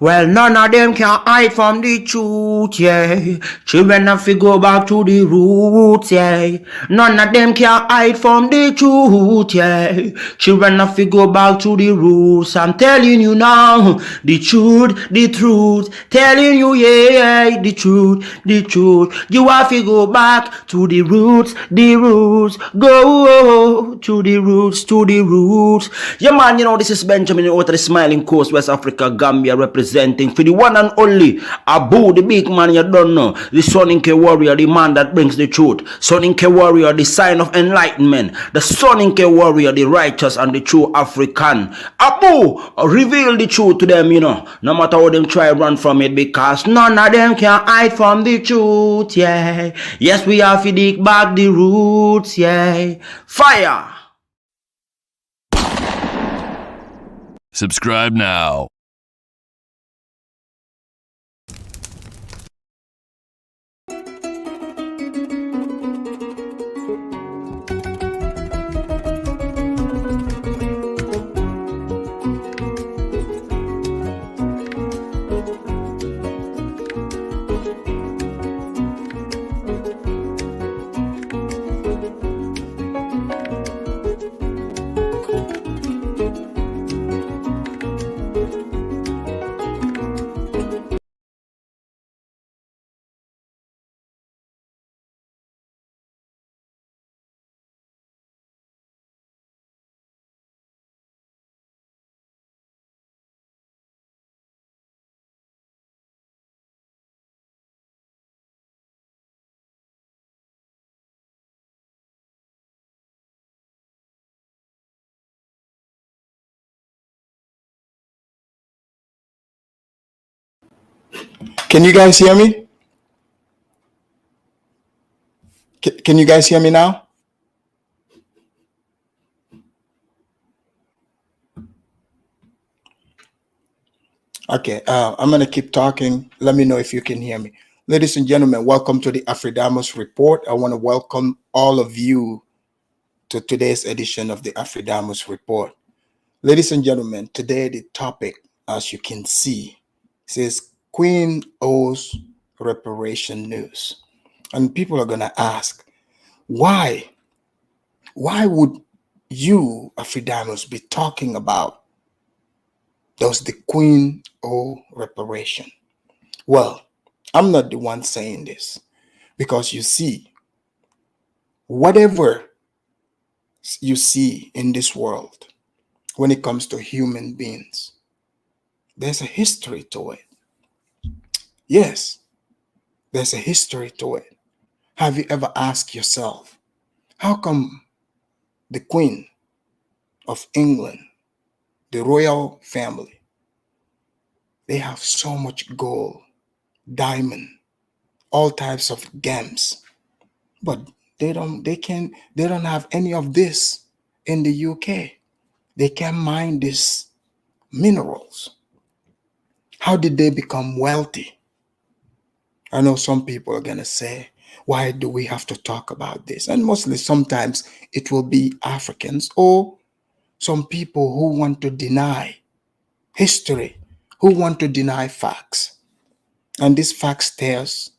Well, none of them can hide from the truth, yeah. Children have to go back to the roots, yeah. None of them can hide from the truth, yeah. Children have to go back to the roots. I'm telling you now, the truth. Telling you, yeah, the truth. You have to go back to the roots. Go to the roots. Yeah, man, you know, this is Benjamin out of the Smiling Coast, West Africa, Gambia, representing for the one and only Abu, the big man you don't know, the Soninke warrior, the man that brings the truth, Soninke warrior, the sign of enlightenment, the Soninke warrior, the righteous and the true African. Abu, reveal the truth to them, you know, no matter how them try run from it, because none of them can hide from the truth, yeah. Yes, we have to dig back the roots, yeah. Fire! Subscribe now. Can you guys hear me? Can you guys hear me now? Okay, I'm going to keep talking. Let me know if you can hear me. Ladies and gentlemen, welcome to the Afridamos Report. I want to welcome all of you to today's edition of the Afridamos Report. Ladies and gentlemen, today the topic, as you can see, says Queen owes reparation news. And people are going to ask, why would you, Afridamos, be talking about does the Queen owe reparation? Well, I'm not the one saying this, because you see, whatever you see in this world, when it comes to human beings, there's a history to it. Yes, there's a history to it. Have you ever asked yourself, how come the Queen of England, the royal family, they have so much gold, diamond, all types of gems, but they don't have any of this in the UK. They can't mine these minerals. How did they become wealthy? I know some people are gonna say, why do we have to talk about this? And mostly sometimes it will be Africans or some people who want to deny history, who want to deny facts. And these facts stares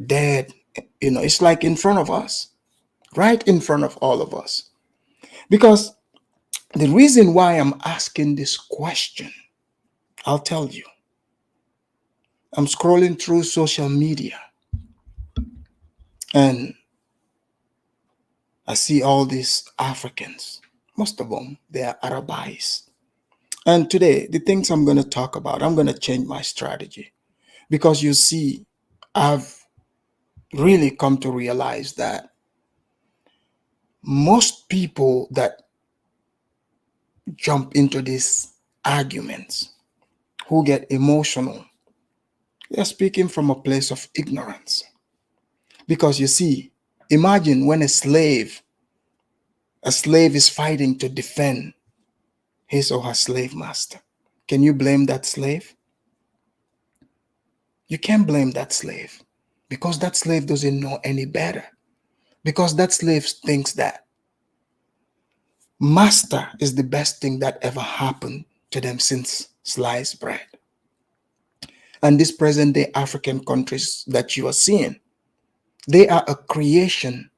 dead, you know, it's like in front of us, right in front of all of us. Because the reason why I'm asking this question, I'll tell you. I'm scrolling through social media and I see all these Africans. Most of them, they are Arabized. And today, the things I'm going to talk about, I'm going to change my strategy. Because you see, I've really come to realize that most people that jump into these arguments, who get emotional, they're speaking from a place of ignorance. Because you see, imagine when a slave is fighting to defend his or her slave master. Can you blame that slave? You can't blame that slave, because that slave doesn't know any better. Because that slave thinks that master is the best thing that ever happened to them since sliced bread. And these present day African countries that you are seeing, they are a creation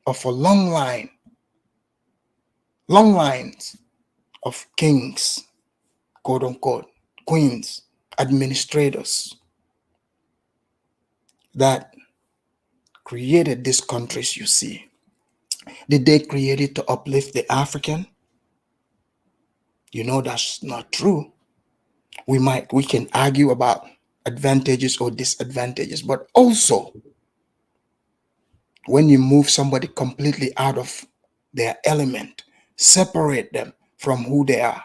of a long lines of kings, quote unquote, queens, administrators that created these countries you see. Did they create it to uplift the African? You know that's not true. We can argue about advantages or disadvantages, but also when you move somebody completely out of their element, separate them from who they are,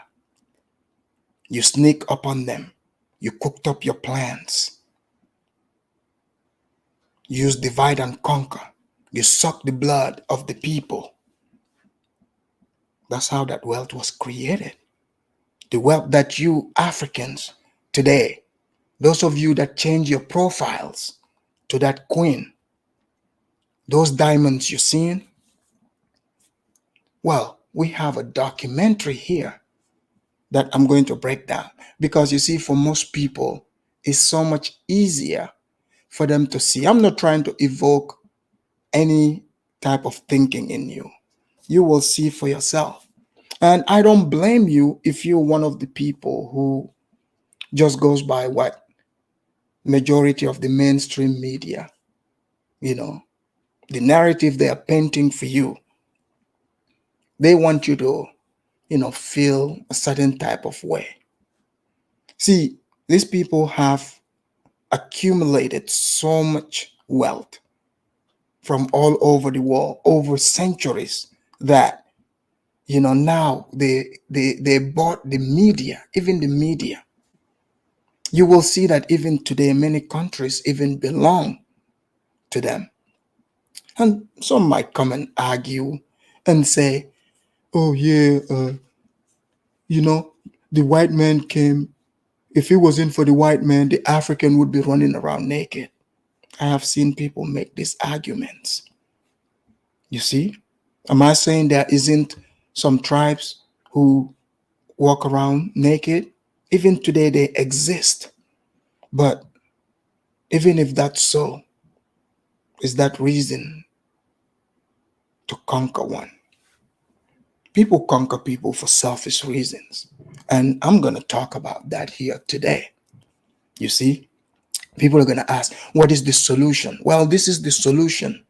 you sneak up on them, you cooked up your plans, use divide and conquer, you suck the blood of the people. That's how that wealth was created. The wealth that you Africans today, those of you that change your profiles to that queen, those diamonds you're seeing, well, we have a documentary here that I'm going to break down, because you see, for most people, it's so much easier for them to see. I'm not trying to evoke any type of thinking in you. You will see for yourself. And I don't blame you if you're one of the people who just goes by what majority of the mainstream media, the narrative they are painting for you. They want you to, feel a certain type of way. See, these people have accumulated so much wealth from all over the world over centuries that now they bought the media, even the media. You will see that even today many countries even belong to them. And some might come and argue and say, oh yeah, the white man came. If it wasn't for the white man, the African would be running around naked. I have seen people make these arguments. You see? Am I saying there isn't some tribes who walk around naked? Even today they exist. But even if that's so, is that reason to conquer one? People conquer people for selfish reasons. And I'm going to talk about that here today. You see? People are going to ask, what is the solution? Well, this is the solution: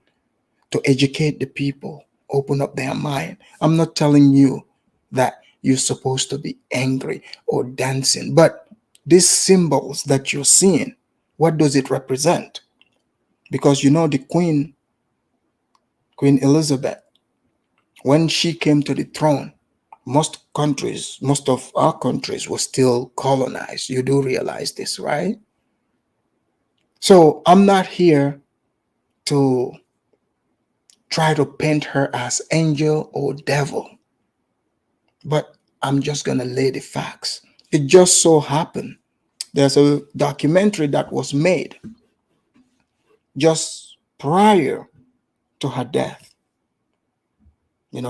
to educate the people, open up their mind. I'm not telling you that you're supposed to be angry or dancing, but these symbols that you're seeing, what does it represent? Because the Queen Elizabeth, when she came to the throne, most of our countries were still colonized. You do realize this, right? So I'm not here to try to paint her as angel or devil, but I'm just going to lay the facts. It just so happened there's a documentary that was made just prior to her death,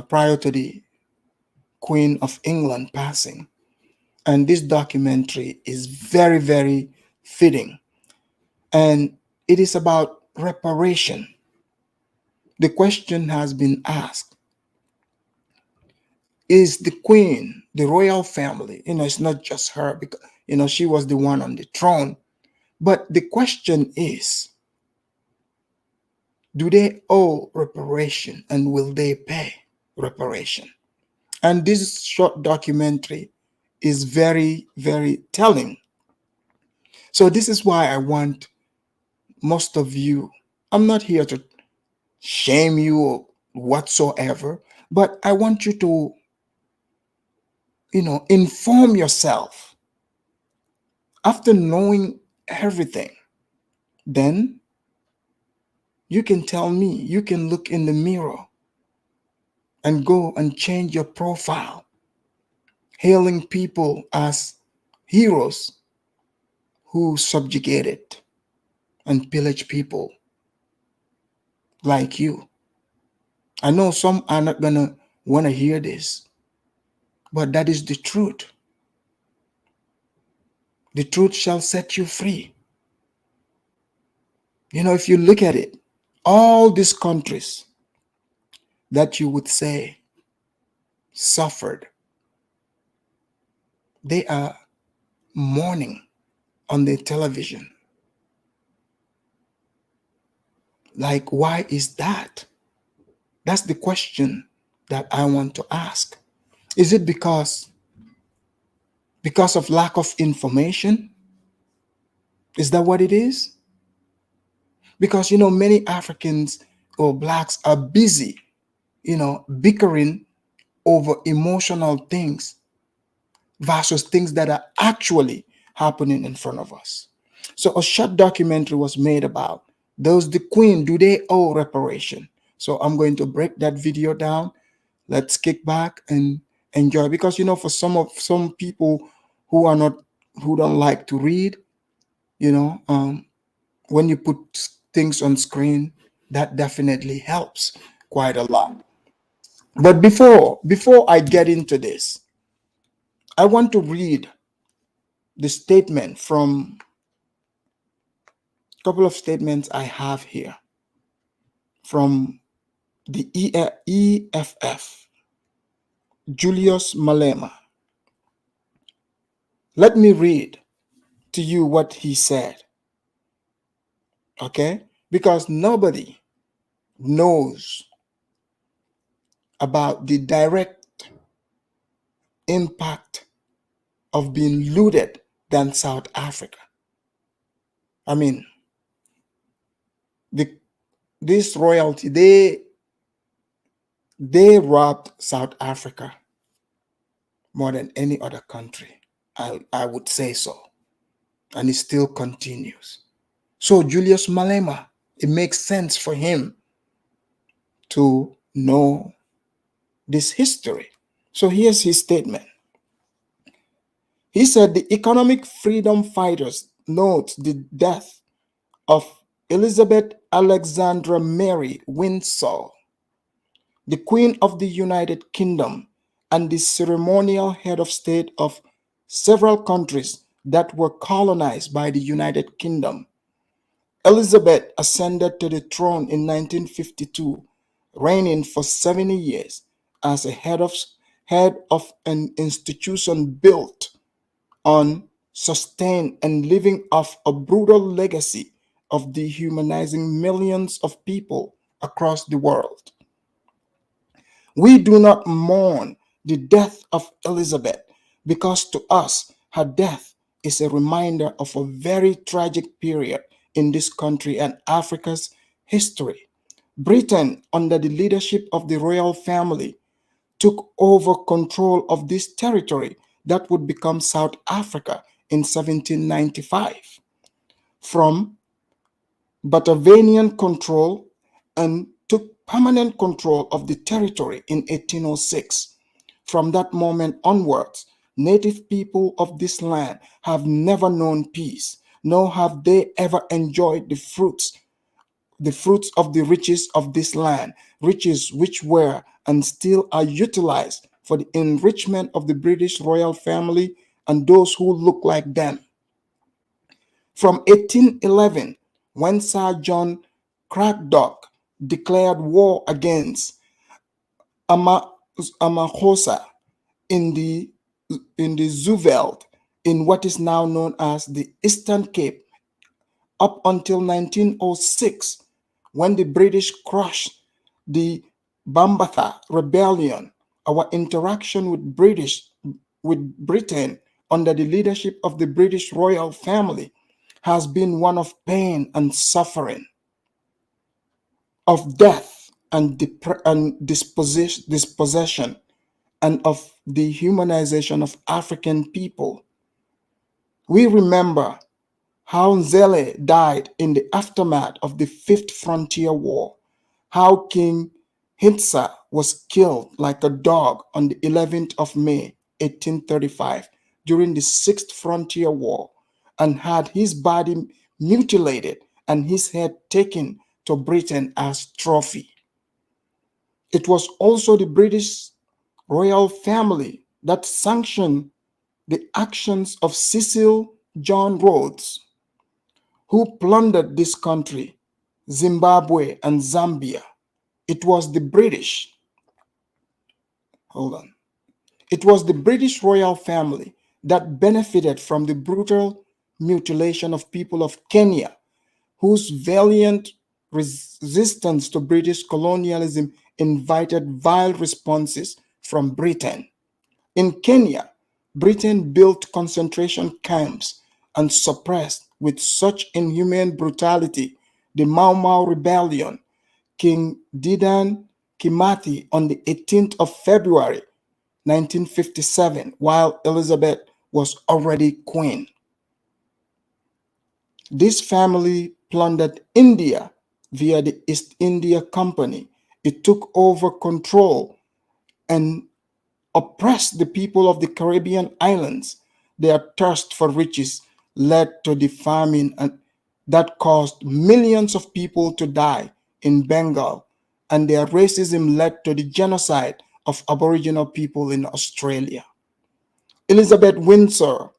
prior to the Queen of England passing. And this documentary is very, very fitting. And it is about reparation. The question has been asked, is the Queen, the royal family, it's not just her, because, she was the one on the throne. But the question is, do they owe reparation, and will they pay reparation? And this short documentary is very, very telling. So this is why I want most of you, I'm not here to shame you or whatsoever, but I want you to, inform yourself. After knowing everything, then you can tell me, you can look in the mirror and go and change your profile, hailing people as heroes who subjugated and pillaged people like you. I know some are not gonna want to hear this, but that is the truth. The truth shall set you free. You know, if you look at it, all these countries that you would say suffered, they are mourning on the television. Like, why is that? That's the question that I want to ask. Is it because of lack of information? Is that what it is? Because, you know, many Africans or blacks are busy, you know, bickering over emotional things versus things that are actually happening in front of us. So a short documentary was made about, does the queen, do they owe reparation? So I'm going to break that video down. Let's kick back and enjoy, because, you know, for some people who are not, who don't like to read, you know, when you put things on screen, that definitely helps quite a lot. But before I get into this, I want to read the statement from a couple of statements I have here from the EFF, Julius Malema. Let me read to you what he said, okay? Because nobody knows about the direct impact of being looted than South Africa. I mean, this royalty, they robbed South Africa more than any other country. I would say so. And it still continues. So Julius Malema, it makes sense for him to know this history. So here's his statement. He said the economic freedom fighters note the death of Elizabeth Alexandra Mary Windsor, the Queen of the United Kingdom and the ceremonial head of state of several countries that were colonized by the United Kingdom. Elizabeth ascended to the throne in 1952, reigning for 70 years as a head of an institution built on, sustained, and living off a brutal legacy of dehumanizing millions of people across the world. We do not mourn the death of Elizabeth because to us, her death is a reminder of a very tragic period in this country and Africa's history. Britain, under the leadership of the royal family, took over control of this territory that would become South Africa in 1795 from Batavian control and took permanent control of the territory in 1806. From that moment onwards, native people of this land have never known peace, nor have they ever enjoyed the fruits of the riches of this land, riches which were and still are utilized for the enrichment of the British royal family and those who look like them. From 1811, when Sir John Cradock declared war against Amahosa in the Zuveld, in what is now known as the Eastern Cape, up until 1906, when the British crushed the Bambatha Rebellion, our interaction with Britain under the leadership of the British royal family has been one of pain and suffering, of death and dispossession, and of the humanization of African people. We remember how Nzele died in the aftermath of the Fifth Frontier War, how King Hitsa was killed like a dog on the 11th of May, 1835, during the Sixth Frontier War, and had his body mutilated and his head taken to Britain as trophy. It was also the British royal family that sanctioned the actions of Cecil John Rhodes, who plundered this country, Zimbabwe and Zambia. It was the British. Hold on. It was the British royal family that benefited from the brutal mutilation of people of Kenya, whose valiant resistance to British colonialism invited vile responses from Britain. In Kenya, Britain built concentration camps and suppressed with such inhumane brutality the Mau Mau rebellion, King Dedan Kimathi on the 18th of February 1957, while Elizabeth was already queen. This family plundered India via the East India Company. It took over control and oppressed the people of the Caribbean islands. Their thirst for riches led to the famine that caused millions of people to die in Bengal, and their racism led to the genocide of Aboriginal people in Australia. Elizabeth Windsor,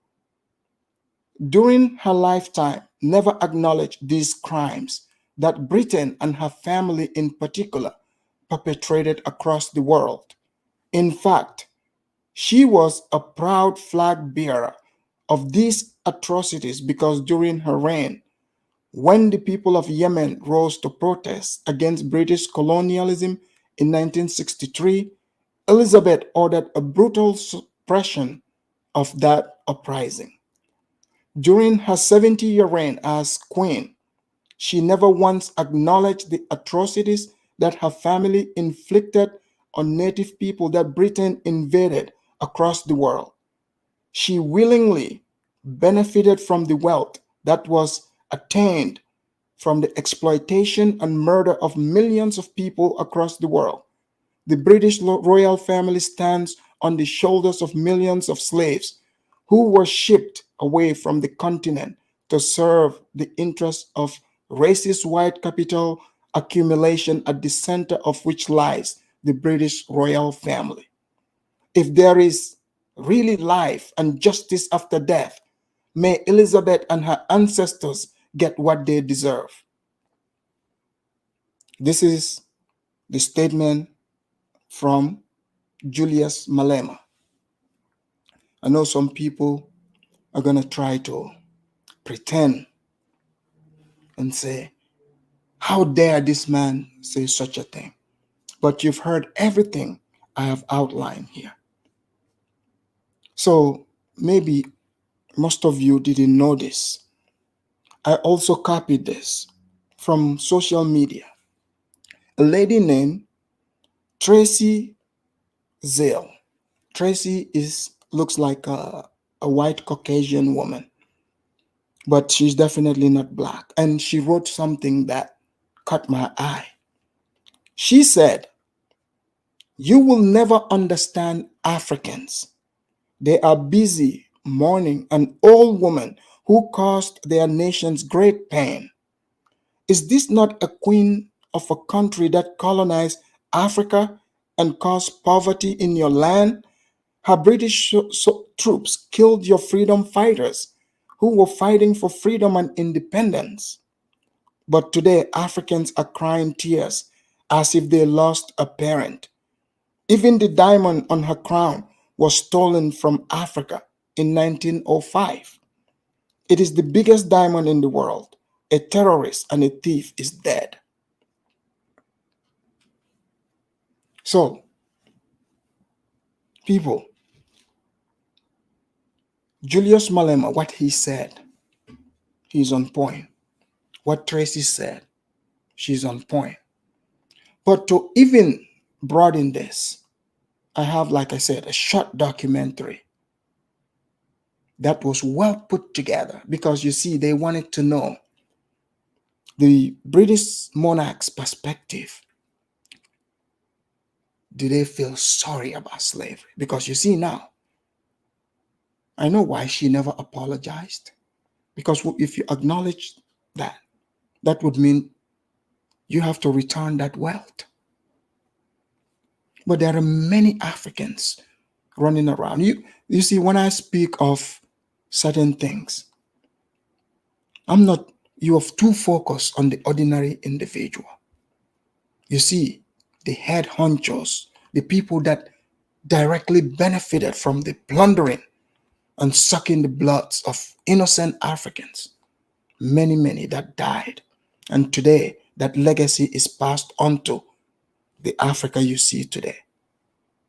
during her lifetime, never acknowledged these crimes that Britain and her family in particular perpetrated across the world. In fact, she was a proud flag bearer of these atrocities because during her reign, when the people of Yemen rose to protest against British colonialism in 1963, Elizabeth ordered a brutal suppression of that uprising. During her 70-year reign as queen, she never once acknowledged the atrocities that her family inflicted on native people that Britain invaded across the world. She willingly benefited from the wealth that was attained from the exploitation and murder of millions of people across the world. The British royal family stands on the shoulders of millions of slaves who were shipped away from the continent to serve the interests of racist white capital accumulation, at the center of which lies the British royal family. If there is really life and justice after death, may Elizabeth and her ancestors get what they deserve. This is the statement from Julius Malema. I know some people are going to try to pretend and say, how dare this man say such a thing? But you've heard everything I have outlined here. So maybe most of you didn't know this. I also copied this from social media. A lady named Tracy Zale. Tracy looks like a white Caucasian woman, but she's definitely not black. And she wrote something that caught my eye. She said, "You will never understand Africans. They are busy mourning an old woman who caused their nations great pain. Is this not a queen of a country that colonized Africa and caused poverty in your land? Her British troops killed your freedom fighters who were fighting for freedom and independence. But today, Africans are crying tears as if they lost a parent. Even the diamond on her crown was stolen from Africa in 1905. It is the biggest diamond in the world. A terrorist and a thief is dead." So, people, Julius Malema, what he said, he's on point. What Tracy said, she's on point. But to even broaden this, I have, like I said, a short documentary that was well put together because you see, they wanted to know the British monarch's perspective. Do they feel sorry about slavery? Because you see now, I know why she never apologized. Because if you acknowledge that, that would mean you have to return that wealth. But there are many Africans running around. You see, when I speak of certain things, You have too focused on the ordinary individual. You see, the head honchos, the people that directly benefited from the plundering and sucking the bloods of innocent Africans, many that died. And today, that legacy is passed on to the Africa you see today.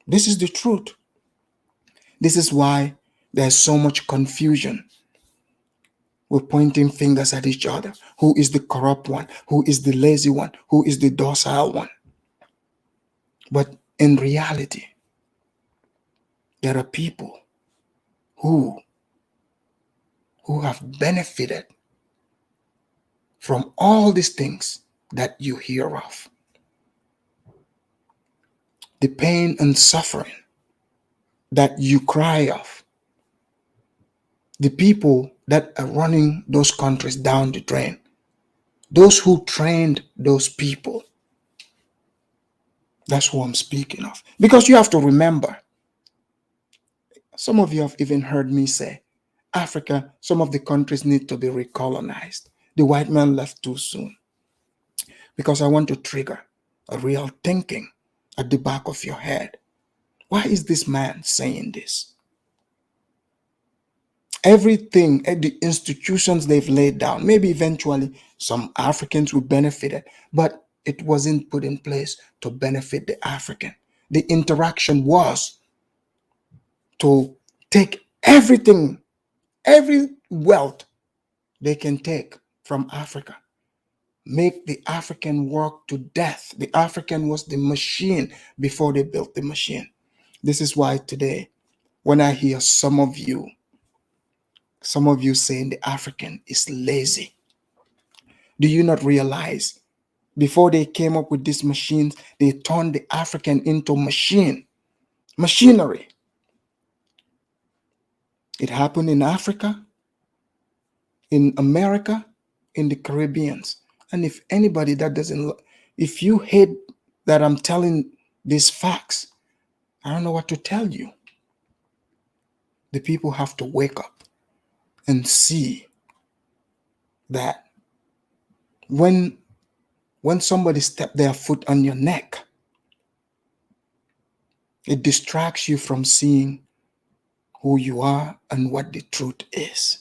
This is the truth. This is why there's so much confusion. We're pointing fingers at each other. Who is the corrupt one? Who is the lazy one? Who is the docile one? But in reality, there are people who have benefited from all these things that you hear of. The pain and suffering that you cry of. The people that are running those countries down the drain. Those who trained those people. That's who I'm speaking of. Because you have to remember, some of you have even heard me say, Africa, some of the countries need to be recolonized. The white man left too soon. Because I want to trigger a real thinking at the back of your head. Why is this man saying this? Everything, the institutions they've laid down, maybe eventually some Africans will benefit, but it wasn't put in place to benefit the African. The interaction was to take everything, every wealth they can take from Africa, make the African work to death. The African was the machine before they built the machine. This is why today, when I hear some of you saying the African is lazy, do you not realize before they came up with these machines, they turned the African into machinery. It happened in Africa, in America, in the Caribbeans. And if anybody that doesn't, if you hate that I'm telling these facts, I don't know what to tell you. The people have to wake up and see that when somebody steps their foot on your neck, it distracts you from seeing who you are and what the truth is.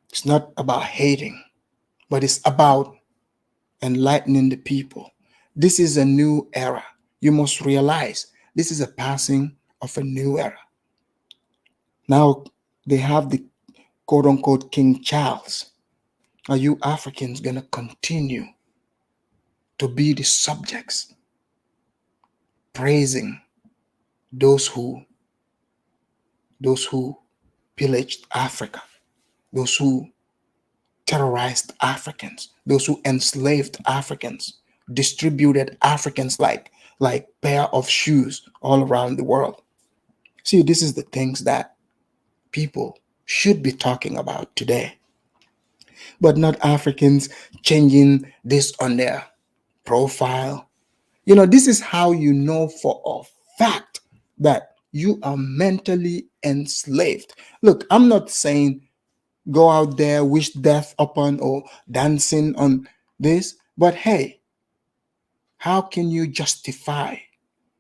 It's not about hating, but it's about enlightening the people. This is a new era. You must realize this is a passing of a new era. Now they have the quote unquote King Charles. Are you Africans going to continue to be the subjects praising those who pillaged Africa, those who terrorized Africans, those who enslaved Africans, distributed Africans like pair of shoes all around the world? See, this is the things that people should be talking about today, but not Africans changing this on their profile. This is how you know for a fact that you are mentally enslaved. Look, I'm not saying go out there, wish death upon or dancing on this, but hey, how can you justify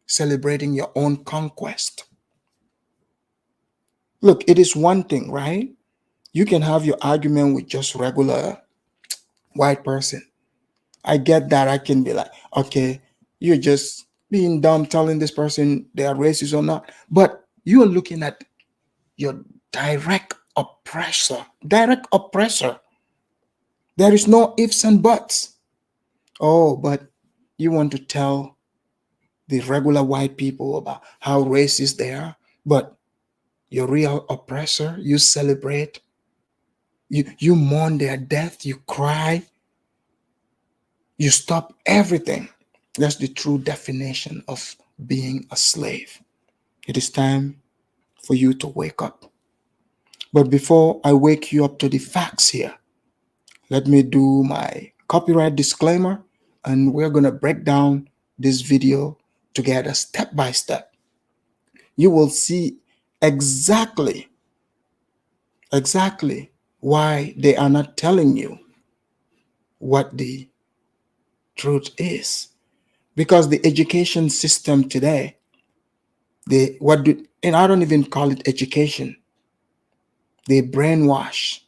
celebrating your own conquest? Look, it is one thing, right? You can have your argument with just regular white person. I get that. I can be like, okay, you're just being dumb telling this person they are racist or not. But you are looking at your direct oppressor. Direct oppressor. There is no ifs and buts. Oh, but you want to tell the regular white people about how racist they are. But your real oppressor, you celebrate. You mourn their death. You cry. You stop everything. That's the true definition of being a slave. It is time for you to wake up. But before I wake you up to the facts here, let me do my copyright disclaimer, and we're going to break down this video together step by step. You will see exactly why they are not telling you what the truth is. Because the education system today, and I don't even call it education. They brainwash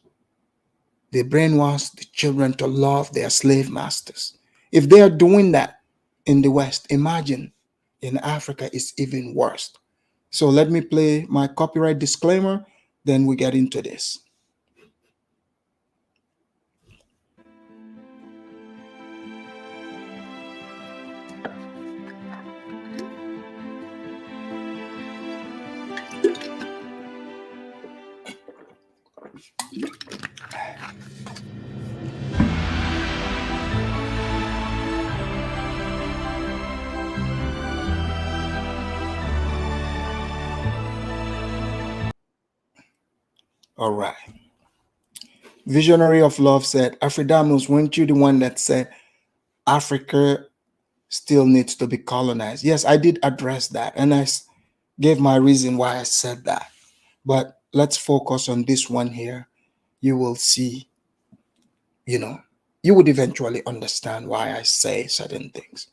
the children to love their slave masters. If they are doing that in the West, imagine in Africa it's even worse. So let me play my copyright disclaimer, then we get into this. All right. Visionary of Love said, Afridanos, weren't you the one that said Africa still needs to be colonized? Yes, I did address that, and I gave my reason why I said that. But let's focus on this one here. You will see, you would eventually understand why I say certain things.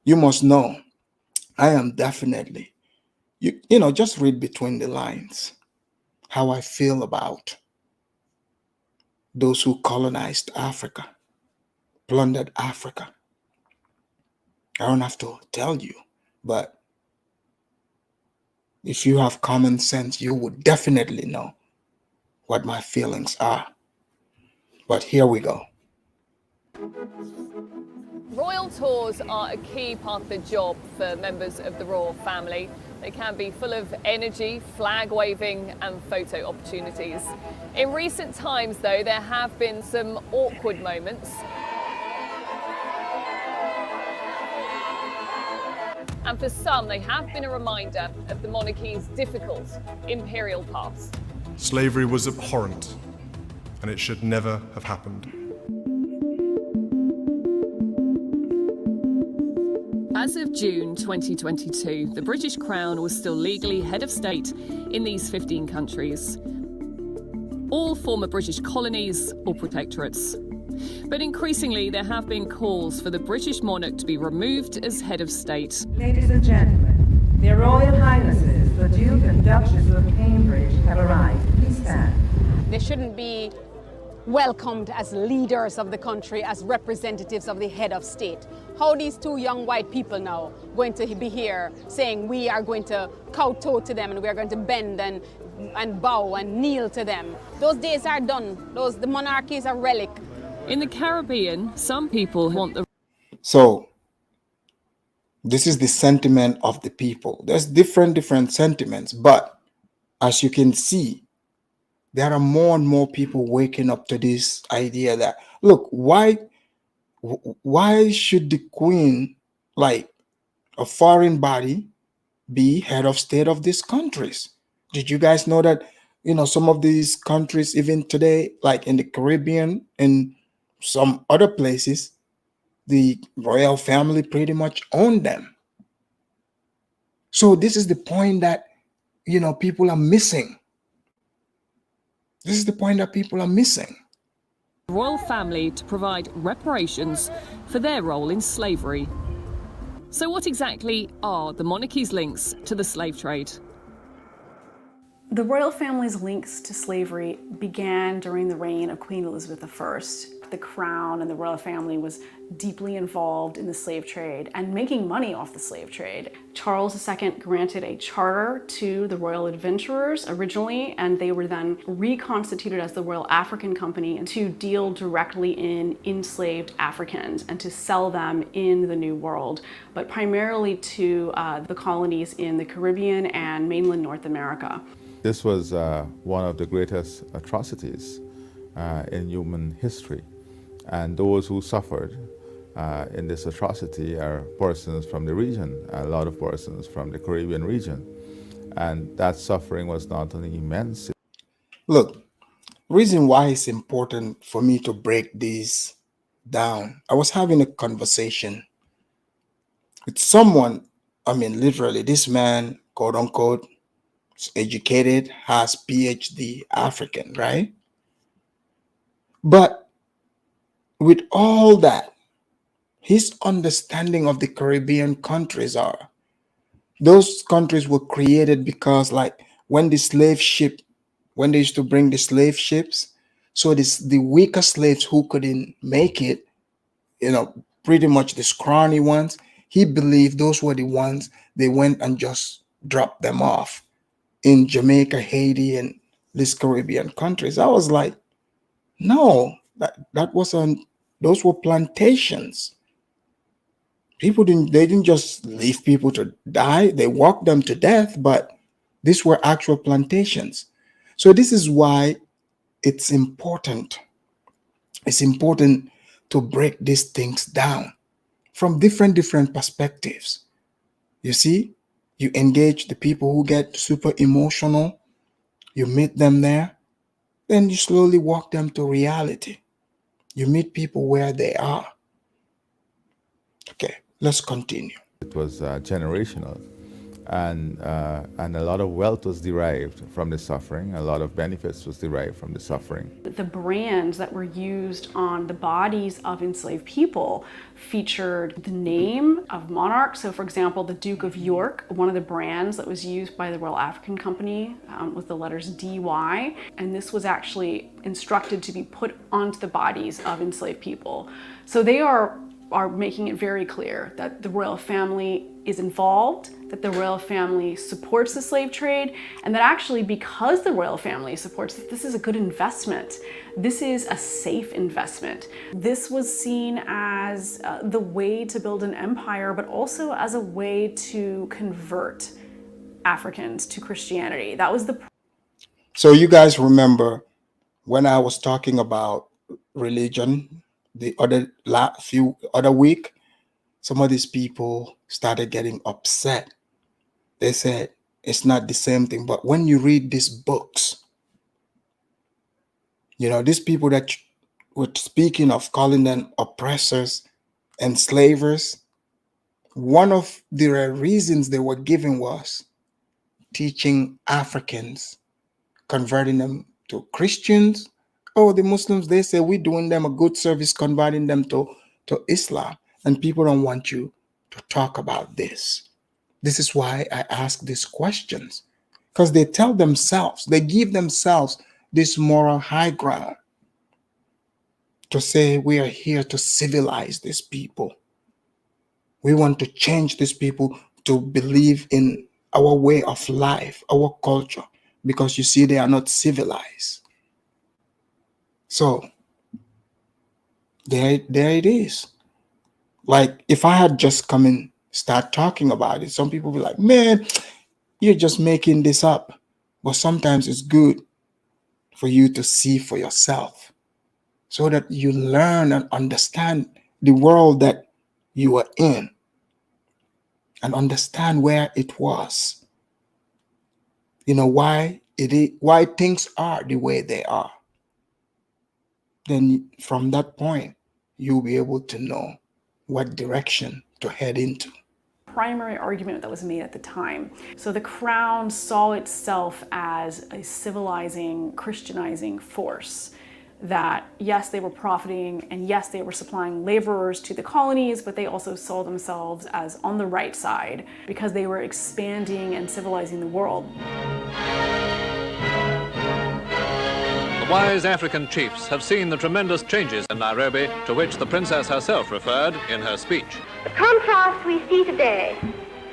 You must know, I am definitely, just read between the lines how I feel about those who colonized Africa, plundered Africa. I don't have to tell you, but if you have common sense, you would definitely know what my feelings are. But here we go. Royal tours are a key part of the job for members of the royal family. They can be full of energy, flag waving and photo opportunities. In recent times though, there have been some awkward moments. And for some, they have been a reminder of the monarchy's difficult imperial past. Slavery was abhorrent, and it should never have happened. As of June 2022, the British Crown was still legally head of state in these 15 countries, all former British colonies or protectorates. But increasingly, there have been calls for the British monarch to be removed as head of state. Ladies and gentlemen, their Royal Highnesses, the Duke and Duchess of Cambridge, have arrived. Please stand. They shouldn't be welcomed as leaders of the country, as representatives of the head of state. How these two young white people now going to be here saying we are going to kowtow to them and we are going to bend and bow and kneel to them. Those days are done. The monarchy is a relic. In the Caribbean, some people want the... So this is the sentiment of the people. There's different sentiments, but as you can see, there are more and more people waking up to this idea that, look, why should the queen, like a foreign body, be head of state of these countries? Did you guys know that, some of these countries, even today, like in the Caribbean and some other places, the royal family pretty much own them. So this is the point that, people are missing. This is the point that people are missing. The royal family to provide reparations for their role in slavery. So what exactly are the monarchy's links to the slave trade? The royal family's links to slavery began during the reign of Queen Elizabeth I. The crown and the royal family was deeply involved in the slave trade and making money off the slave trade. Charles II granted a charter to the Royal Adventurers originally, and they were then reconstituted as the Royal African Company to deal directly in enslaved Africans and to sell them in the New World, but primarily to the colonies in the Caribbean and mainland North America. This was one of the greatest atrocities in human history. And those who suffered in this atrocity are persons from the region, a lot of persons from the Caribbean region. And that suffering was not only immense. Look, reason why it's important for me to break these down. I was having a conversation with someone, literally, this man, quote unquote, is educated, has PhD, African, right? But with all that, his understanding of the Caribbean countries are, those countries were created because, like, when the slave ship, when they used to bring the slave ships, so the weaker slaves who couldn't make it, pretty much the scrawny ones, he believed those were the ones they went and just dropped them off in Jamaica, Haiti, and these Caribbean countries. I was like, no, that wasn't, those were plantations. They didn't just leave people to die, they walked them to death, but these were actual plantations. So this is why it's important to break these things down from different perspectives. You see, you engage the people who get super emotional, you meet them there, then you slowly walk them to reality. You meet people where they are. Okay, let's continue. It was generational, and a lot of wealth was derived from the suffering. A lot of benefits was derived from the suffering. The brands that were used on the bodies of enslaved people featured the name of monarchs. So, for example, the Duke of York, one of the brands that was used by the Royal African Company with the letters DY, and this was actually instructed to be put onto the bodies of enslaved people. So they are making it very clear that the royal family is involved, that the royal family supports the slave trade, and that actually, because the royal family supports it, this is a good investment. This is a safe investment. This was seen as the way to build an empire, but also as a way to convert Africans to Christianity. That was the... So you guys remember when I was talking about religion the few other week, some of these people started getting upset. They said it's not the same thing. But when you read these books, these people that were speaking of, calling them oppressors, enslavers, one of the reasons they were giving was teaching Africans, converting them to Christians. Oh, the Muslims, they say we're doing them a good service, converting them to Islam. And people don't want you to talk about this. This is why I ask these questions. Because they tell themselves, they give themselves this moral high ground to say we are here to civilize these people. We want to change these people to believe in our way of life, our culture. Because you see, they are not civilized. So there it is. Like, if I had just come and start talking about it, some people be like, man, you're just making this up. But sometimes it's good for you to see for yourself so that you learn and understand the world that you are in and understand where it was. Why things are the way they are. Then from that point, you'll be able to know what direction to head into. Primary argument that was made at the time. So the crown saw itself as a civilizing, Christianizing force. That yes, they were profiting, and yes, they were supplying laborers to the colonies, but they also saw themselves as on the right side because they were expanding and civilizing the world. Wise African chiefs have seen the tremendous changes in Nairobi to which the princess herself referred in her speech. The contrast we see today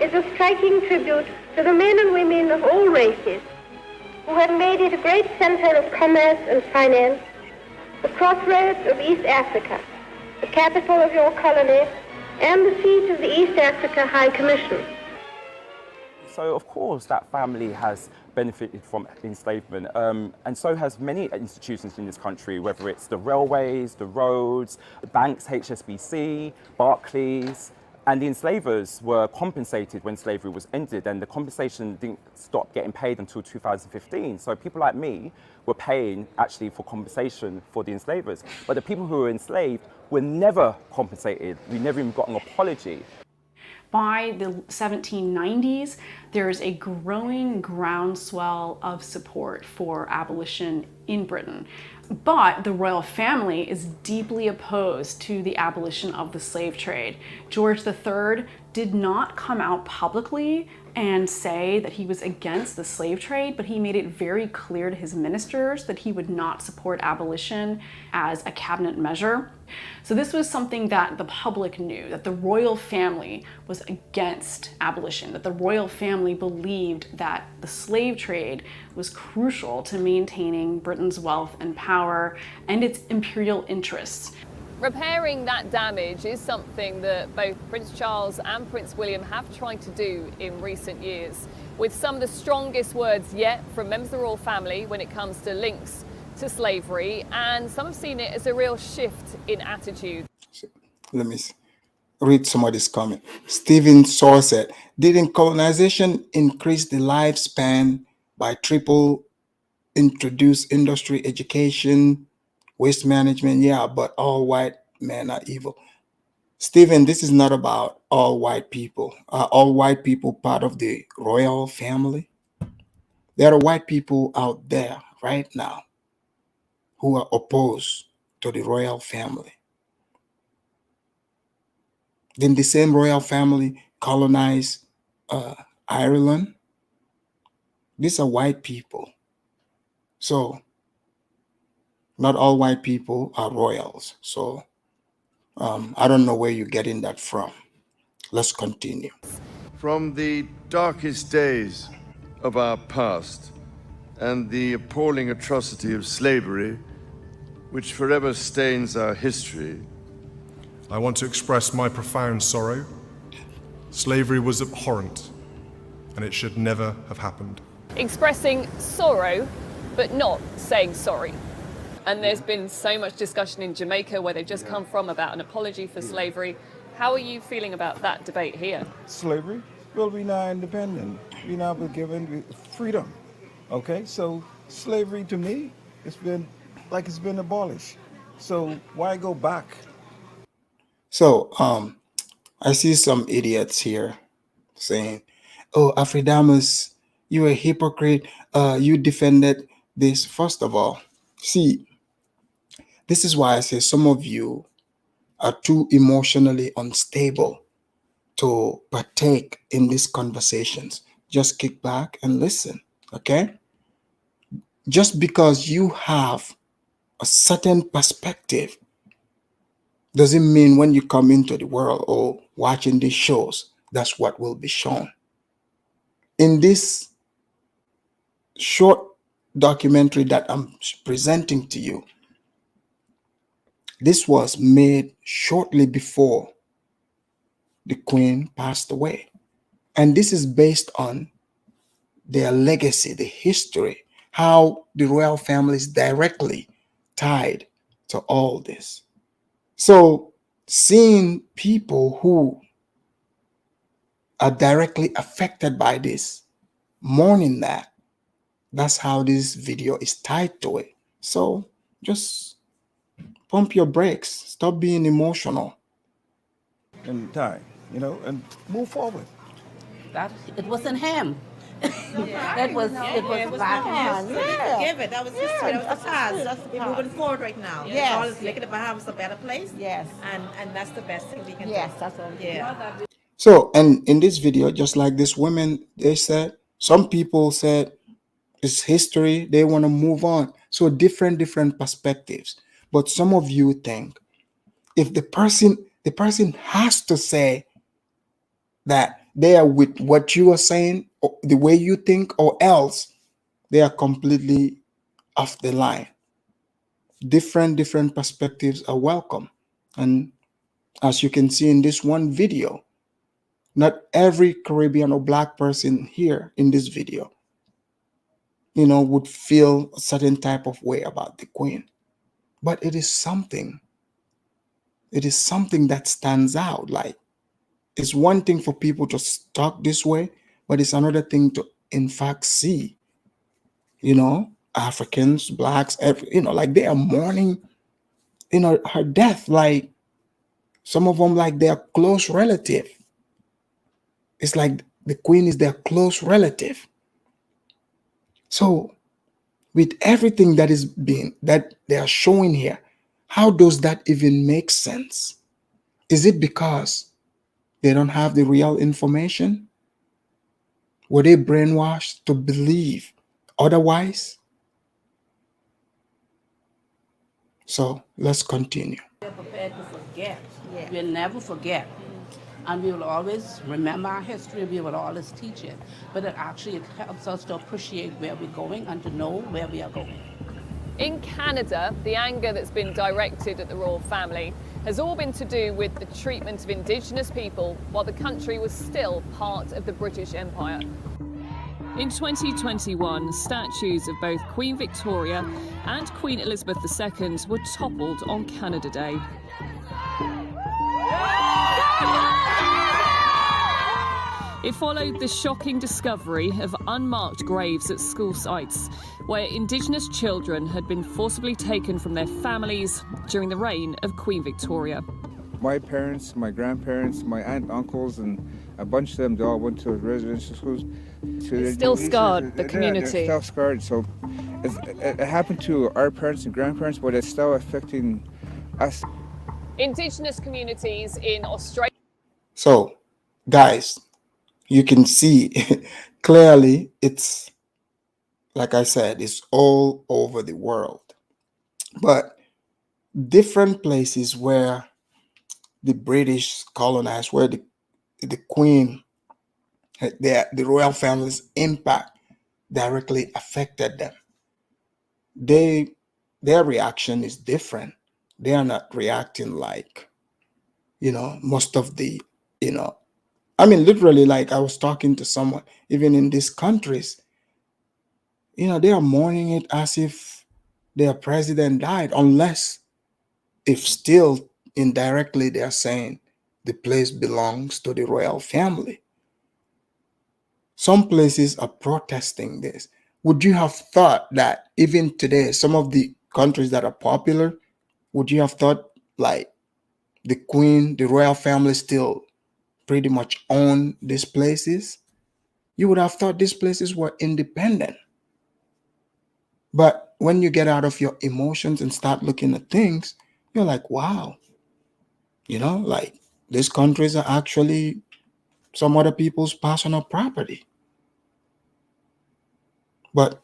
is a striking tribute to the men and women of all races who have made it a great center of commerce and finance, the crossroads of East Africa, the capital of your colony, and the seat of the East Africa High Commission. So, of course, that family has benefited from enslavement, and so has many institutions in this country, whether it's the railways, the roads, the banks, HSBC, Barclays, and the enslavers were compensated when slavery was ended, and the compensation didn't stop getting paid until 2015. So people like me were paying actually for compensation for the enslavers, but the people who were enslaved were never compensated. We never even got an apology. By the 1790s, there's a growing groundswell of support for abolition in Britain. But the royal family is deeply opposed to the abolition of the slave trade. George III did not come out publicly and say that he was against the slave trade, but he made it very clear to his ministers that he would not support abolition as a cabinet measure. So this was something that the public knew, that the royal family was against abolition, that the royal family believed that the slave trade was crucial to maintaining Britain's wealth and power and its imperial interests. Repairing that damage is something that both Prince Charles and Prince William have tried to do in recent years, with some of the strongest words yet from members of the royal family when it comes to links to slavery, and some have seen it as a real shift in attitude. Let me read some of this comment. Stephen Saw said, didn't colonization increase the lifespan by triple, introduce industry, education, waste management? Yeah, but all white men are evil. Stephen, this is not about all white people. Are all white people part of the royal family? There are white people out there right now who are opposed to the royal family. Then the same royal family colonized Ireland. These are white people. So not all white people are royals. So I don't know where you're getting that from. Let's continue. From the darkest days of our past and the appalling atrocity of slavery, which forever stains our history, I want to express my profound sorrow. Slavery was abhorrent, and it should never have happened. Expressing sorrow, but not saying sorry. And there's been so much discussion in Jamaica, where they've just come from, about an apology for slavery. How are you feeling about that debate here? Slavery? Well, we now independent. We now been given freedom. Okay, so slavery to me, it's been abolished. So why go back? So I see some idiots here saying, oh, Afridamus, you're a hypocrite. You defended this. First of all, see, this is why I say some of you are too emotionally unstable to partake in these conversations. Just kick back and listen, okay? Just because you have a certain perspective doesn't mean when you come into the world or watching these shows, that's what will be shown. In this short documentary that I'm presenting to you, this was made shortly before the Queen passed away. And this is based on their legacy, the history, how the royal family is directly tied to all this. So seeing people who are directly affected by this, mourning that's how this video is tied to it. So just pump your brakes, stop being emotional. And time, and move forward. That it wasn't him. It was back on. Yeah. Give it. That was history. That was the past. We're moving forward right now. Yes. All is making the Bahamas a better place. Yes. And that's the best thing we can do. Yes, that's all. Yeah. So, and in this video, just like this women, they said, some people said it's history, they want to move on. So different perspectives. But some of you think if the person has to say that they are with what you are saying, or the way you think, or else they are completely off the line. Different perspectives are welcome. And as you can see in this one video, not every Caribbean or Black person here in this video, would feel a certain type of way about the Queen. But it is something that stands out. Like, it's one thing for people to talk this way, but it's another thing to in fact see, Africans, Blacks, like they are mourning, her death. Like some of them, like their close relative. It's like the Queen is their close relative. So with everything that is being that they are showing here, how does that even make sense? Is it because they don't have the real information? Were they brainwashed to believe otherwise? So let's continue. We're prepared to forget. We'll never forget. And we will always remember our history. We will always teach it. But it actually helps us to appreciate where we're going and to know where we are going. In Canada, the anger that's been directed at the royal family has all been to do with the treatment of Indigenous people while the country was still part of the British Empire. In 2021, statues of both Queen Victoria and Queen Elizabeth II were toppled on Canada Day. It followed the shocking discovery of unmarked graves at school sites, where Indigenous children had been forcibly taken from their families during the reign of Queen Victoria. My parents, my grandparents, my aunt, uncles, and a bunch of them, they all went to residential schools. So It's still scarred, the community. They're still scarred. So it happened to our parents and grandparents, but it's still affecting us. Indigenous communities in Australia. So, guys, you can see clearly it's, like I said, it's all over the world. But different places where the British colonized, where the Queen, the royal family's impact directly affected them, their reaction is different. They are not reacting like, most of the, I mean, literally, like I was talking to someone, even in these countries, they are mourning it as if their president died, unless if still indirectly they are saying the place belongs to the royal family. Some places are protesting this. Would you have thought that even today, some of the countries that are popular, would you have thought like the Queen, the royal family still pretty much own these places? You would have thought these places were independent. But when you get out of your emotions and start looking at things, you're like, wow, like these countries are actually some other people's personal property. But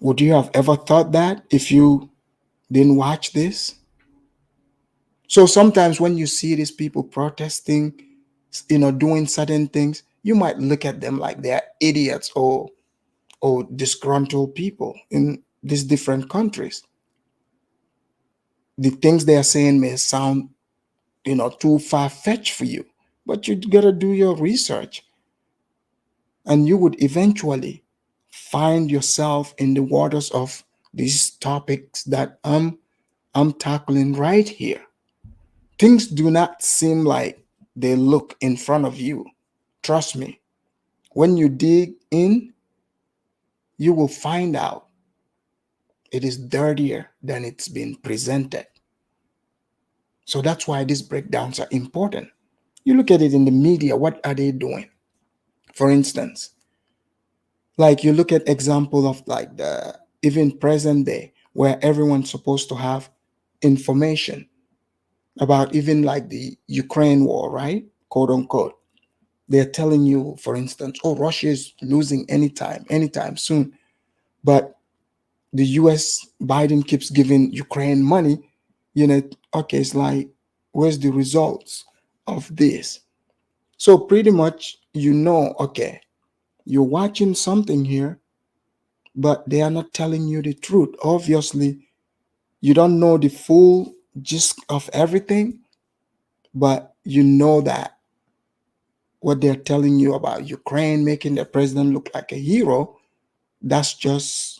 would you have ever thought that if you didn't watch this? So sometimes when you see these people protesting, doing certain things, you might look at them like they're idiots or disgruntled people in these different countries. The things they are saying may sound, too far-fetched for you, but you gotta do your research. And you would eventually find yourself in the waters of these topics that I'm tackling right here. Things do not seem like they look in front of you. Trust me. When you dig in, you will find out it is dirtier than it's been presented. So that's why these breakdowns are important. You look at it in the media, what are they doing? For instance, like you look at example of like the even present day, where everyone's supposed to have information about even like the Ukraine war, right? Quote unquote. They're telling you, for instance, oh, Russia is losing anytime soon. But the US, Biden keeps giving Ukraine money, okay, it's like, where's the results of this? So pretty much, okay, you're watching something here, but they are not telling you the truth. Obviously, you don't know the full gist of everything, but you know that what they're telling you about Ukraine making their president look like a hero, that's just,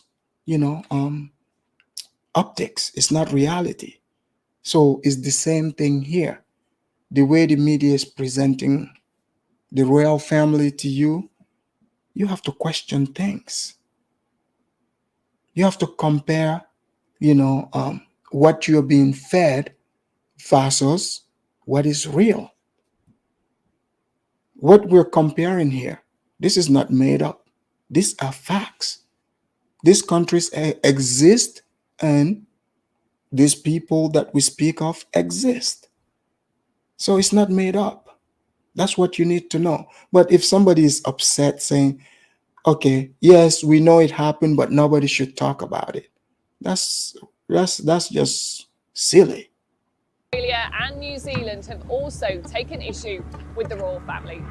optics. It's not reality. So it's the same thing here. The way the media is presenting the royal family to you, you have to question things. You have to compare, what you're being fed versus what is real. What we're comparing here, this is not made up. These are facts. These countries exist, and these people that we speak of exist. So it's not made up. That's what you need to know. But if somebody is upset saying, okay, yes, we know it happened, but nobody should talk about it, that's just silly. Australia and New Zealand have also taken issue with the royal family.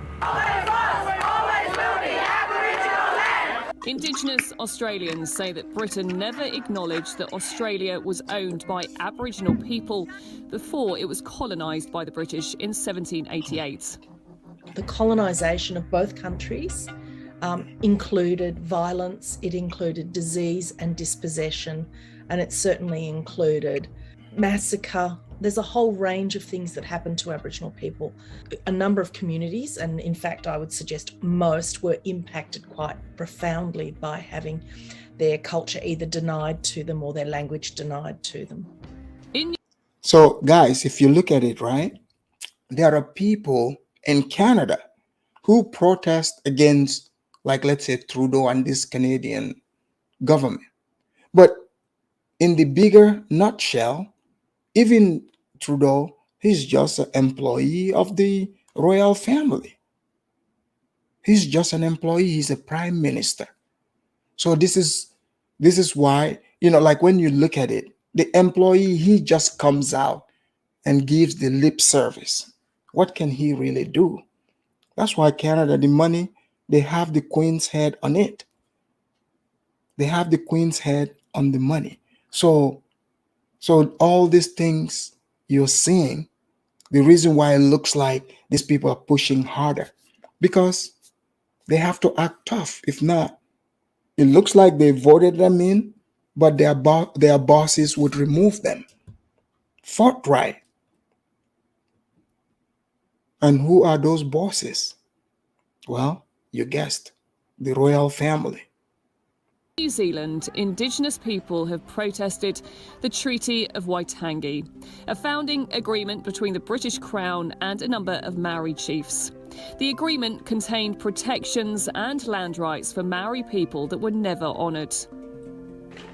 Indigenous Australians say that Britain never acknowledged that Australia was owned by Aboriginal people before it was colonised by the British in 1788. The colonisation of both countries included violence, it included disease and dispossession, and it certainly included massacre. There's a whole range of things that happened to Aboriginal people. A number of communities, and in fact I would suggest most, were impacted quite profoundly by having their culture either denied to them or their language denied to them. So guys, if you look at it, right, there are people in Canada who protest against, like, let's say Trudeau and this Canadian government. But in the bigger nutshell, even Trudeau, he's just an employee of the royal family. He's just an employee. He's a prime minister. So this is why, like when you look at it, the employee, he just comes out and gives the lip service. What can he really do? That's why Canada, the money, they have the Queen's head on it. They have the Queen's head on the money. So all these things you're seeing, the reason why it looks like these people are pushing harder, because they have to act tough. If not, it looks like they voted them in, but their bosses would remove them. Forthright. And who are those bosses? Well, you guessed, the royal family. In New Zealand, Indigenous people have protested the Treaty of Waitangi, a founding agreement between the British Crown and a number of Maori chiefs. The agreement contained protections and land rights for Maori people that were never honoured.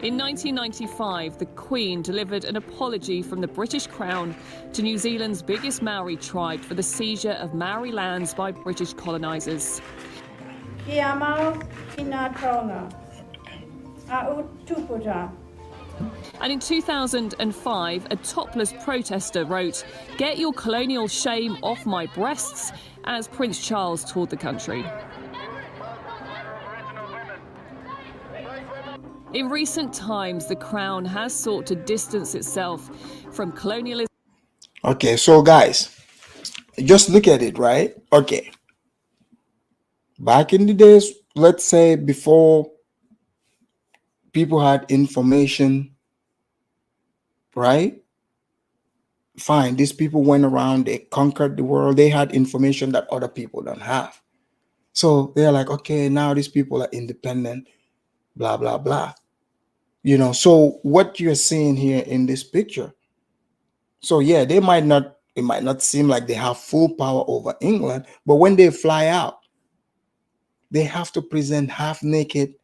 In 1995, the Queen delivered an apology from the British Crown to New Zealand's biggest Maori tribe for the seizure of Maori lands by British colonisers. Kia mau, ina taonga. A'u tuputa. And in 2005, a topless protester wrote, "Get your colonial shame off my breasts," as Prince Charles toured the country. In recent times, the Crown has sought to distance itself from colonialism. Okay, so guys, just look at it, right? Okay. Back in the days, let's say before people had information, right? Fine, these people went around, they conquered the world, they had information that other people don't have. So they're like, okay, now these people are independent, blah, blah, blah. So what you're seeing here in this picture, so yeah, it might not seem like they have full power over England, but when they fly out, they have to present half-naked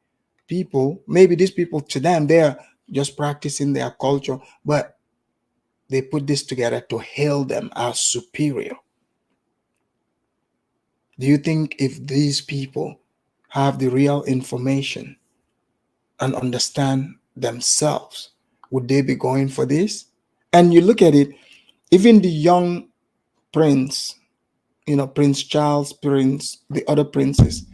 people. Maybe these people, to them, they're just practicing their culture, but they put this together to hail them as superior. Do you think if these people have the real information and understand themselves, would they be going for this? And you look at it, even the young prince, Prince Charles, the other princes,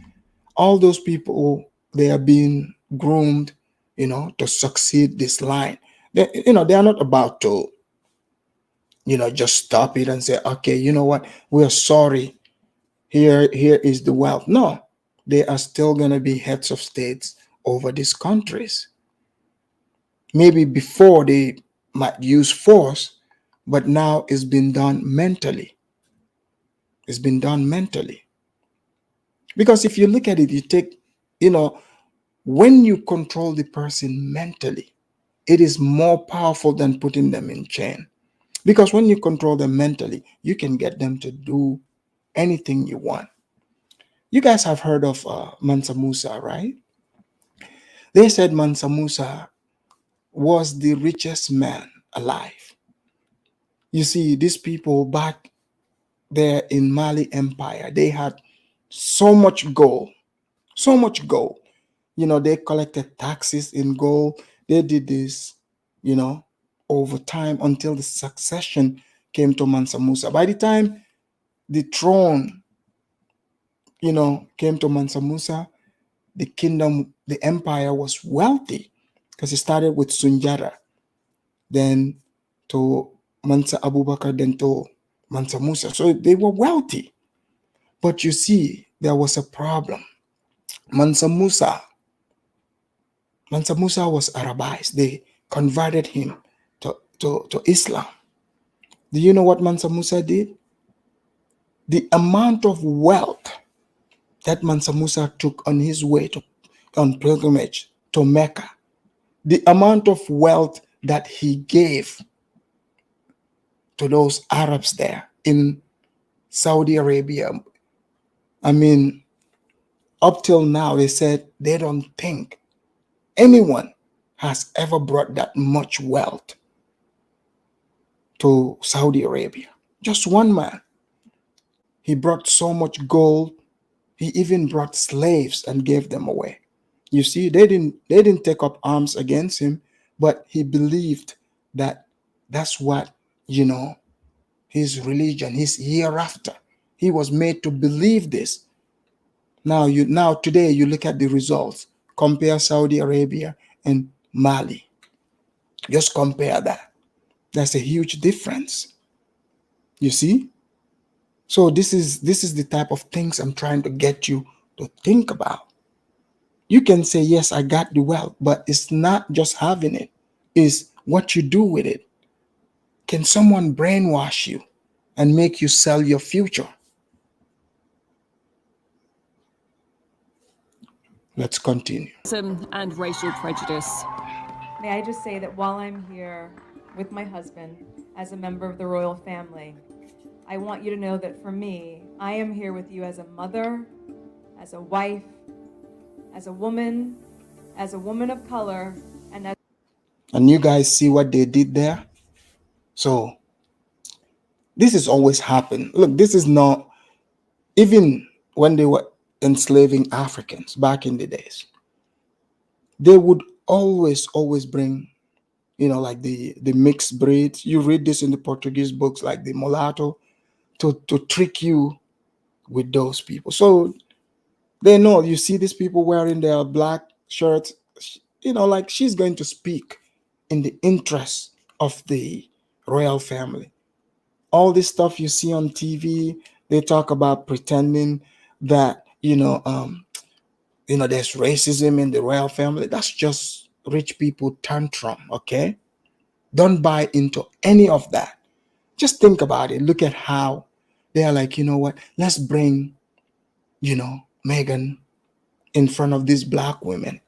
all those people, they are being groomed, to succeed this line. They are not about to, just stop it and say, okay, you know what, we're sorry. Here is the wealth. No, they are still going to be heads of states over these countries. Maybe before they might use force, but now it's been done mentally. It's been done mentally. Because if you look at it, you take, when you control the person mentally, it is more powerful than putting them in chain. Because when you control them mentally, you can get them to do anything you want. You guys have heard of Mansa Musa, right? They said Mansa Musa was the richest man alive. You see, these people back there in Mali Empire, they had so much gold, so much gold. They collected taxes in gold. They did this, over time until the succession came to Mansa Musa. By the time the throne, came to Mansa Musa, the kingdom, the empire was wealthy because it started with Sunjata, then to Mansa Abubakar, then to Mansa Musa. So they were wealthy. But you see, there was a problem. Mansa Musa was Arabized. They converted him to Islam. Do you know what Mansa Musa did? The amount of wealth that Mansa Musa took on his way on pilgrimage to Mecca, the amount of wealth that he gave to those Arabs there in Saudi Arabia. I mean, up till now, they said they don't think anyone has ever brought that much wealth to Saudi Arabia. Just one man. He brought so much gold. He even brought slaves and gave them away. You see, they didn't take up arms against him, but he believed that that's what, his religion, his hereafter. He was made to believe this. Now today you look at the results. Compare Saudi Arabia and Mali. Just compare that. That's a huge difference. You see? So this is the type of things I'm trying to get you to think about. You can say, yes, I got the wealth, but it's not just having it. It's what you do with it. Can someone brainwash you and make you sell your future? Let's continue. And racial prejudice. May I just say that while I'm here with my husband as a member of the royal family, I want you to know that for me, I am here with you as a mother, as a wife, as a woman of color, and you guys see what they did there? So this has always happened. Look, this is not, even when they were enslaving Africans back in the days, they would always bring, like the mixed breeds. You read this in the Portuguese books, like the mulatto, to trick you with those people. So they know, you see these people wearing their black shirts, like she's going to speak in the interest of the royal family. All this stuff you see on TV, they talk about pretending that, there's racism in the royal family. That's just rich people tantrum, okay? Don't buy into any of that. Just think about it. Look at how they are like, you know what? Let's bring, Meghan in front of these black women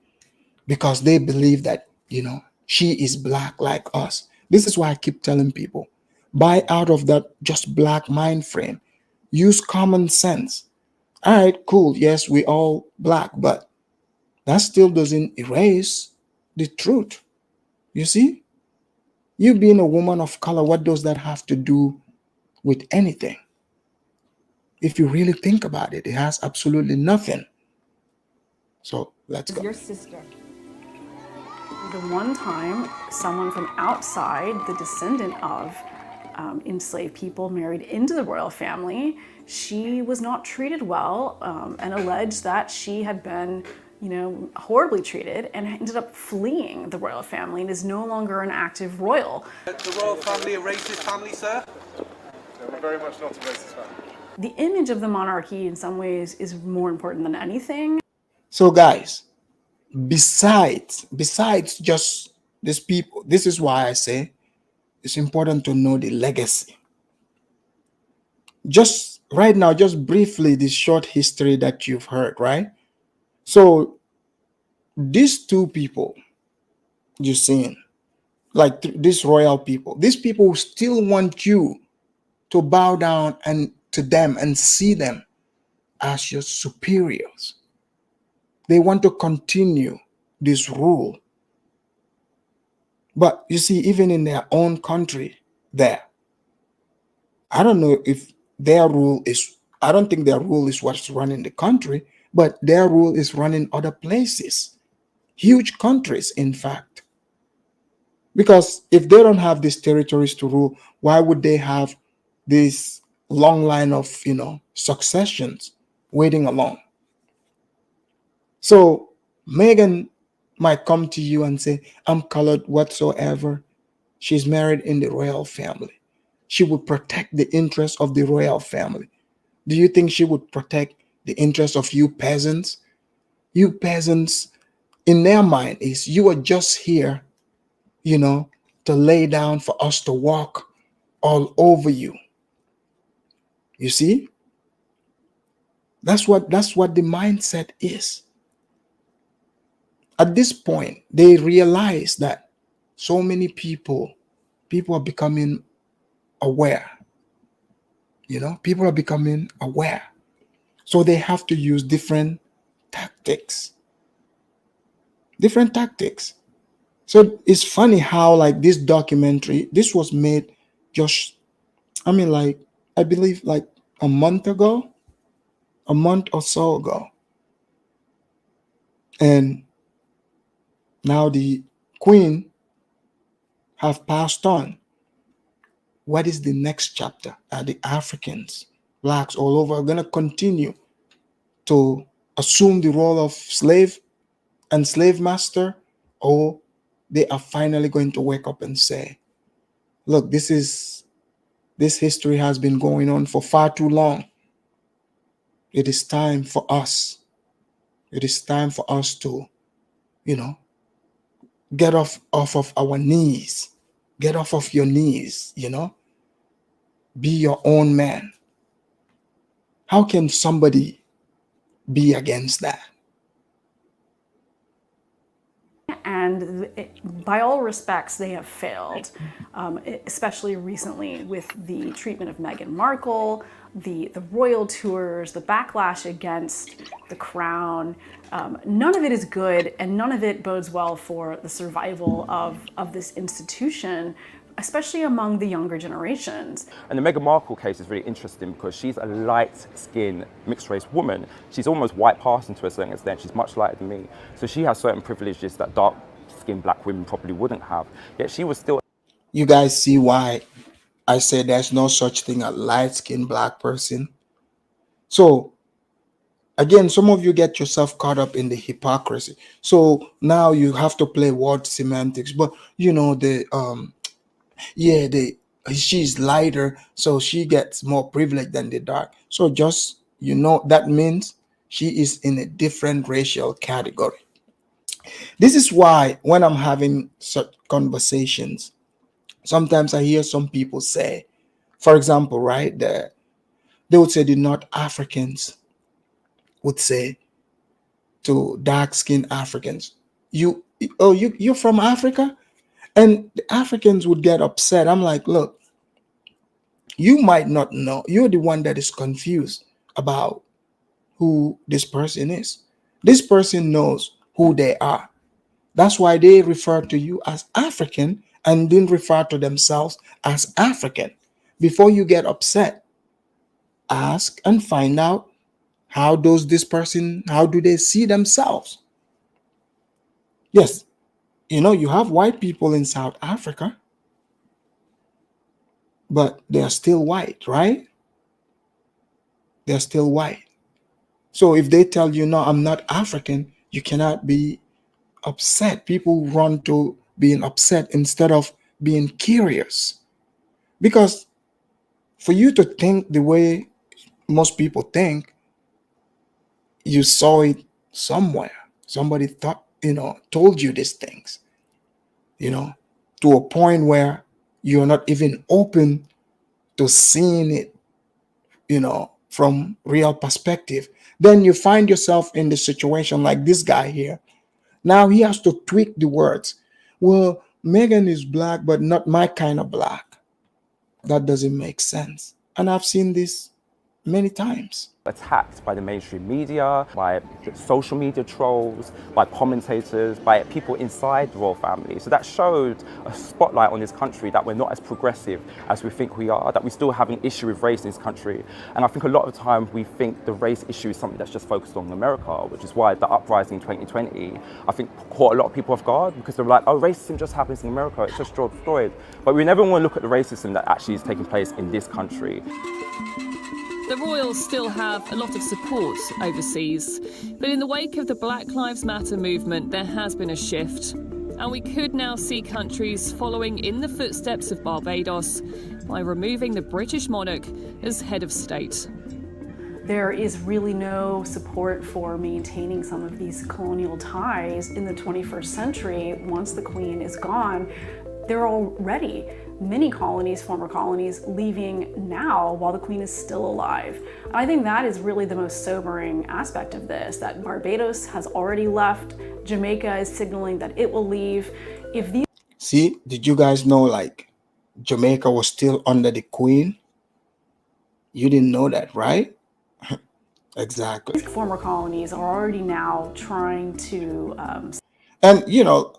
because they believe that, she is black like us. This is why I keep telling people, buy out of that just black mind frame. Use common sense. All right, cool. Yes, we all black, but that still doesn't erase the truth. You see? You being a woman of color, what does that have to do with anything? If you really think about it, it has absolutely nothing. So let's go. Your sister. The one time someone from outside, the descendant of enslaved people, married into the royal family, she was not treated well and alleged that she had been, horribly treated and ended up fleeing the royal family and is no longer an active royal. The royal family a racist family, sir? No, we're very much not a racist family. The image of the monarchy in some ways is more important than anything. So guys, besides just these people, this is why I say it's important to know the legacy. Just right now, just briefly, this short history that you've heard, right? So these two people you're seeing, like these royal people, these people still want you to bow down and to them and see them as your superiors. They want to continue this rule. But you see, even in their own country there, I don't know if their rule is, I don't think their rule is what's running the country, but their rule is running other places, huge countries, in fact. Because if they don't have these territories to rule, why would they have this long line of, successions waiting along? So Megan might come to you and say, I'm colored whatsoever. She's married in the royal family. She would protect the interests of the royal family. Do you think she would protect the interests of you peasants? You peasants, in their mind, is you are just here, to lay down for us to walk all over you. You see? That's what the mindset is. At this point, they realize that so many people are becoming aware. People are becoming aware. So they have to use different tactics. Different tactics. So it's funny how, like, this documentary, this was made just, I believe like a month or so ago. And now the queen have passed on. What is the next chapter? Are the Africans, blacks all over, are going to continue to assume the role of slave and slave master, or they are finally going to wake up and say, look, this history has been going on for far too long. It is time for us. It is time for us to, get off of our knees. Get off of your knees, Be your own man. How can somebody be against that? And by all respects, they have failed, especially recently with the treatment of Meghan Markle, the royal tours, the backlash against the crown. None of it is good, and none of it bodes well for the survival of this institution, especially among the younger generations. And the Meghan Markle case is really interesting because she's a light-skinned, mixed-race woman. She's almost white passing to a certain extent. She's much lighter than me. So she has certain privileges that dark-skinned black women probably wouldn't have. Yet she was still... You guys see why I say there's no such thing as light-skinned black person? So, again, some of you get yourself caught up in the hypocrisy. So now you have to play word semantics. But, she's lighter, so she gets more privilege than the dark. So just, that means she is in a different racial category. This is why when I'm having such conversations, sometimes I hear some people say, for example, right, they would say the North Africans would say to dark-skinned Africans, you're from Africa? And the Africans would get upset. I'm like, look, you might not know. You're the one that is confused about who this person is. This person knows who they are. That's why they refer to you as African and didn't refer to themselves as African. Before you get upset, ask and find out how do they see themselves? Yes, you have white people in South Africa, but they're still white, right? They're still white. So if they tell you, no, I'm not African, you cannot be upset. People run to being upset instead of being curious. Because for you to think the way most people think, you saw it somewhere. Somebody told you these things, to a point where you're not even open to seeing it, from real perspective. Then you find yourself in the situation like this guy here. Now he has to tweak the words. Well, Megan is black, but not my kind of black. That doesn't make sense. And I've seen this many times. Attacked by the mainstream media, by social media trolls, by commentators, by people inside the royal family. So that showed a spotlight on this country that we're not as progressive as we think we are, that we still have an issue with race in this country. And I think a lot of the time we think the race issue is something that's just focused on America, which is why the uprising in 2020, I think, caught a lot of people off guard, because they're like, oh, racism just happens in America, it's just George Floyd. But we never want to look at the racism that actually is taking place in this country. The royals still have a lot of support overseas, but in the wake of the Black Lives Matter movement, there has been a shift. And we could now see countries following in the footsteps of Barbados by removing the British monarch as head of state. There is really no support for maintaining some of these colonial ties in the 21st century. Once the Queen is gone, there are already many colonies, former colonies, leaving now while the Queen is still alive. And I think that is really the most sobering aspect of this, that Barbados has already left, Jamaica is signaling that it will leave. If these See, did you guys know like Jamaica was still under the Queen? You didn't know that, right? Exactly. former colonies are already now trying to And you know,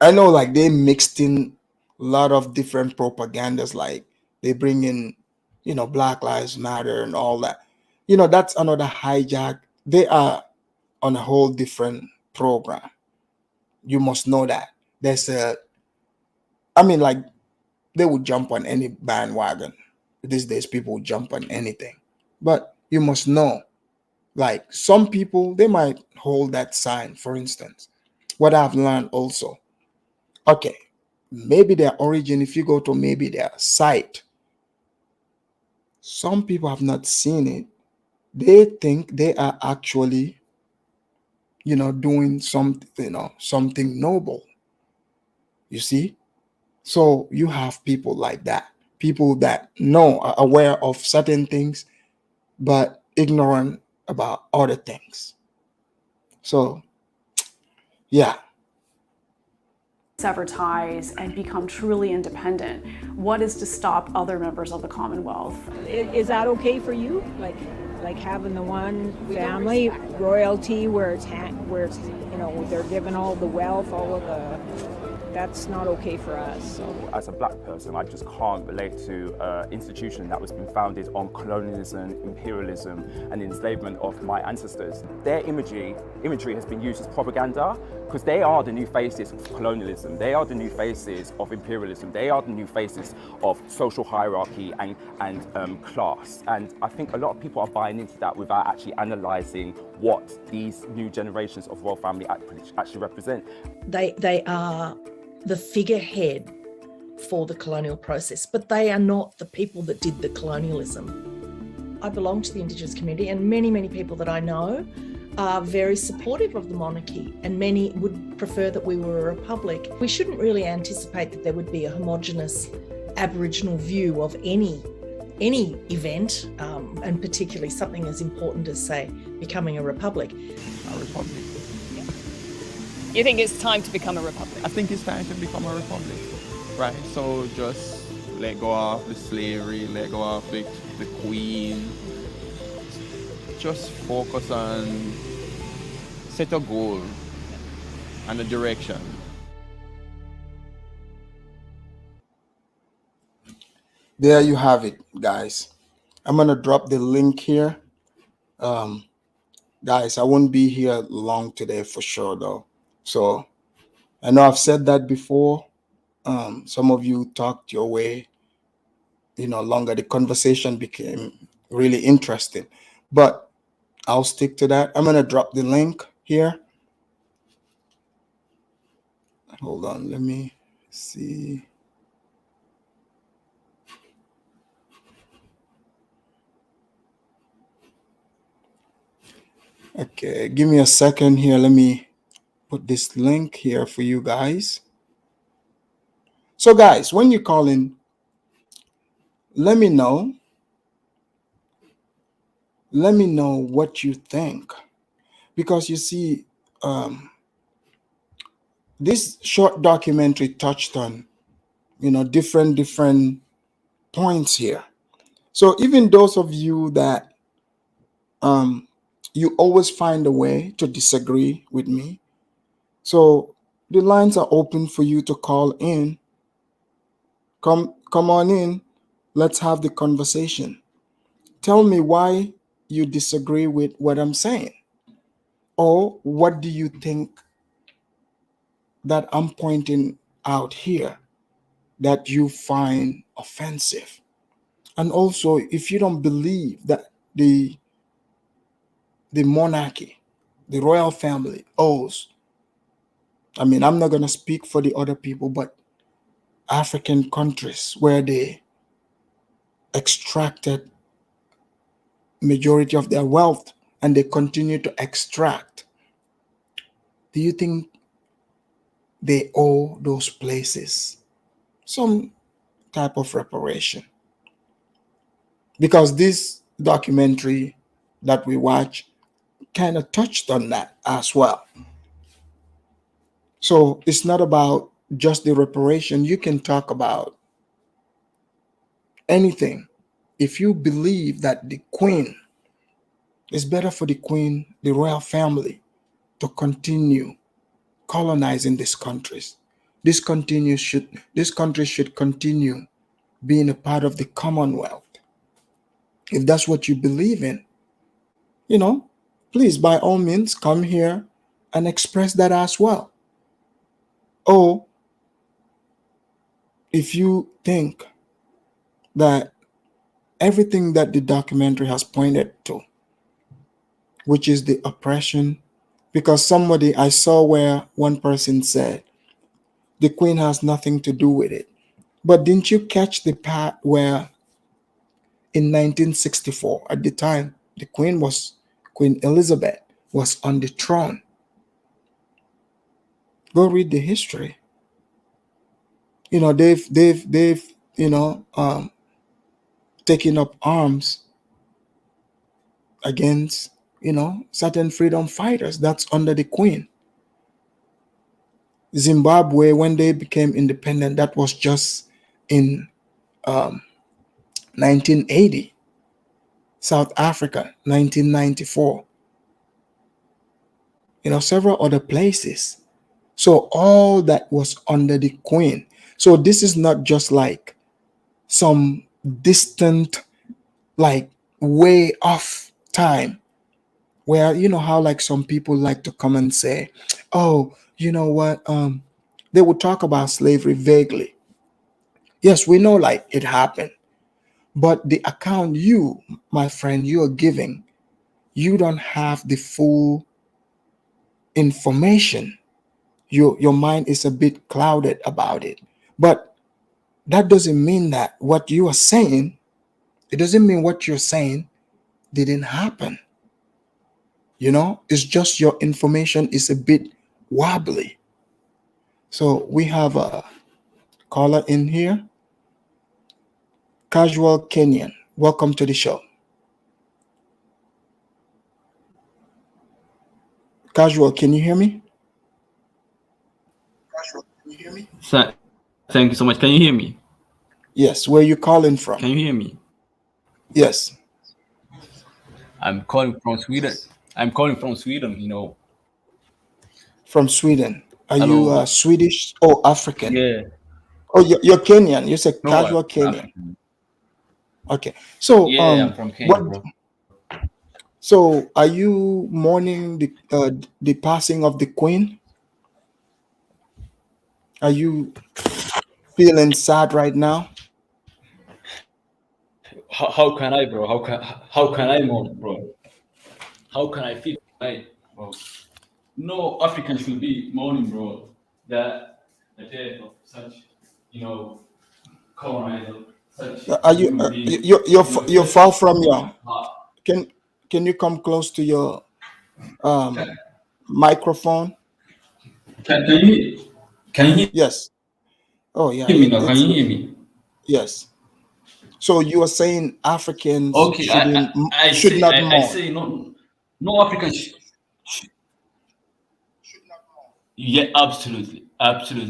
I know like they mixed in a lot of different propagandas, like they bring in, you know, Black Lives Matter and all that. You know, that's another hijack. They are on a whole different program. You must know that. There's a, I mean, like they would jump on any bandwagon. These days, people would jump on anything. But you must know, like some people, they might hold that sign, for instance. What I've learned also, okay, maybe their origin, if you go to maybe their site, some people have not seen it. They think they are actually, you know, doing something, you know, something noble. You see? So you have people like that, people that know, are aware of certain things, but ignorant about other things. So, yeah. sever ties and become truly independent. What is to stop other members of the Commonwealth? Is that okay for you? Like having the one family royalty where it's you know, they're given all the wealth, all of the, that's not okay for us. So. As a black person, I just can't relate to an institution that was been founded on colonialism, imperialism, and enslavement of my ancestors. Their imagery has been used as propaganda, because they are the new faces of colonialism. They are the new faces of imperialism. They are the new faces of social hierarchy and class. And I think a lot of people are buying into that without actually analysing what these new generations of royal family actually represent. They are the figurehead for the colonial process, but they are not the people that did the colonialism. I belong to the Indigenous community, and many people that I know are very supportive of the monarchy, and many would prefer that we were a republic. We shouldn't really anticipate that there would be a homogenous Aboriginal view of any event, and particularly something as important as, say, becoming a republic. A republic. You think it's time to become a republic? I think it's time to become a republic, right? So just let go of the slavery, let go of the Queen. Just focus on set a goal and a direction. There you have it, guys. I'm gonna drop the link here. Guys, I won't be here long today for sure though. So I know I've said that before. Some of you talked your way, you know, longer. The conversation became really interesting, but I'll stick to that. I'm gonna drop the link here. Hold on, let me see. Okay, give me a second here. Let me put this link here for you guys. So guys, when you call in, let me know what you think, because you see, this short documentary touched on, you know, different points here, So even those of you that you always find a way to disagree with me, so the lines are open for you to call in. Come on in. Let's have the conversation. Tell me why you disagree with what I'm saying, or what do you think that I'm pointing out here that you find offensive. And also, if you don't believe that the monarchy, the royal family owes, I mean, I'm not going to speak for the other people, but African countries where they extracted majority of their wealth and they continue to extract, do you think they owe those places some type of reparation? Because this documentary that we watch kind of touched on that as well. So it's not about just the reparation. You can talk about anything. If you believe that the queen, it's better for the queen, the royal family, to continue colonizing these countries. This country should continue being a part of the Commonwealth. If that's what you believe in, please, by all means, come here and express that as well. Or if you think that everything that the documentary has pointed to, which is the oppression, because I saw where one person said the queen has nothing to do with it. But didn't you catch the part where in 1964, at the time, Queen Elizabeth was on the throne? Go read the history. They've taken up arms against, certain freedom fighters. That's under the queen. Zimbabwe, when they became independent, that was just in 1980. South Africa, 1994. Several other places. So all that was under the queen. So this is not just like some distant, like way off time, where how like some people like to come and say, oh, you know what, they would talk about slavery vaguely. Yes, we know like it happened, but the account you, my friend, you are giving, you don't have the full information. Your mind is a bit clouded about it. But that doesn't mean that what you are saying, it doesn't mean what you're saying didn't happen. It's just your information is a bit wobbly. So we have a caller in here. Casual Kenyan, welcome to the show. Casual, can you hear me? Casual, can you hear me? Thank you so much. Can you hear me? Yes. Where are you calling from? Can you hear me? Yes. I'm calling from Sweden. From Sweden. Are Hello. you Swedish or African? Yeah. Oh, you're Kenyan. You said No, casual I'm Kenyan. African. Okay. So Yeah, I'm from Kenya, bro. So are you mourning the passing of the queen? Are you feeling sad right now? How can I, bro? How can I mourn, bro? How can I feel right, bro? No African should be mourning, bro. The death of such, colonizer, such Are you human being. you're far from your? Can you come close to your microphone? Can you hear? Yes. Oh yeah. Hear me now? Can you hear me? Yes. So you are saying Africans Okay, should not mourn. I say no African. Yeah, absolutely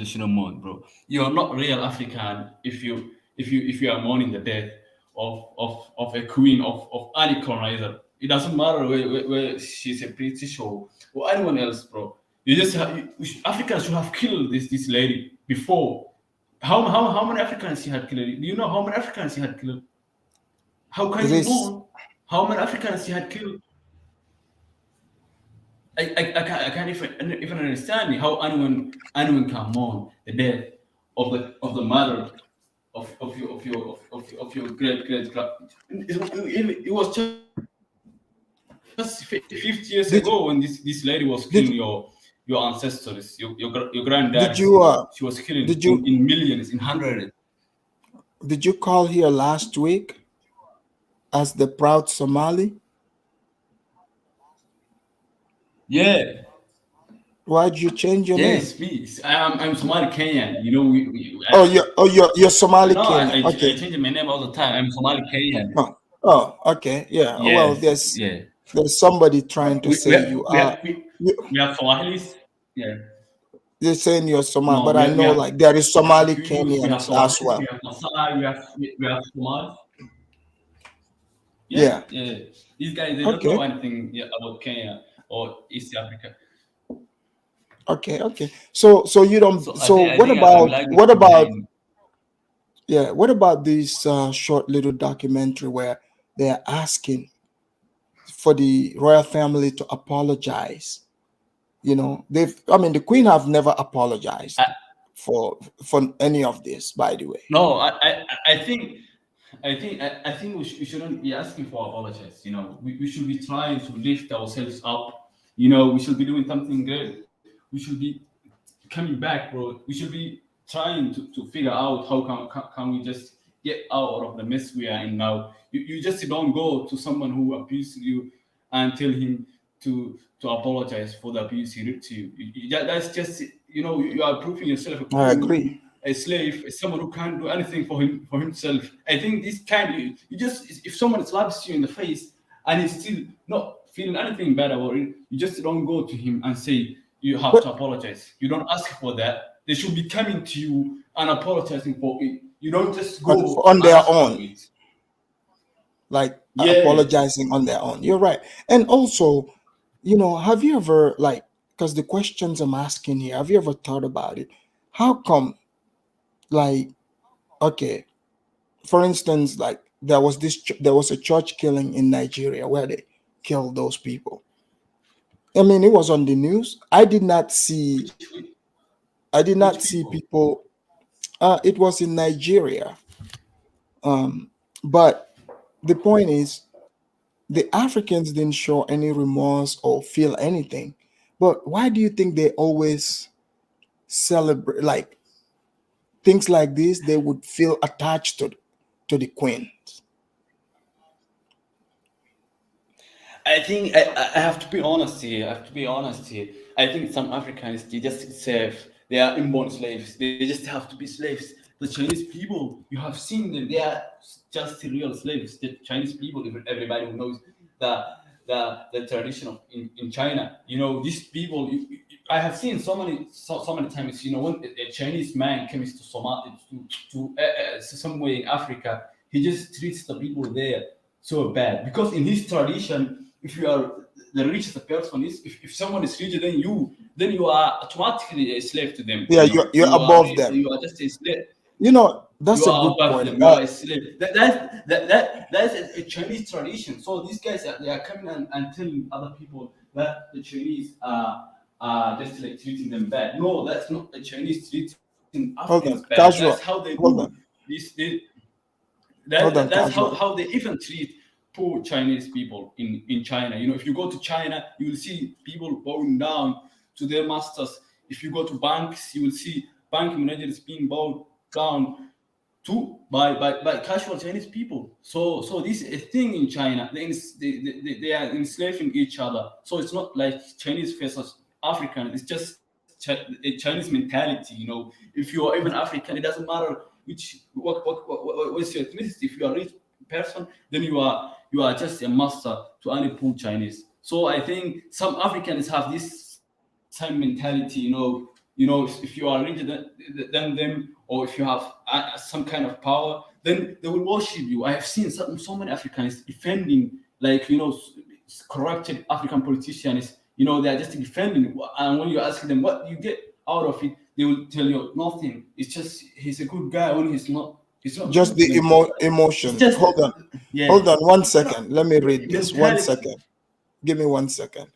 should not mourn, bro. You are not real African if you are mourning the death of a queen of any colonizer. It doesn't matter where she's a British or anyone else, bro. You just Africans should have killed this lady before. How many Africans she had killed? Do you know how many Africans she had killed? How can you know how many Africans she had killed? I can't even understand how anyone can mourn the death of the mother of your great it was just 50 years ago when this lady was killing your ancestors, your granddad. She was killing in millions, in hundreds. Did you call here last week as the proud Somali? Yeah. Why'd you change your name? Yes, please. I'm Somali Kenyan. You know, you're Somali no, Kenyan. I Okay. change my name all the time. I'm Somali Kenyan. Oh, okay. Yeah. Well, Yes, there's somebody trying to say you are. We have Somalis. Yeah. They're saying you're Somali, No, but I know like there is Somali Kikuyu, we have Kenyans as well. We have Masai, we have Somali. Yeah. These guys, they don't know anything about Kenya or East Africa. Okay. So you don't. What about this short little documentary where they're asking for the royal family to apologize? You know, the Queen have never apologized for any of this, by the way. No, I think we shouldn't be asking for apologies. You know, we should be trying to lift ourselves up. You know, we should be doing something good. We should be coming back, bro. We should be trying to figure out how can we just get out of the mess we are in now. You just don't go to someone who abused you and tell him to apologize for the abuse he did to you. That's just, you know, you are proving yourself a I agree. A slave, someone who can't do anything for himself. I think this kind, you just, if someone slaps you in the face and he's still not feeling anything bad about it, you just don't go to him and say you have to apologize. You don't ask for that. They should be coming to you and apologizing for it. You don't just go on their own, like apologizing on their own. You're right. And also, you know, have you ever, like, because the questions I'm asking here, have you ever thought about it? How come, like, okay, for instance, like there was a church killing in Nigeria where they killed those people. I mean, it was on the news. I did not see people. It was in Nigeria. But the point is, the Africans didn't show any remorse or feel anything. But why do you think they always celebrate, like, things like this? They would feel attached to the Queen. I think I have to be honest here. I think some Africans, they are inborn slaves. They just have to be slaves. The Chinese people, you have seen them. They are just real slaves. The Chinese people, everybody who knows the tradition in China. You know, these people. I have seen so many times. You know, when a Chinese man comes to Somali to somewhere in Africa, he just treats the people there so bad because in his tradition, if you are the richest person is, if someone is richer than you, then you are automatically a slave to them. Yeah, you're above them. You are just a slave. You know, that's a good point. You are a slave. That's a Chinese tradition. So these guys they are coming and telling other people that the Chinese are just like treating them bad. No, that's not the Chinese treating Africans bad. Casual. That's how they Hold do on. this. That's how they even treat poor Chinese people in China. You know, if you go to China, you will see people bowing down to their masters. If you go to banks, you will see bank managers being bowed down to by casual Chinese people. So this is a thing in China. They are enslaving each other. So it's not like Chinese versus African. It's just a Chinese mentality. You know, if you are even African, it doesn't matter what's your ethnicity. If you are rich person, then you are just a master to any poor Chinese. So I think some Africans have this same mentality. You know, if you are richer than them, or if you have some kind of power, then they will worship you. I have seen so many Africans defending, like, corrupted African politicians. They are just defending, and when you ask them what you get out of it, they will tell you nothing. It's just he's a good guy when he's not. He's not Just good. the emotion. It's just Hold on. yeah. Hold on 1 second. Let me read this. 1 Mentality. second. Give me 1 second.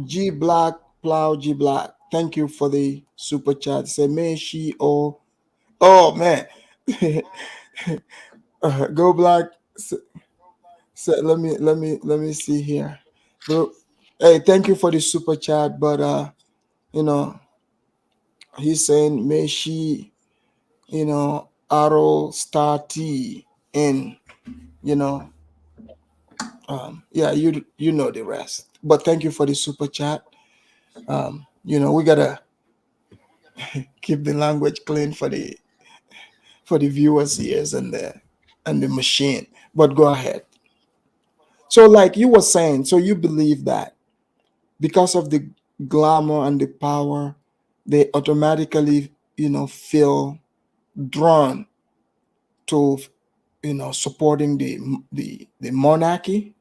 G Black, Plow G Black. Thank you for the super chat. Say may she oh man. Go Black. Let me see here. Bro, hey, thank you for the super chat, but he's saying may she, arrow star T in, yeah, you know the rest. But thank you for the super chat. We gotta keep the language clean for the viewers' ears and the machine. But go ahead. So, like you were saying, so you believe that because of the glamour and the power, they automatically, feel drawn to, supporting the monarchy,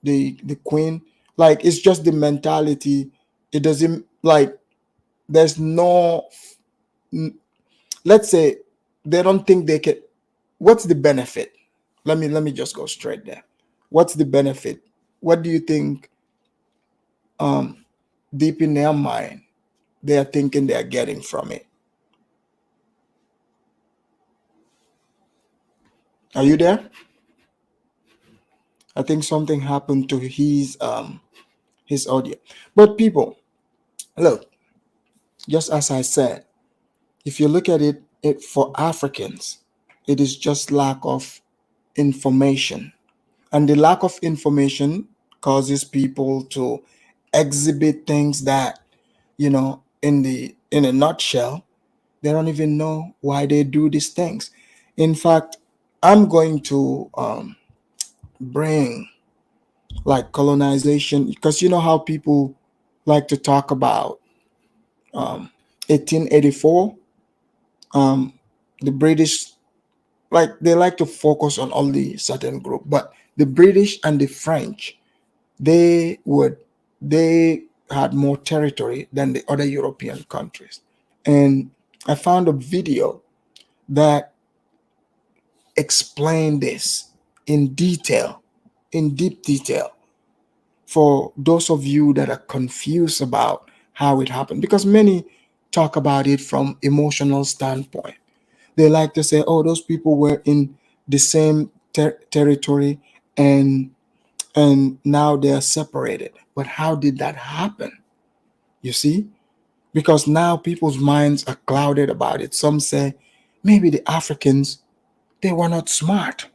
the queen. Like it's just the mentality. It doesn't like there's no. Let's say they don't think they can. What's the benefit? Let me just go straight there. What's the benefit? What do you think? Deep in their mind, they are thinking they are getting from it. Are you there? I think something happened to his audio. But people, look, just as I said, if you look at it for Africans, it is just lack of information. And the lack of information causes people to exhibit things that, in a nutshell, they don't even know why they do these things. In fact, I'm going to bring like colonization, because you know how people like to talk about 1884. The British, like they like to focus on only certain group, but the British and the French, they had more territory than the other European countries. And I found a video that explained this in detail, in deep detail, for those of you that are confused about how it happened, because many talk about it from emotional standpoint. They like to say, oh, those people were in the same territory and now they are separated. But how did that happen? You see? Because now people's minds are clouded about it. Some say maybe the Africans, they were not smart.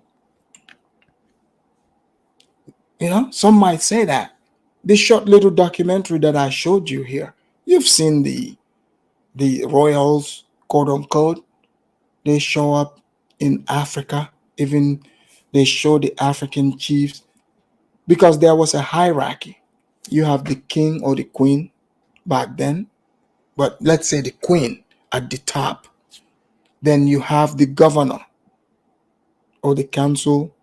Some might say that. This short little documentary that I showed you here, you've seen the royals, quote unquote. They show up in Africa. Even they show the African chiefs, because there was a hierarchy. You have the king or the queen back then, but let's say the queen at the top. Then you have the governor or the council,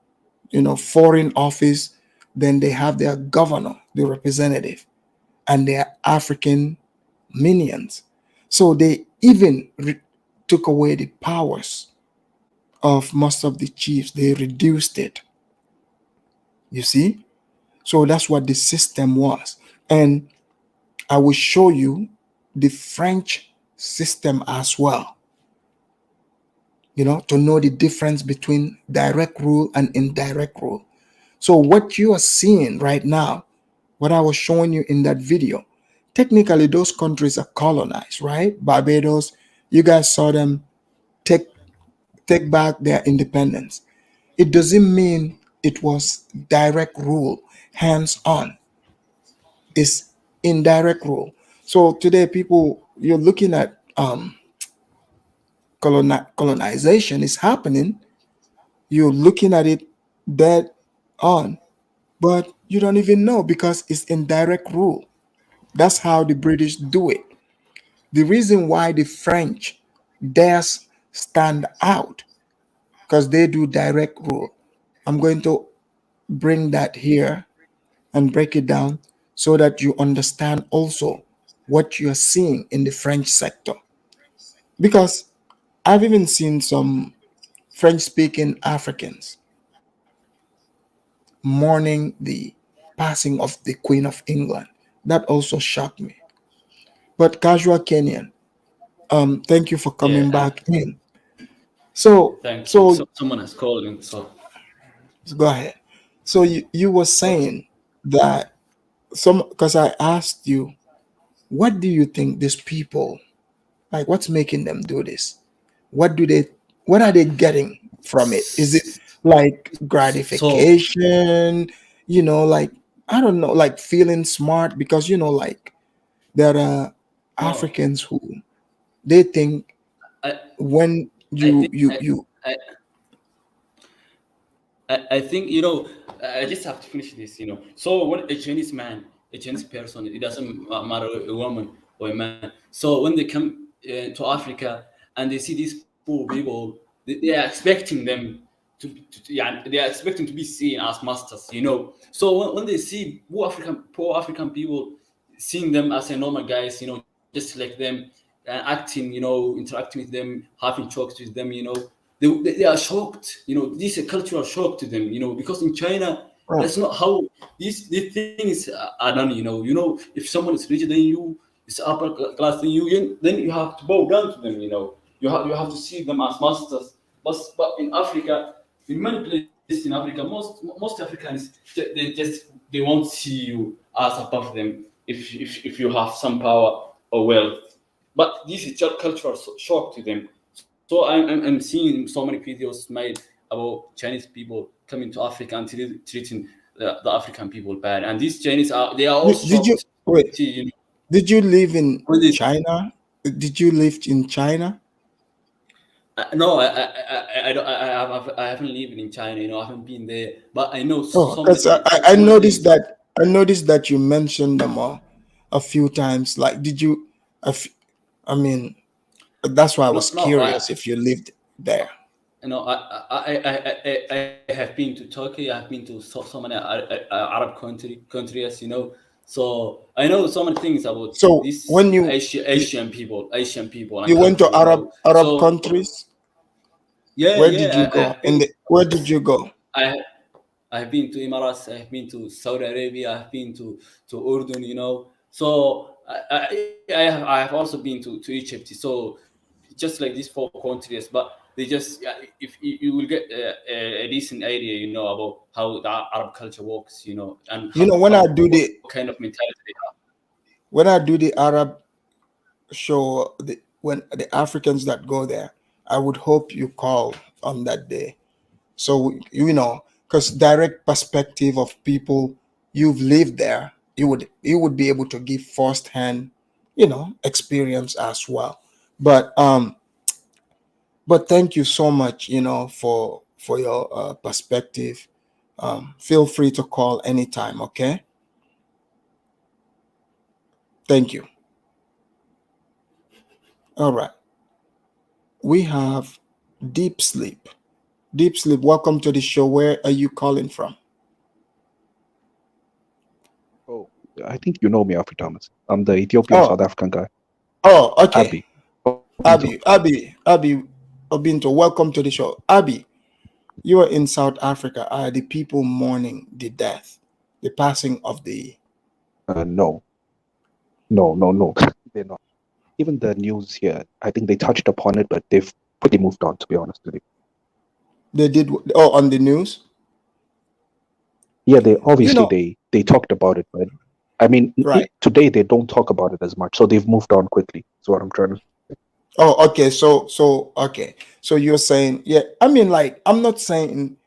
foreign office. Then they have their governor, the representative, and their African minions. So they even took away the powers of most of the chiefs. They reduced it. You see? So that's what the system was. And I will show you the French system as well, to know the difference between direct rule and indirect rule. So what you are seeing right now, what I was showing you in that video, technically those countries are colonized, right? Barbados, you guys saw them take back their independence. It doesn't mean it was direct rule, hands on. It's indirect rule. So today, people, you're looking at colonization is happening. You're looking at it dead on, but you don't even know because it's indirect rule. That's how the British do it. The reason why the French dare stand out because they do direct rule. I'm going to bring that here and break it down so that you understand also what you're seeing in the French sector. Because I've even seen some French speaking Africans mourning the passing of the Queen of England. That also shocked me. But casual Kenyan, thank you for coming Yeah, back in. So, thank you. so Someone has called in, so go ahead. So you were saying that some, because I asked you, what do you think these people, like, what's making them do this? What do they, what are they getting from it? Is it like so gratification? Like, I don't know, like feeling smart? Because like there are no, Africans who they think I when I you think you you I think I just have to finish this. So when a Chinese man, a Chinese person, it doesn't matter a woman or a man. So when they come to Africa and they see these poor people, they are expecting them yeah, they are expecting to be seen as masters. So when they see poor African people, seeing them as a normal guys, just like them, acting, interacting with them, having talks with them, they are shocked. This is a cultural shock to them. Because in China, right. that's not how these things are done. If someone is richer than you, is upper class than you, then you have to bow down to them. You have to see them as masters. But in Africa, in many places in Africa, most Africans they won't see you as above them if you have some power or wealth. But this is just cultural shock to them. So I'm seeing so many videos made about Chinese people coming to Africa and treating the African people bad. And these Chinese they are all Did you shocked. wait? See, Did you live in when they China? Did you live in China? no, I haven't lived in China. I haven't been there, but I know Oh, so because many I so many noticed things. that you mentioned them a few times. Like, did you? I f- I mean, that's why I was No, curious if you lived there. I have been to Turkey. I've been to so many Arab countries. So I know so many things about So these when Asian people and you went to culture. Arab So countries, yeah, where did you yeah. go? Where did you go? I I've been to Emirates, I've been to Saudi Arabia, I've been to Urdun, So I have also been to Egypt. So just like these four countries, but they just if you will get a decent idea, about how the Arab culture works, and When I do what the kind of mentality they have. Arab show, when the Africans that go there, I would hope you call on that day. So because direct perspective of people you've lived there, you would be able to give firsthand, experience as well. But thank you so much, for your perspective. Feel free to call anytime. Okay, thank you. All right, we have deep sleep. Deep sleep. Welcome to the show. Where are you calling from? Oh, I think you know me, Alfred Thomas. I'm the Ethiopian Oh, South African guy. oh, okay. Abi. Obinto. Abby Obinto, welcome to the show. Abby, you are in South Africa. Are the people mourning the death, the passing of the? No. No. They're not. Even the news here, I think they touched upon it, but they've pretty moved on, to be honest with you. They did. Oh, on the news. Yeah, they obviously You know, they talked about it, but I mean, right. today they don't talk about it as much, so they've moved on quickly. Is what I'm trying to. Oh, okay. Okay. So you're saying, yeah. I mean, like, I'm not saying,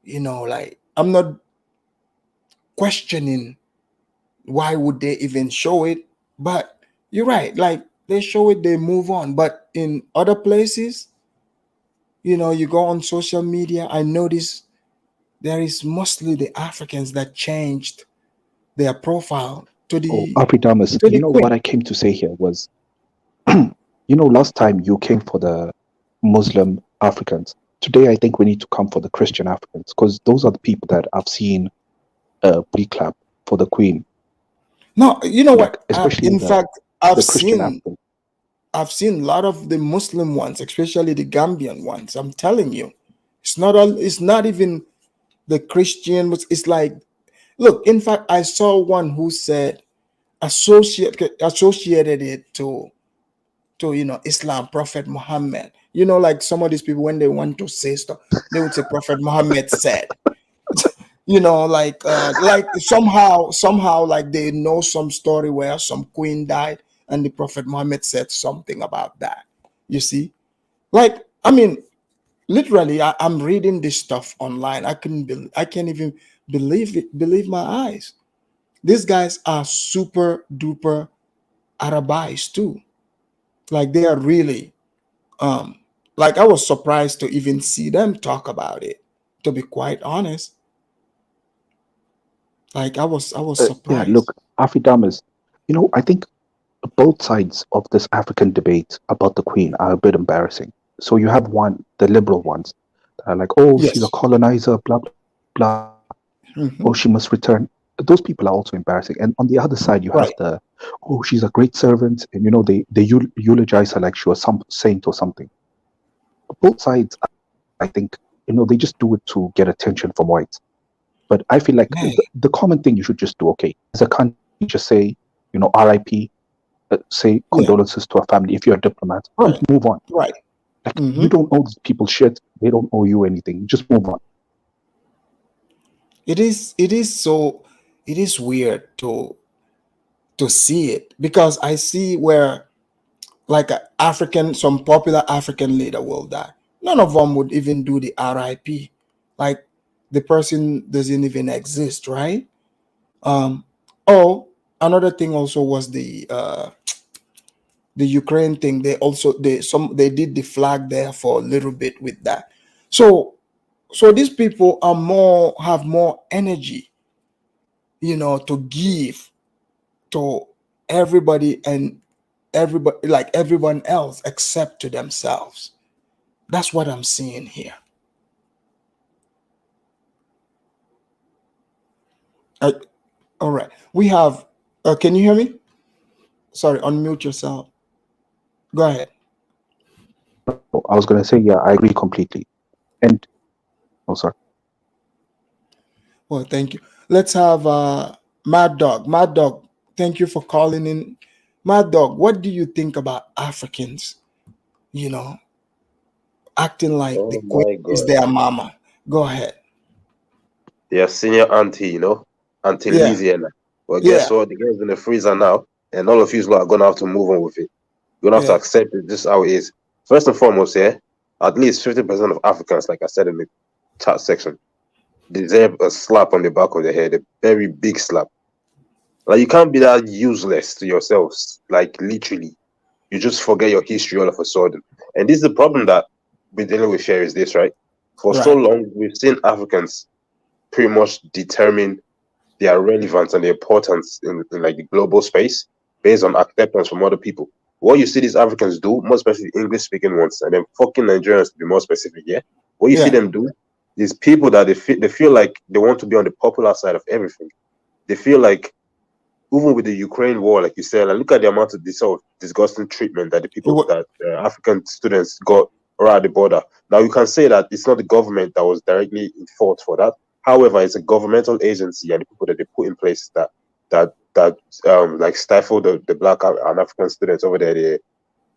like, I'm not questioning why would they even show it, but you're right. Like, they show it, they move on. But in other places, you go on social media, I notice there is mostly the Africans that changed their profile to Oh, the Alfred Thomas, to the what queen. I came to say here was, last time you came for the Muslim Africans. today I think we need to come for the Christian Africans, because those are the people that I've seen pre-clap for the Queen. No, you know what? Especially In fact, I've the Christian seen Africans. a lot of the Muslim ones, especially the Gambian ones. I'm telling you, it's not all. It's not even the Christian. It's like, look. In fact, I saw one who said associated it to Islam, Prophet Muhammad. Like some of these people, when they want to say stuff, they would say Prophet Muhammad said. Like somehow like they know some story where some queen died and the Prophet Muhammad said something about that. You see, like, I mean, literally, I'm reading this stuff online. I can't even believe my eyes. These guys are super duper Arabized too. Like they are really, like I was surprised to even see them talk about it, to be quite honest. Like I was Yeah, surprised. look, Afidamas, I think both sides of this African debate about the Queen are a bit embarrassing. So you have the liberal ones that are like, oh, she's a Yes. colonizer, blah, blah, blah. Mhm. Oh, she must return. Those people are also embarrassing. And on the other side, you have Right. oh, she's a great servant. And, they eulogize her like she was some saint or something. Both sides, I think, they just do it to get attention from whites. But I feel like the common thing you should just do, okay, as a country, just say, RIP, say condolences to a family if you're a diplomat, Right. move on. Right. Like, you don't owe these people shit. They don't owe you anything. Just move on. It is weird to see it, because I see where like some popular African leader will die. None of them would even do the RIP. Like the person doesn't even exist, right? Oh, another thing also was the Ukraine thing. They did the flag there for a little bit with that. So these people have more energy, to give to everybody and everybody, like everyone else except to themselves. That's what I'm seeing here. All right. We have, can you hear me? Sorry, unmute yourself. Go ahead. I was going to say, yeah, I agree completely. And, sorry. Well, thank you. Let's have Mad Dog. Mad Dog, thank you for calling in. Mad Dog, what do you think about Africans, acting like the queen is their mama? Go ahead. Their senior auntie, Auntie Yeah. Louisiana. Well, Yeah. guess what? The girl's in the freezer now, and all of you are going to have to move on with it. You're going to have to accept it just how it is. First and foremost, at least 50% of Africans, like I said in the chat section, deserve a slap on the back of the head, a very big slap. Like, you can't be that useless to yourselves. Like, literally, you just forget your history all of a sudden. And this is the problem that we're dealing with here, is this, right? For so long, we've seen Africans pretty much determine their relevance and their importance in like the global space based on acceptance from other people. What you see these Africans do, more especially English-speaking ones, and then fucking Nigerians to be more specific, what you see them do is people that they feel like they want to be on the popular side of everything. They feel like, even with the Ukraine war, like you said, and look at the amount of this sort of disgusting treatment that African students got around the border. Now, you can say that it's not the government that was directly in fault for that. However, it's a governmental agency and the people that they put in place that like stifle the black and African students over there.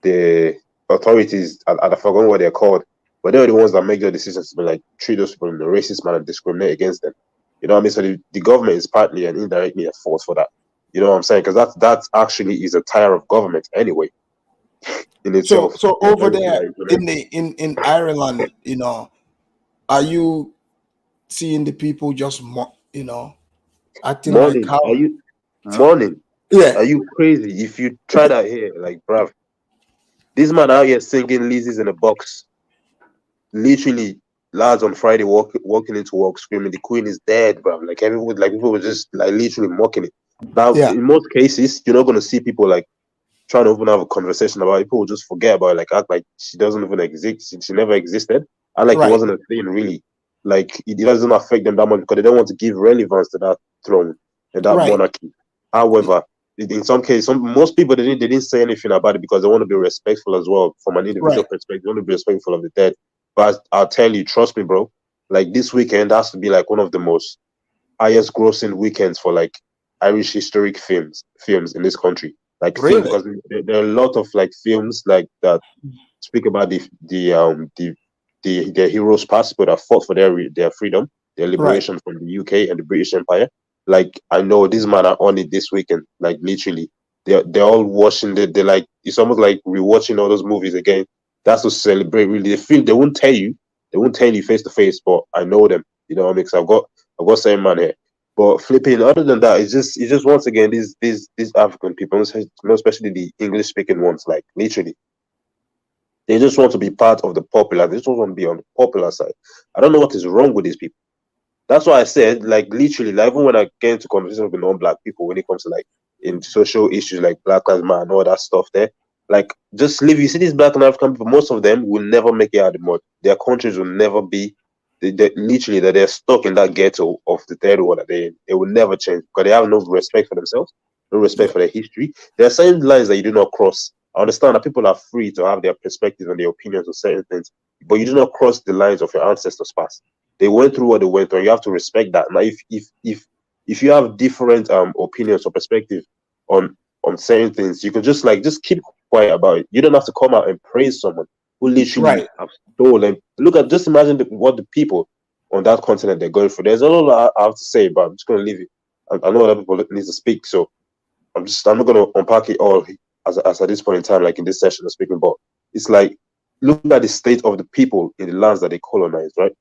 The authorities, I've forgotten what they're called, but they're the ones that make the decisions to like treat those people in a racist manner and discriminate against them. You know what I mean? So the government is partly and indirectly at fault for that. You know what I'm saying? Because that actually is a tire of government anyway. In itself. So over there in Ireland, are you seeing the people just acting Mourning? like how? Are you mourning? Yeah. Are you crazy? If you try that here, like, bruv, this man out here singing Lizzie's in a box, literally lads on Friday walking into work screaming, "The Queen is dead, bruv!" Like everyone, like people were just like literally mocking it. Now, in most cases, you're not gonna see people like trying to even have a conversation about it. People will just forget about it, like act like she doesn't even exist. She never existed. And like it Right. wasn't a thing really. Like it doesn't affect them that much because they don't want to give relevance to that throne and that Right. monarchy. However, in some cases, most people they didn't say anything about it because they want to be respectful as well from an individual Right. perspective. They want to be respectful of the dead. But I'll tell you, trust me, bro. Like this weekend has to be like one of the most highest grossing weekends for like Irish historic films in this country. Like film, Really? because there are a lot of like films like that speak about their heroes past, but that fought for their freedom, their Right. liberation from the UK and the British Empire. Like I know these men are on it this weekend. Like literally, they're all watching. They're like it's almost like rewatching all those movies again. That's to celebrate. Really, they won't tell you. They won't tell you face to face, but I know them. You know what I mean? 'Cause I've got same man here. But flipping, other than that, it's just once again these African people, especially the English speaking ones, like literally, they just want to be part of the popular. They just want to be on the popular side. I don't know what is wrong with these people. That's why I said, like literally, like even when I get into conversations with non-black people, when it comes to like in social issues like Black Lives Matter and all that stuff, there, like just leave. You see these Black and African people, most of them will never make it out of the mud. Their countries will never be. They literally that they're stuck in that ghetto of the third world that they will never change because they have no respect for themselves, no respect for their history. There are certain lines that you do not cross. I understand that people are free to have their perspectives and their opinions on certain things, but you do not cross the lines of your ancestors' past. They went through what they went through. And you have to respect that. Now, if you have different opinions or perspective on certain things, you can just keep quiet about it. You don't have to come out and praise someone who literally have stolen. Look at just imagine what the people on that continent they're going through. There's a lot I have to say, but I'm just going to leave it. I know other people need to speak, so I'm not going to unpack it all as at this point in time, like in this session of speaking. But it's like look at the state of the people in the lands that they colonized, right?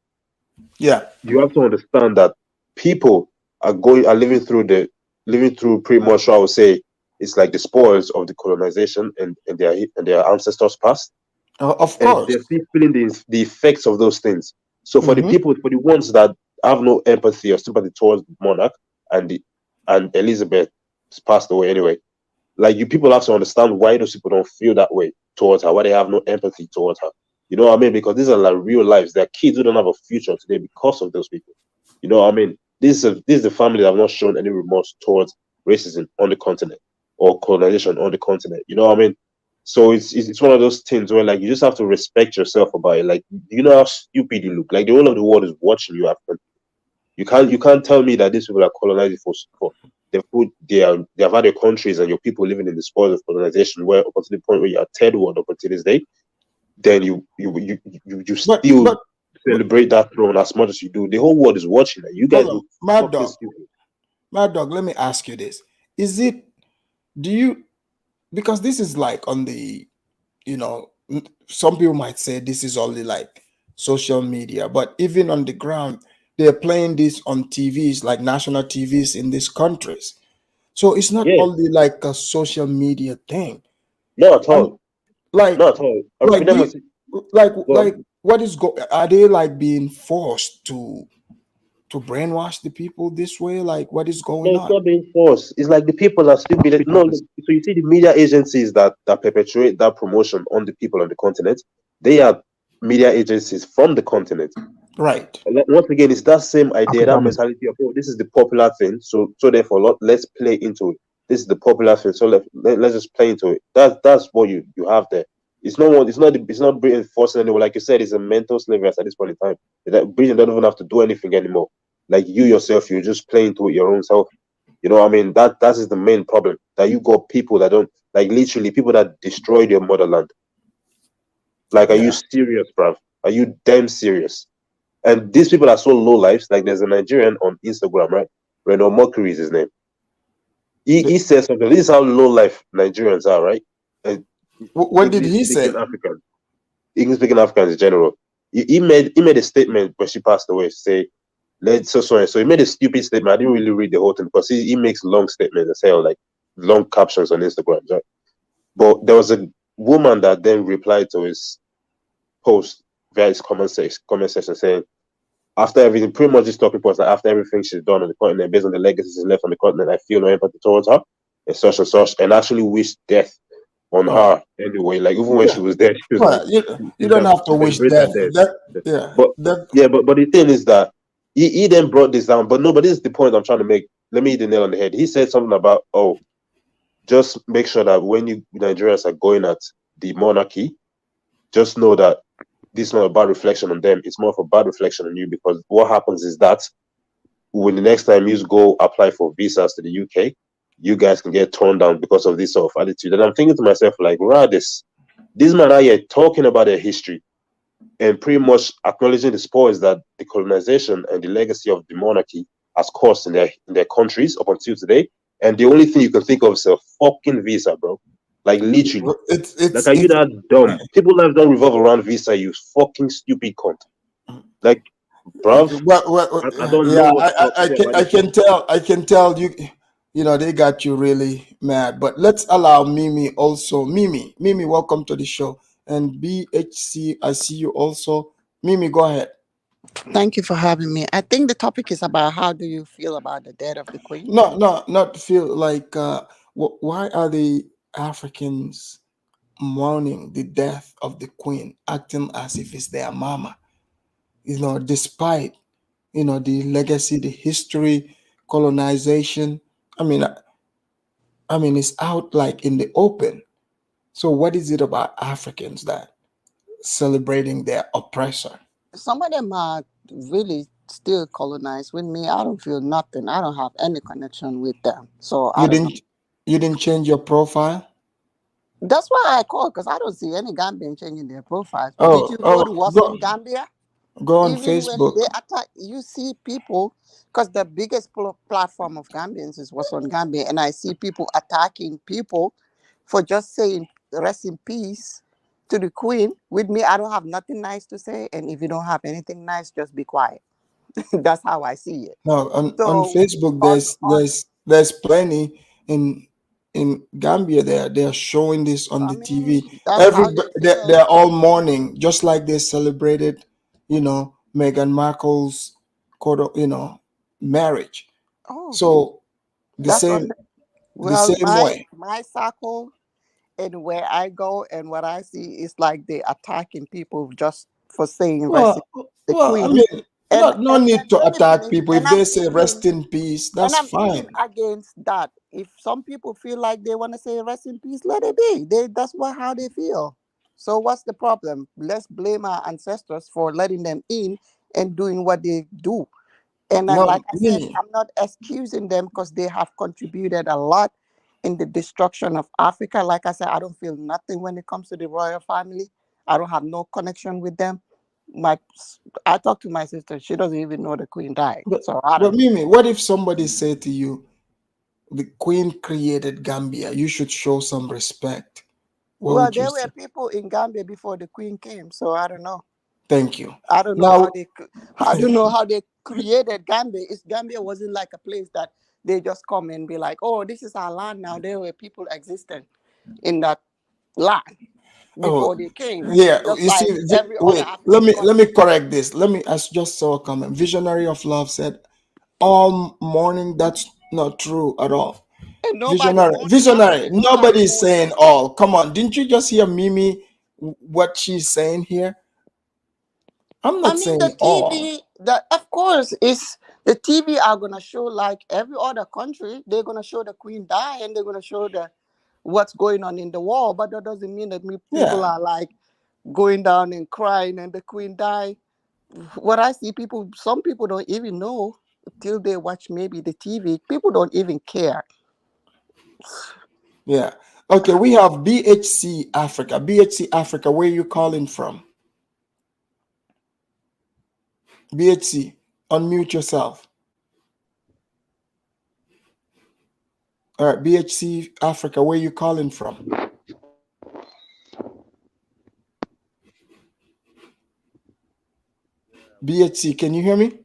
Yeah. You have to understand that people are living through pretty much, I would say, it's like the spoils of the colonization and their ancestors past. Of And course. they're still feeling the effects of those things. So for the ones that have no empathy or sympathy towards the monarch and Elizabeth passed away anyway, like you people have to understand why those people don't feel that way towards her, why they have no empathy towards her. You know what I mean? Because these are like real lives. There are kids who don't have a future today because of those people. You know what I mean? This is the family that have not shown any remorse towards racism on the continent or colonization on the continent. You know what I mean? So it's one of those things where like you just have to respect yourself about it. Like you know how stupid you look. Like the whole of the world is watching you after. You can't tell me that these people are colonizing for they have had their countries and your people living in the spoils of colonization where up to the point where you're a third world up until this day, then you still celebrate that throne as much as you do. The whole world is watching that. You guys look Mad fucking Dog. stupid. Mad Dog, let me ask you this. Because this is like on the, some people might say this is only like social media, but even on the ground, they're playing this on TVs, like national TVs in these countries. So it's not only like a social media thing. Not at all. Like, not at all. What is are they like being forced to brainwash the people this way? Like, what is going No, it's on? not being forced. It's like the people are still being so you see the media agencies that perpetuate that promotion on the people on the continent, they are media agencies from the continent. Right. Once again, it's that same idea, that mentality of this is the popular thing, so therefore let's play into it. This is the popular thing, so let's just play into it. That's what you have there. It's not Britain forcing anyone. Like you said, it's a mental slavery at this point in time. That Britain don't even have to do anything anymore. Like you yourself, you're just playing to it your own self. You know what I mean? That is the main problem. That you got people that don't, like, literally people that destroyed your motherland. Like, are you serious, bruv? Are you damn serious? And these people are so low lives. Like, there's a Nigerian on Instagram, right? Reno Mockery is his name. He says something. This is how low life Nigerians are, right? What did he say? English speaking Africans in general. He made a statement when she passed away. Say, so he made a stupid statement. I didn't really read the whole thing because he makes long statements as hell, like long captions on Instagram, right? But there was a woman that then replied to his post via his comment section saying, after everything, pretty much this talking points, like after everything she's done on the continent, based on the legacy she's left on the continent, I feel no empathy towards her, and such, and actually wish death on her anyway. Like even when she was there, she was like, Well, you don't have to wish celebrate her death. death. But That but the thing is that he then brought this down. But no, but this is the point I'm trying to make. Let me hit the nail on the head. He said something about, oh, just make sure that when you Nigerians are going at the monarchy, just know that this is not a bad reflection on them. It's more of a bad reflection on you, because what happens is that when the next time you go apply for visas to the UK, you guys can get turned down because of this sort of attitude. And I'm thinking to myself, like, this man out here talking about their history and pretty much acknowledging the spoils that the colonization and the legacy of the monarchy has caused in their countries up until today. And the only thing you can think of is a fucking visa, bro. Like literally. Like, are you that dumb? People's lives don't revolve around visa, you fucking stupid cunt. Like, bro, I don't know what to say about I can tell you. You know, they got you really mad. But let's allow Mimi also. Mimi, welcome to the show. And BHC, I see you also. Mimi, go ahead. Thank you for having me. I think the topic is about how do you feel about the death of the Queen? No, not feel like why are the Africans mourning the death of the Queen, acting as if it's their mama? You know, despite the legacy, the history, colonization. I mean, it's out like in the open. So what is it about Africans that celebrating their oppressor? Some of them are really still colonized. With me, I don't feel nothing. I don't have any connection with them. So I don't know. You didn't change your profile? That's why I call, because I don't see any Gambian changing their profiles. Oh, Did you go to what's in Gambia? Go on Even Facebook. when they attack, you see people, because the biggest platform of Gambians is what's on Gambia, and I see people attacking people for just saying rest in peace to the Queen. With me, I don't have nothing nice to say, and if you don't have anything nice, just be quiet. That's how I see it. No, on So Facebook there's plenty in Gambia. They're showing this on the TV. that's how they feel. They're all mourning, just like they celebrated, Meghan Markle's marriage. Oh, So the that's same way. my circle and where I go and what I see is like they attacking people just for saying rest in the Queen. I mean, no need to attack people. If they say rest in peace, that's fine. Even against that. If some people feel like they want to say rest in peace, let it be. That's how they feel. So what's the problem? Let's blame our ancestors for letting them in and doing what they do. And then, like I said, I'm not excusing them because they have contributed a lot in the destruction of Africa. Like I said, I don't feel nothing when it comes to the royal family. I don't have no connection with them. I talked to my sister. She doesn't even know the Queen died. But Mimi, what if somebody said to you, the Queen created Gambia, you should show some respect? Well, there were people in Gambia before the Queen came, so I don't know. Thank you. I don't know how they created Gambia. Gambia wasn't like a place that they just come and be like, oh, this is our land now. There were people existing in that land before they came. Yeah, just you like see, every let me correct this. I just saw a comment. Visionary of Love said, all mourning. That's not true at all. Visionary. Nobody's saying all. Come on, didn't you just hear Mimi what she's saying here? I'm not saying the all. TV, of course, is the TV are gonna show like every other country. They're gonna show the Queen die and they're gonna show what's going on in the war. But that doesn't mean that people are like going down and crying and the Queen die. What I see, some people don't even know till they watch maybe the TV. People don't even care. Yeah. Okay, we have BHC Africa. BHC Africa, where are you calling from? BHC, unmute yourself. All right, BHC Africa, where are you calling from? BHC, can you hear me?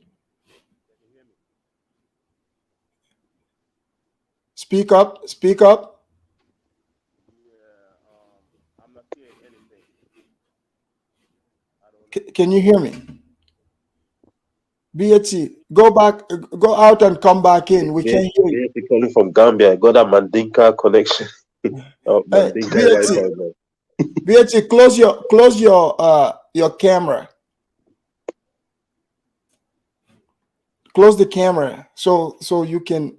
Speak up, speak up. I'm not hearing anything. Can you hear me? BHC, go out and come back in. We can't hear you. BHC calling from Gambia. I got that Mandinka connection. Oh, Hey, man, big guy right BHC, now, man. BHC, close your camera. Close the camera so you can.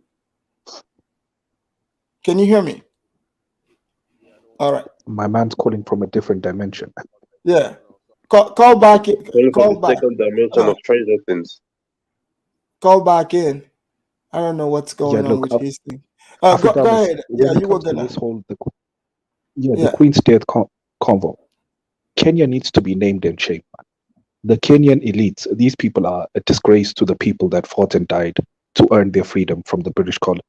Can you hear me? All right. My man's calling from a different dimension. Yeah. Call back. Calling from Call the back. second dimension of Stranger Things. Call back in. I don't know what's Yeah, going on look, with his thing. Go Africanus, ahead. when Yeah, it you were comes to gonna. this whole the Yeah. Queen State convo, Kenya needs to be named and shamed. The Kenyan elites, these people are a disgrace to the people that fought and died to earn their freedom from the British colony.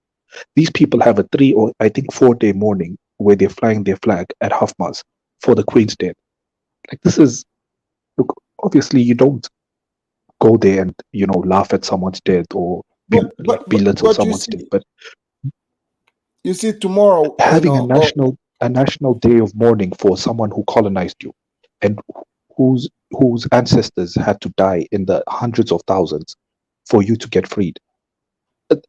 These people have a 3 or I think 4 day mourning where they're flying their flag at half mast for the Queen's death. Like this is, look, obviously you don't go there and laugh at someone's death or belittle But you someone's death, see, but tomorrow, having a national day of mourning for someone who colonized you and whose ancestors had to die in the hundreds of thousands for you to get freed.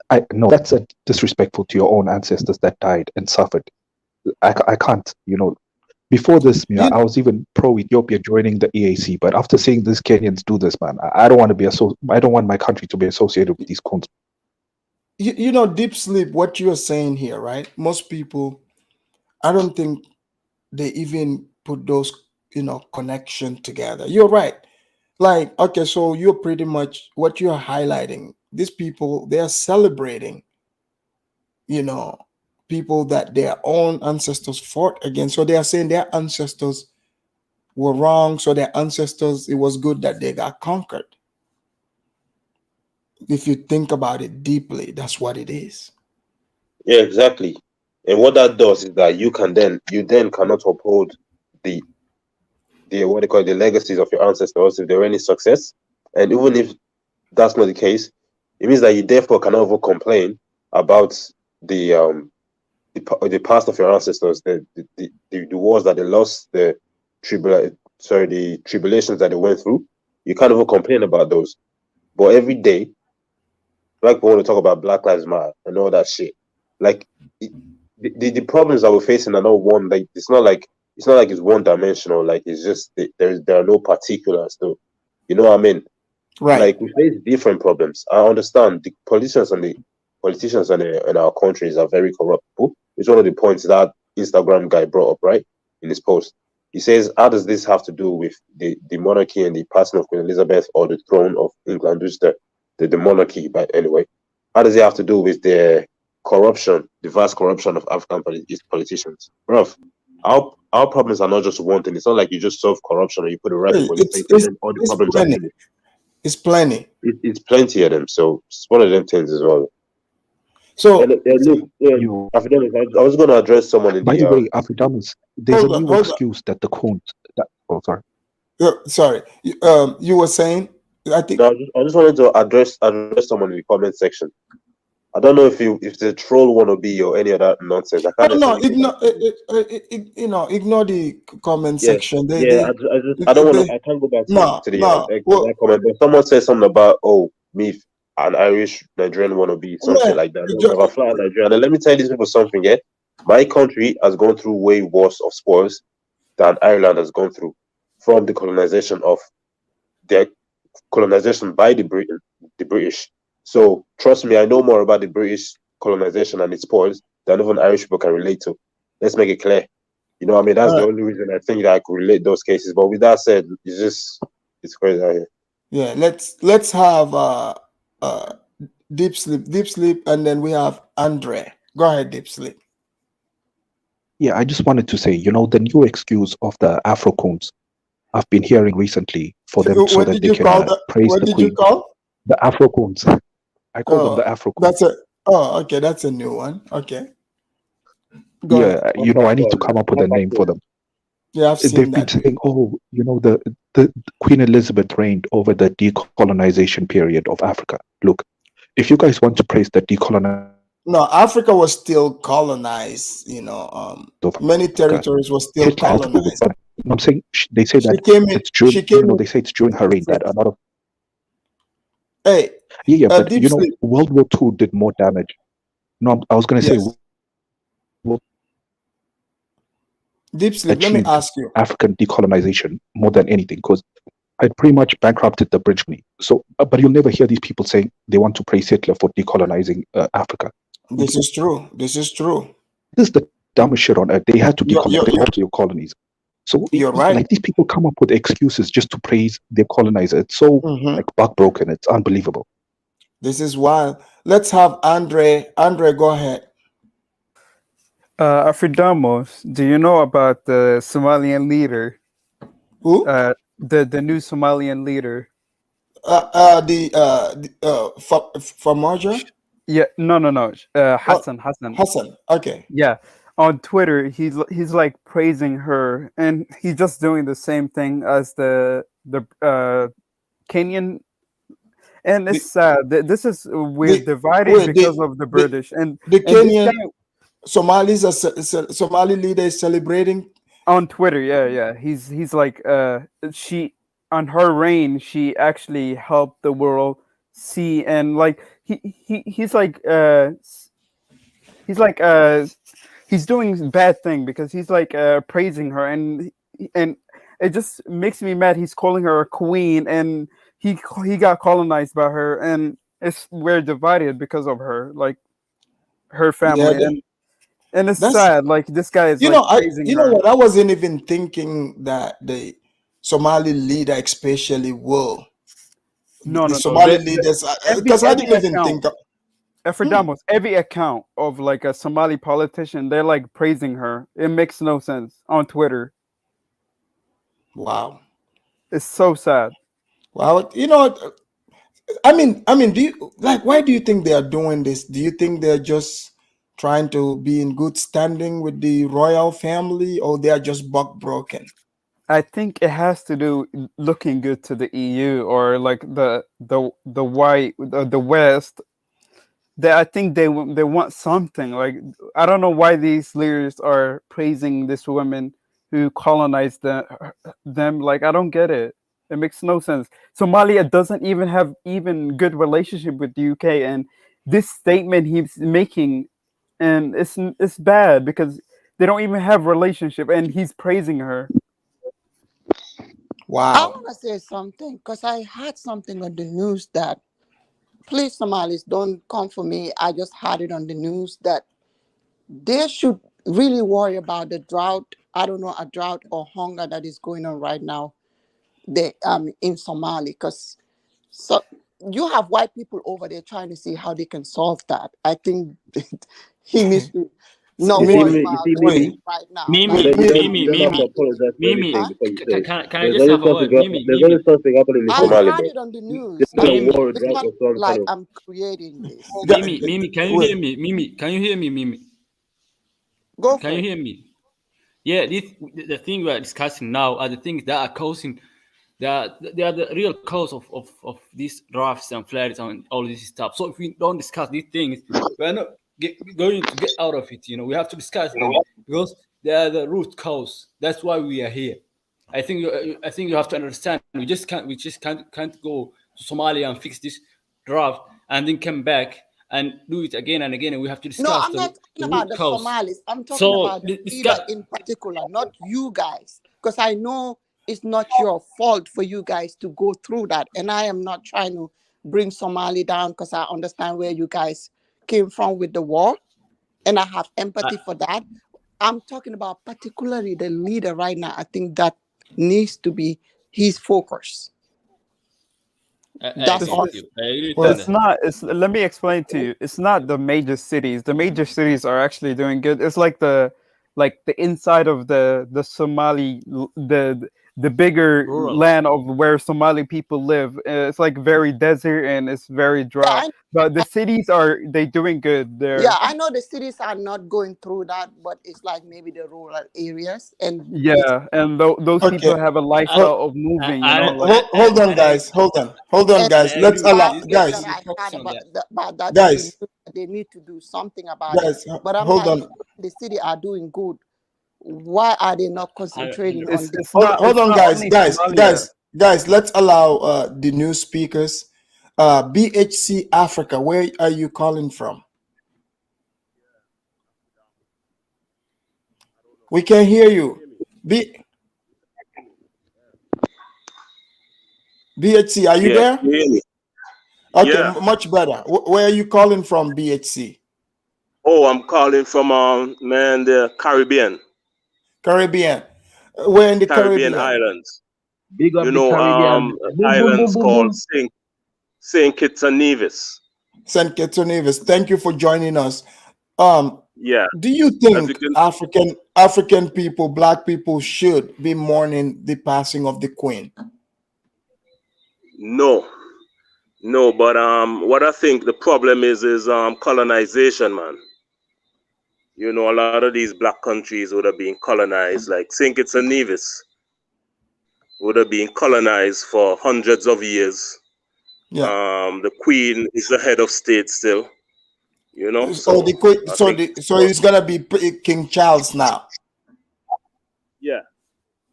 I no, that's disrespectful to your own ancestors that died and suffered. I can't, Before this, I was even pro Ethiopia joining the EAC, but after seeing these Kenyans do this, man, I don't want to be I don't want my country to be associated with these cons. Deep sleep. What you are saying here, right? Most people, I don't think they even put those connection together. You're right. Like, okay, so you're pretty much what you're highlighting. These people, they are celebrating, people that their own ancestors fought against. So they are saying their ancestors were wrong. So their ancestors, it was good that they got conquered. If you think about it deeply, that's what it is. Yeah, exactly. And what that does is that you then cannot uphold the what they call the legacies of your ancestors if there were any success. And even if that's not the case, it means that you therefore cannot even complain about the past of your ancestors, the wars that they lost, the tribulations that they went through. You can't even complain about those. But every day, like we want to talk about Black Lives Matter and all that shit. Like the problems that we're facing are not one. Like it's not like it's one dimensional. Like it's just there are no particulars. So you know what I mean? Right. Like we face different problems. I understand the politicians in our countries are very corrupt. It's one of the points that Instagram guy brought up, right, in his post. He says, how does this have to do with the monarchy and the passing of Queen Elizabeth or the throne of England, which is the monarchy, but anyway. How does it have to do with the corruption, the vast corruption of African politicians? Bruv, our problems are not just one thing. It's not like you just solve corruption or you put the right people in place and then all the problems are finished. It's plenty. It's plenty of them. So it's one of them things as well. So, look, I was going to address someone in by the way, Africanus, there's a new excuse that the coons. Oh, sorry. Sorry. You were saying? I think. No, I just wanted to address someone in the comment section. I don't know if the troll want to be or any other nonsense. I can't. Ignore the comment section. I don't want to. I can't go back to the comment. But someone said something about me, an Irish Nigerian want to be something like that. Never fly Nigerian. And let me tell these people something. Yeah, my country has gone through way worse of spoils than Ireland has gone through from the colonization by the British. So trust me, I know more about the British colonization and its spoils than even Irish people can relate to. Let's make it clear. You know what I mean? That's the only reason I think that I could relate those cases. But with that said, it's crazy out here. Yeah, let's have deep sleep, and then we have Andre. Go ahead, deep sleep. Yeah, I just wanted to say, the new excuse of the Afro-coons I've been hearing recently for them so that they can praise the Queen. What did you call? The Afro-coons. I call them the Afro-coons. Okay, that's a new one. Okay. Go ahead. I need to come up with a name for them. Yeah, I've seen They've been saying, the Queen Elizabeth reigned over the decolonization period of Africa. Look, if you guys want to praise the decolonization, no, Africa was still colonized. Many territories were still colonized. I'm saying they say that it's during. They say it's during her reign that a lot of. Hey. Yeah, but World War II did more damage. No, I was going to say. Deep Sleep, let me achieved ask you. African decolonization more than anything, because it pretty much bankrupted the British colony. So, but you'll never hear these people saying they want to praise Hitler for decolonizing Africa. This is true. This is true. This is the dumbest shit on earth. They had to You're- decolonize. They had to your colonies. So You're right. like these people come up with excuses just to praise their colonizer. It's so like buck broken. It's unbelievable. This is wild. Let's have Andre. Andre, go ahead. Afridamos, do you know about the Somalian leader? Who? The new Somalian leader. Famaja? Yeah, no. Hassan. Hassan. Okay. Yeah, on Twitter, he's like praising her, and he's just doing the same thing as the Kenyan. And it's sad. This is we're divided because of the British and the and this Kenyan guy, Somali leader is celebrating on Twitter. Yeah. He's like she on her reign, she actually helped the world see, and like he's like he's doing bad thing because he's like praising her, and it just makes me mad. He's calling her a queen, and he got colonized by her, and we're divided because of her, like her family, and it's sad. Like this guy is praising her. what? I wasn't even thinking that the Somali leader, especially, will. No. Somali leaders, because I didn't even think. Efredamos, every account of like a Somali politician, they're like praising her. It makes no sense on Twitter. Wow, it's so sad. Well, I mean, do you why do you think they are doing this? Do you think they're just trying to be in good standing with the royal family, or they are just buck broken? I think it has to do looking good to the EU or like the West. I think they want something. Like I don't know why these leaders are praising this woman who colonized them. Like I don't get it. It makes no sense. Somalia doesn't even have even good relationship with the UK, and this statement he's making, and it's bad because they don't even have relationship, and he's praising her. I want to say something because I heard something on the news that, please Somalis, don't come for me. I just heard it on the news that they should really worry about the drought. I don't know, a drought or hunger that is going on right now in Somali, because you have white people over there trying to see how they can solve that. I think he needs to not worry about it right now. Mimi, can I just have a word? There's only something happening in I Somalia. heard it on the news. It's not a war, It's drought, not or some like kind of. I'm creating this. Mimi, can you hear me? Mimi, can you hear me, Mimi? Go Can you hear me? Yeah, the thing we are discussing now are the things that are causing, they are the real cause of these drafts and floods and all this stuff. So if we don't discuss these things, we're not going to get out of it. We have to discuss them because they are the root cause. That's why we are here. I think you have to understand. We just can't go to Somalia and fix this draft and then come back and do it again and again. And we have to discuss. No, I'm not talking about the Somalis. I'm talking about the leader in particular, not you guys, because I know it's not your fault for you guys to go through that. And I am not trying to bring Somali down because I understand where you guys came from with the war, and I have empathy for that. I'm talking about particularly the leader right now. I think that needs to be his focus. That's all. It's not. Let me explain to you. It's not the major cities. The major cities are actually doing good. It's like the inside of the Somali, the bigger land of where Somali people live. It's like very desert and it's very dry. But the cities they doing good there. Yeah, I know the cities are not going through that, but it's like maybe the rural areas and and those people have a lifestyle of moving. Hold on, guys. Hold on, guys. Let's allow guys. About that Guys, they need to do something about guys, it. But I'm hold like, on. the city are doing good. Why are they not concentrating on this? Hold on, guys. Let's allow the new speakers. BHC Africa, where are you calling from? We can hear you. BHC, are you Yeah, there? can you hear me? Okay, Yeah. much better. Where are you calling from, BHC? Oh, I'm calling from the Caribbean. Caribbean. Where in the Caribbean Caribbean? islands. Big up You the know, Caribbean. Boom, boom, boom, islands boom, called boom. Saint Kitts and Nevis. St. Kitts and Nevis. Thank you for joining us. Yeah. Do you As you think can, African people, Black people, should be mourning the passing of the Queen? no, but what I think the problem is colonization, man. You know, a lot of these black countries would have been colonized, like St. Kitts and Nevis would have been colonized for hundreds of years. Yeah. The Queen is the head of state still. You know, So the Queen, I so think it's gonna be King Charles now. yeah.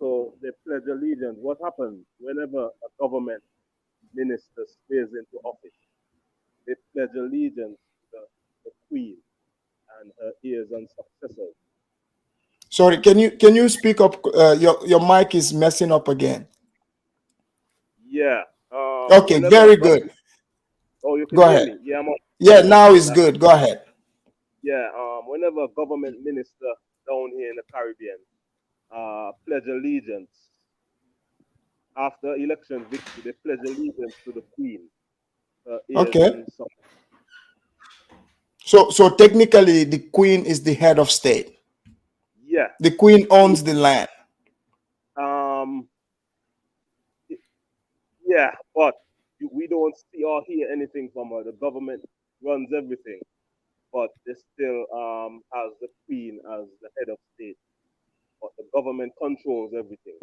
So they pledge allegiance. What happens whenever a government minister stays into office? They pledge allegiance to the Queen and her heirs and successors. Sorry, can you speak up? Your mic is messing up again. Yeah. Okay, very good. Oh, you can Go hear ahead. me? Yeah, I'm on. Yeah, now it's good. Go ahead. Yeah. Whenever a government minister down here in the Caribbean pledge allegiance after election victory, they pledge allegiance to the Queen. Okay. So technically, the Queen is the head of state. Yeah. The Queen owns the land. Yeah, but we don't see or hear anything from her. The government runs everything, but they still has the Queen as the head of state. But the government controls everything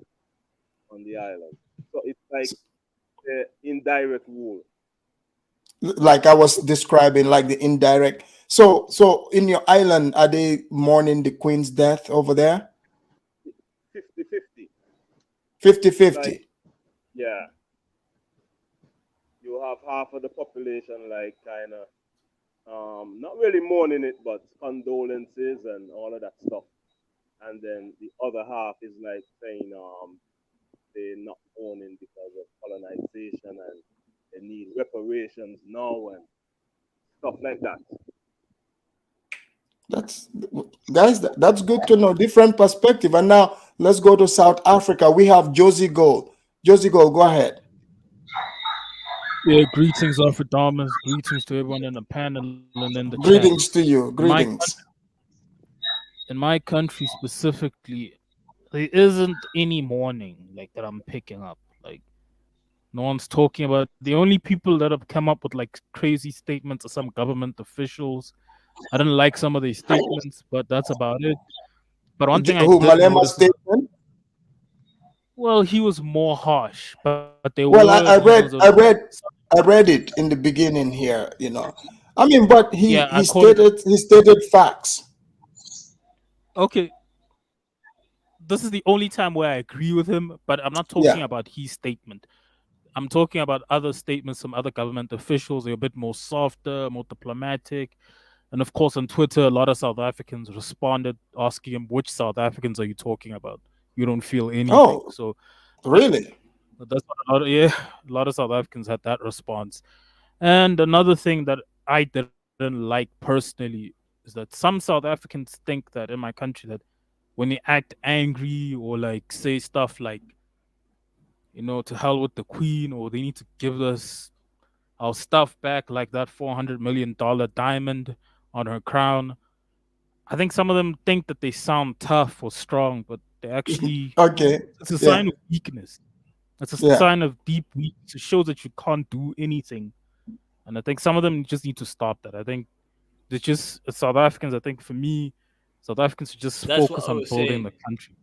on the island. So it's like the indirect rule. Like I was describing, like the indirect. So in your island, are they mourning the Queen's death over there? 50-50. 50-50. Like, yeah. You have half of the population like kind of not really mourning it, but condolences and all of that stuff. And then the other half is like saying they're not mourning because of colonization and they need reparations now and stuff like that. That's good to know. Different perspective. And now let's go to South Africa. We have Josie Gold. Josie Gold, go ahead. Yeah, greetings, Afrodamas. Greetings to everyone in the panel and in the chat. Greetings to you. Greetings. In my country specifically, there isn't any mourning like that I'm picking up. Like, no one's talking about. The only people that have come up with like crazy statements are some government officials. I didn't like some of these statements, but that's about it. But one thing I did Malema notice. statement? Well, he was more harsh, but they well, were. I read it in the beginning here. You know, I mean, but he stated facts. Okay, this is the only time where I agree with him, but I'm not talking about his statement. I'm talking about other statements from other government officials. They're a bit more softer, more diplomatic. And of course, on Twitter, a lot of South Africans responded asking him, which South Africans are you talking about? You don't feel anything. Oh, so really? That's what a lot of South Africans had that response. And another thing that I didn't like personally is that some South Africans think that in my country that when they act angry or like say stuff like, you know, to hell with the Queen, or they need to give us our stuff back, like that $400 million diamond on her crown. I think some of them think that they sound tough or strong, but they actually it's a sign of weakness. It's a sign of deep weakness. It shows that you can't do anything. And I think some of them just need to stop that. I think it's just South Africans, I think for me, South Africans should just focus on building the country.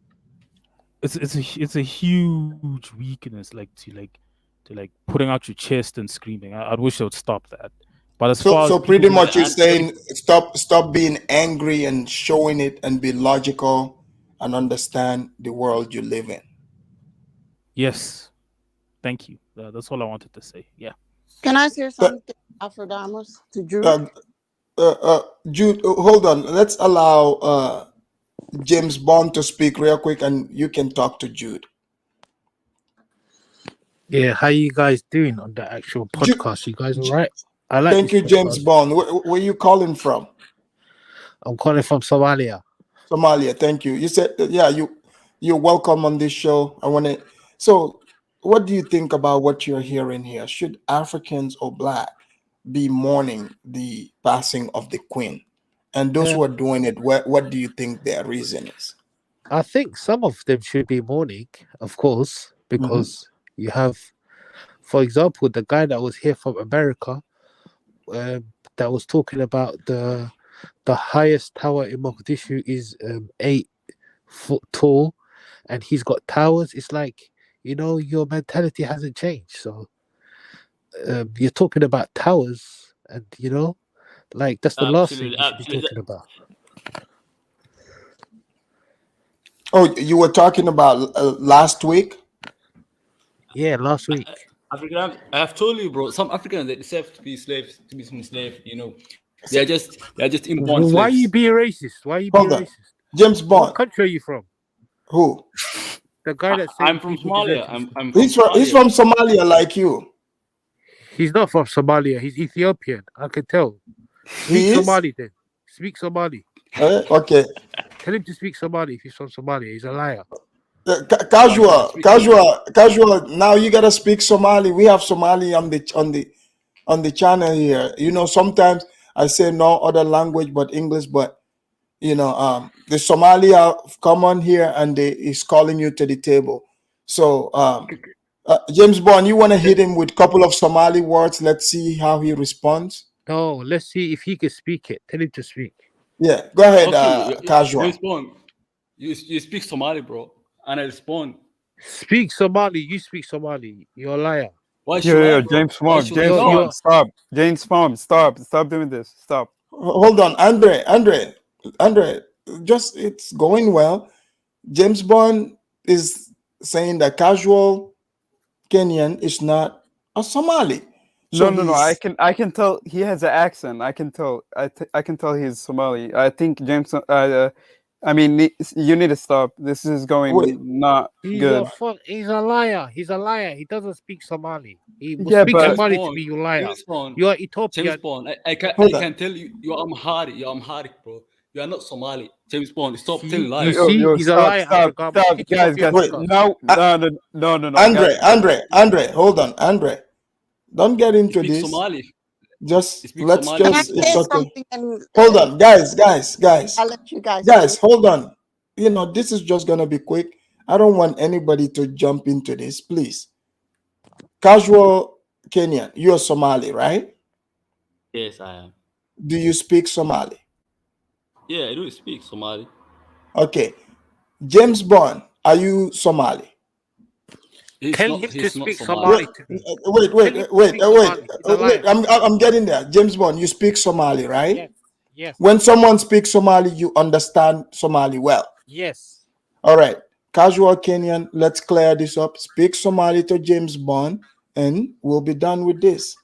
It's a huge weakness, like to putting out your chest and screaming. I wish they would stop that. But as far so as pretty much you're saying stop being angry and showing it and be logical and understand the world you live in. Yes. Thank you. That's all I wanted to say. Yeah. Can I say something, Afrodamas, to Jude? Jude, hold on. Let's allow James Bond to speak real quick, and you can talk to Jude. Yeah, how you guys doing on the actual podcast? You guys all right? I like Thank this you, James podcast. Bond. Where you calling from? I'm calling from Somalia. Somalia. Thank you. You said yeah. You're welcome on this show. I want to. So, what do you think about what you're hearing here? Should Africans or Black be mourning the passing of the Queen? And those who are doing it, what do you think their reason is? I think some of them should be mourning, of course, because you have, for example, the guy that was here from America, that was talking about the highest tower in Mogadishu is 8 foot tall, and he's got towers. It's like, your mentality hasn't changed. So you're talking about towers, and like that's the last thing you should be talking about. Oh, you were talking about last week? Yeah, last week. African, I have told you, bro. Some Africans they deserve to be slaves, to be enslaved. They're just inborn slaves. Why are you being racist? Why are you being racist? James Bond. What country are you from? Who? The guy that said I'm from Somalia. I'm he's from Somalia, like you. He's not from Somalia. He's Ethiopian. I can tell. Speak Somali then. Speak Somali. Okay. Tell him to speak Somali if he's from Somalia. He's a liar. Casual. Now you gotta speak Somali. We have Somali on the channel here. Sometimes I say no other language but English, but the Somali come on here and is calling you to the table. So James Bond, you want to hit him with a couple of Somali words? Let's see how he responds. No, let's see if he can speak it. Tell him to speak. Yeah, go ahead, Casual. James Bond, you speak Somali, bro, and I respond. Speak Somali. You speak Somali. You're a liar. Why James Bond, stop. James Bond, stop doing this. Stop. Hold on, Andre. Just it's going well. James Bond is saying that Casual Kenyan is not a Somali. So no. I can tell he has an accent. I can tell. I can tell he's Somali. I think James. I mean, you need to stop. This is going not good. He's a liar. He's a liar. He doesn't speak Somali. He will speak but Somali to me, you liar. You are Ethiopian. James Bond, I can tell you, you're Amharic. You're Amharic, bro. You are not Somali. James Bond, stop telling lies. He's a liar. Stop, guys. Wait. No. Andre, hold on, Andre. Don't get into this. Somali. Let's Can I just. say It's okay. something and Hold on, guys. I'll let you guys. Guys, hold on. This is just gonna be quick. I don't want anybody to jump into this, please. Casual Kenyan, you're Somali, right? Yes, I am. Do you speak Somali? Yeah, I do speak Somali. Okay. James Bond, are you Somali? Tell him to speak Somali to me. Wait. I'm getting there. James Bond, you speak Somali, right? Yes. When someone speaks Somali, you understand Somali well. Yes. All right. Casual Kenyan, let's clear this up. Speak Somali to James Bond, and we'll be done with this.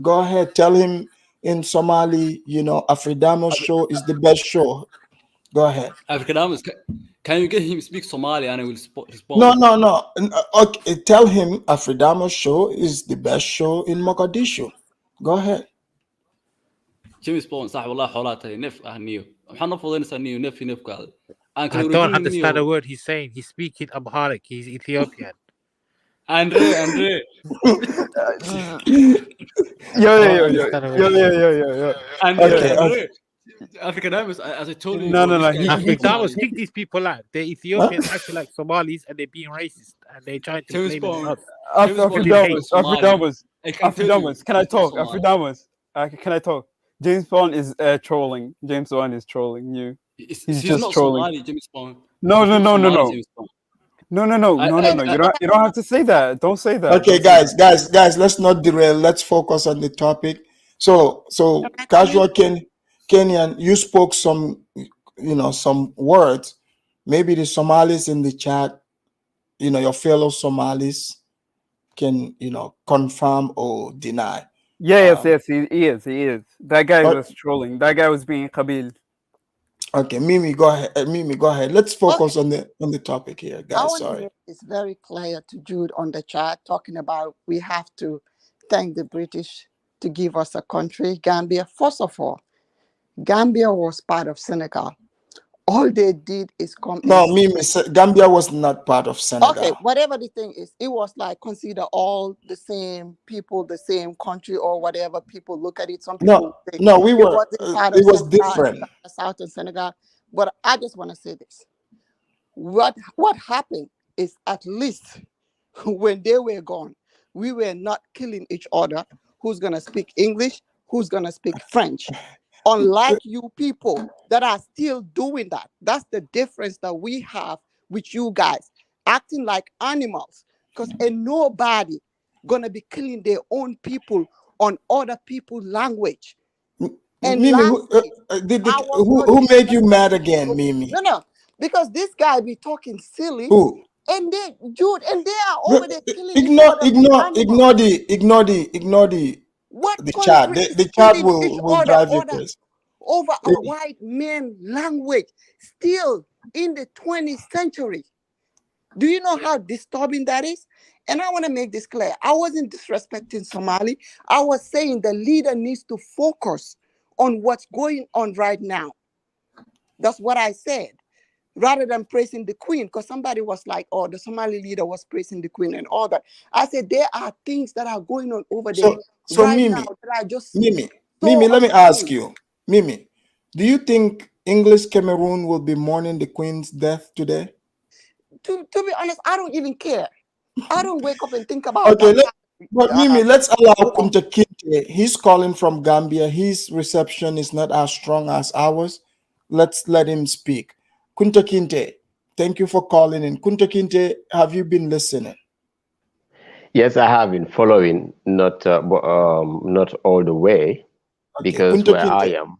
Go ahead. Tell him in Somali, Afridamo's show is the best show. Go ahead. Afridamo's, can you get him to speak Somali and I will respond? No. Okay, tell him Afridamo's show is the best show in Mogadishu. Go ahead. James Bond, صح والله حولاتي نف أهنيو. محنا فضلنا سنيو نف قال. I don't understand a word he's saying. He's speaking Amharic. He's Ethiopian. Andre. Yo. Okay. Africanamos, as I told you. No. Africanamos kick these people out. They're Ethiopians acting like Somalis and they're being racist and they're trying to blame us. Afridamus, can I talk? Afridamus, can I talk? James Bond is trolling. James Bond is trolling you. He's just not trolling. Somali, James Bond. No. You don't have to say that. Don't say that. Okay, guys, let's not derail. Let's focus on the topic. So Casual Kenyan, you spoke some words. Maybe the Somalis in the chat, your fellow Somalis can, confirm or deny. Yes, he is. That guy was trolling. That guy was being Qabil. Okay, Mimi, go ahead. Mimi, go ahead. Let's focus on the topic here, I guys. want to Sorry. make this very clear to Jude on the chat, talking about we have to thank the British to give us a country, Gambia. First of all, Gambia was part of Senegal. All they did is come No, and Mimi, Gambia was not part of Senegal. okay, whatever the thing is, it was like consider all the same people, the same country, or whatever people look at it. Some people say No, we it were. wasn't part It of was Senegal, different. Southern Senegal. But I just want to say this: what happened is at least when they were gone, we were not killing each other. Who's gonna speak English? Who's gonna speak French? Unlike you people that are still doing that. That's the difference that we have with you guys, acting like animals. Because ain't nobody gonna be killing their own people on other people's language. And Mimi, lastly, who made you mad again, Mimi? No, because this guy be talking silly. Who? And they, Jude, and they are over there killing each other like animals. Ignore the What chat. country is The chat killing each will other drive you crazy. over a white man language still in the 20th century? Do you know how disturbing that is? And I want to make this clear. I wasn't disrespecting Somali. I was saying the leader needs to focus on what's going on right now. That's what I said. Rather than praising the queen, because somebody was like, oh, the Somali leader was praising the queen and all that. I said, there are things that are going on over there right Mimi, now that are just Mimi, so let me ask untrue. you, Mimi, do you think English Cameroon will be mourning the queen's death today? To be honest, I don't even care. I don't wake up and think about Okay, Mimi, that. let's allow Kunta Kinte. He's calling from Gambia. His reception is not as strong as ours. Let's let him speak. Kunta Kinte, thank you for calling in. Kunta Kinte, have you been listening? Yes, I have been following, not all the way, because Kunta where I Kinte, am.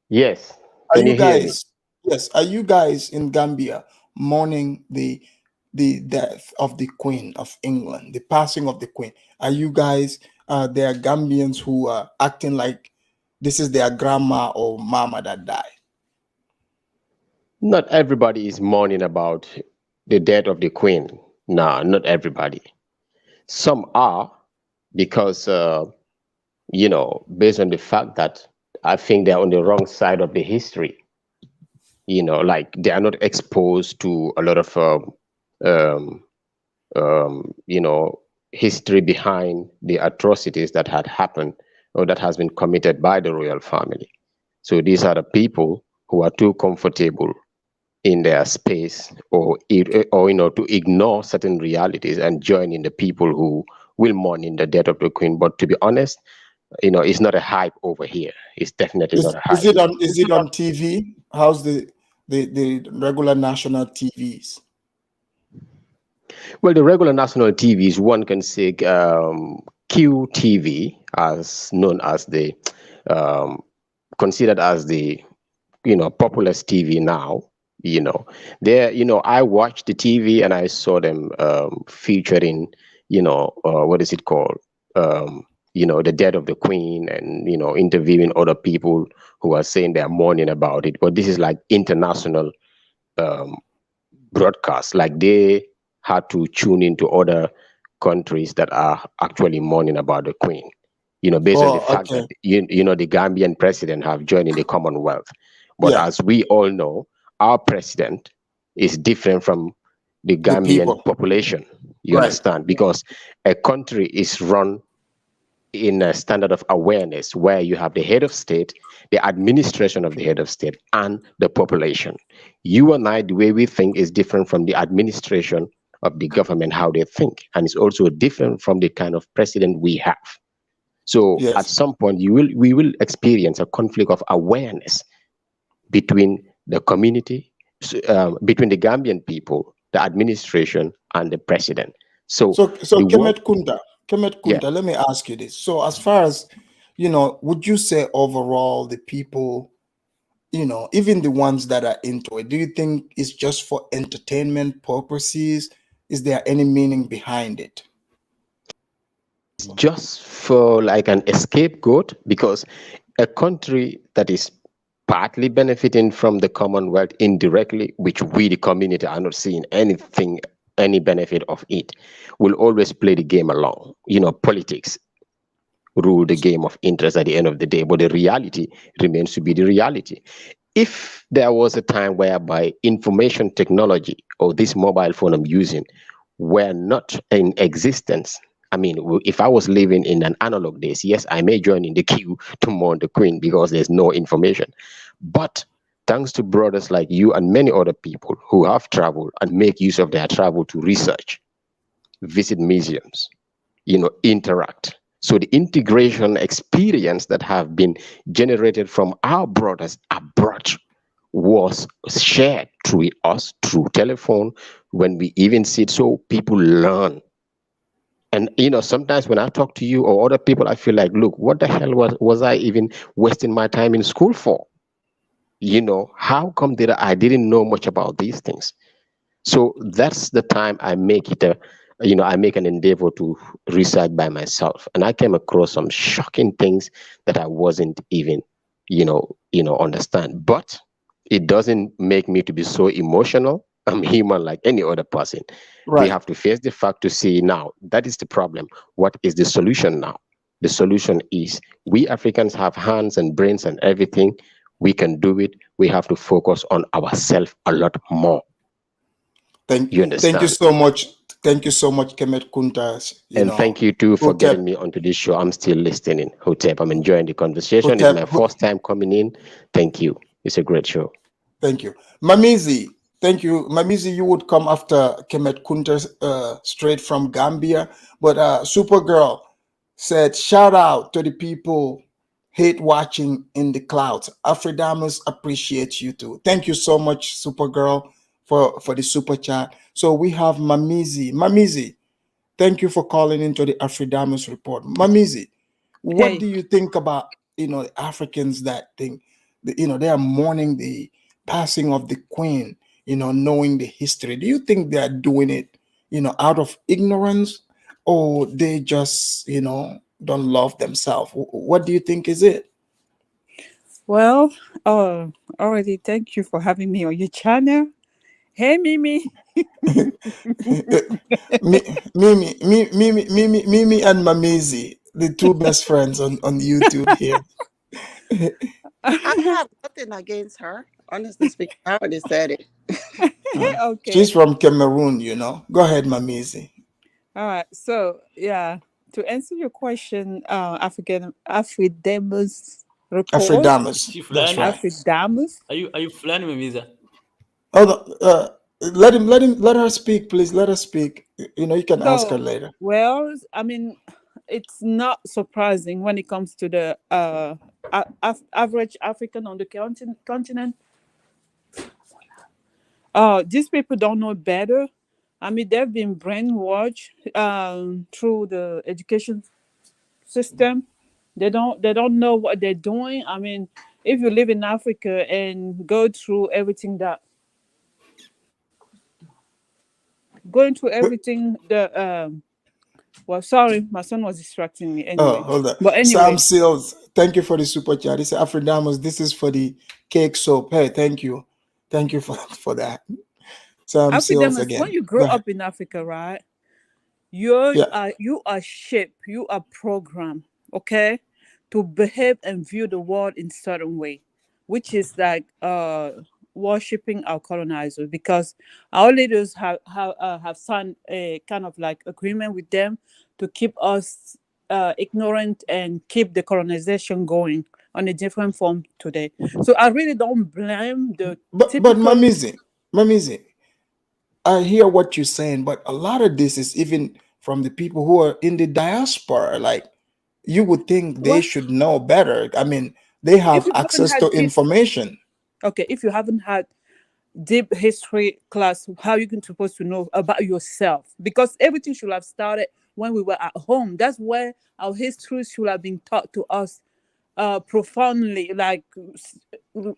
Yes, are can you you hear me? guys? Yes, are you guys in Gambia mourning the death of the Queen of England, the passing of the Queen? Are you guys? There are Gambians who are acting like this is their grandma or mama that died. Not everybody is mourning about the death of the Queen. No, not everybody. Some are, because based on the fact that I think they're on the wrong side of the history. Like they are not exposed to a lot of history behind the atrocities that had happened or that has been committed by the royal family. So these are the people who are too comfortable in their space or to ignore certain realities and join in the people who will mourn in the death of the Queen. But to be honest, it's not a hype over here. It's definitely not a hype. Is it on TV? How's the regular national TVs? Well, the regular national TVs, one can say QTV, as known as the considered as the populous TV now. I watched the TV and I saw them featuring what is it called, the death of the Queen, and interviewing other people who are saying they're mourning about it. But this is like international broadcast, like they had to tune into other countries that are actually mourning about the Queen, based on the fact that the Gambian president have joined in the Commonwealth. But as we all know, our president is different from the Gambian population. You understand? Because a country is run in a standard of awareness where you have the head of state, the administration of the head of state, and the population. You and I, the way we think is different from the administration of the government, how they think. And it's also different from the kind of president we have. So at some point, we will experience a conflict of awareness between the community, between the Gambian people, the administration, and the president. So Kemet Kunta, let me ask you this. So as far as, would you say overall the people, even the ones that are into it, do you think it's just for entertainment purposes? Is there any meaning behind it? Just for like an scapegoat, because a country that is partly benefiting from the Commonwealth indirectly, which we, the community, are not seeing any benefit of it, will always play the game along. Politics rule the game of interest at the end of the day, but the reality remains to be the reality. If there was a time whereby information technology or this mobile phone I'm using were not in existence, I mean, if I was living in an analog days, yes, I may join in the queue to mourn the Queen because there's no information. But thanks to brothers like you and many other people who have traveled and make use of their travel to research, visit museums, interact. So the integration experience that have been generated from our brothers abroad was shared through us, through telephone, when we even sit, so people learn. And sometimes when I talk to you or other people, I feel like, look, what the hell was I even wasting my time in school for? How come that I didn't know much about these things? So that's the time I make it I make an endeavor to research by myself, and I came across some shocking things that I wasn't even, understand. But it doesn't make me to be so emotional. I'm human like any other person. Right. We have to face the fact to see now that is the problem. What is the solution now? The solution is we Africans have hands and brains and everything. We can do it. We have to focus on ourselves a lot more. You understand? Thank you so much. Thank you so much, Kemet Kuntas. Thank you too for getting me onto this show. I'm still listening. Hotep, I'm enjoying the conversation. It's my first time coming in. Thank you. It's a great show. Thank you. Mamizi, thank you. Mamizi, you would come after Kemet Kuntas straight from Gambia. But Supergirl said, shout out to the people hate watching in the clouds. Afridamus appreciates you too. Thank you so much, Supergirl, for the super chat. So we have Mamizi. Mamizi, thank you for calling into the Afridamus report. Mamizi, what do you think about the Africans that think they are mourning the passing of the Queen, knowing the history? Do you think they are doing it out of ignorance, or they just don't love themselves? What do you think is it? Well, already thank you for having me on your channel. Hey, Mimi. Mimi and Mamizi, the two best friends on YouTube here. I have nothing against her. Honestly speaking, I already said it. Okay. She's from Cameroon, Go ahead, Mamizi. All right. So, yeah, to answer your question, Afridamus report. Afridamus. That's right. Afridamus. Are you flying, Mamiza? Oh, let her speak, please. Let her speak. You can ask her later. Well, I mean, it's not surprising when it comes to the average African on the continent. These people don't know better. I mean, they've been brainwashed through the education system. They don't know what they're doing. I mean, if you live in Africa and going through everything, well, sorry, my son was distracting me anyway. Oh, hold on. But anyway. Sam Seals, thank you for the super chat. He said, Afridamus, this is for the cake soap. Hey, thank you. Thank you for that. Sam Seals again. When you grow up in Africa, right, you are shaped, you are programmed, okay, to behave and view the world in certain way, which is like worshipping our colonizer, because our leaders have signed a kind of like agreement with them to keep us ignorant and keep the colonization going on a different form today. So I really don't blame the but Mamizi, I hear what you're saying, but a lot of this is even from the people who are in the diaspora. Like, you would think they should know better. I mean, they have access to information. Okay, if you haven't had deep history class, how are you supposed to know about yourself? Because everything should have started when we were at home. That's where our history should have been taught to us profoundly, like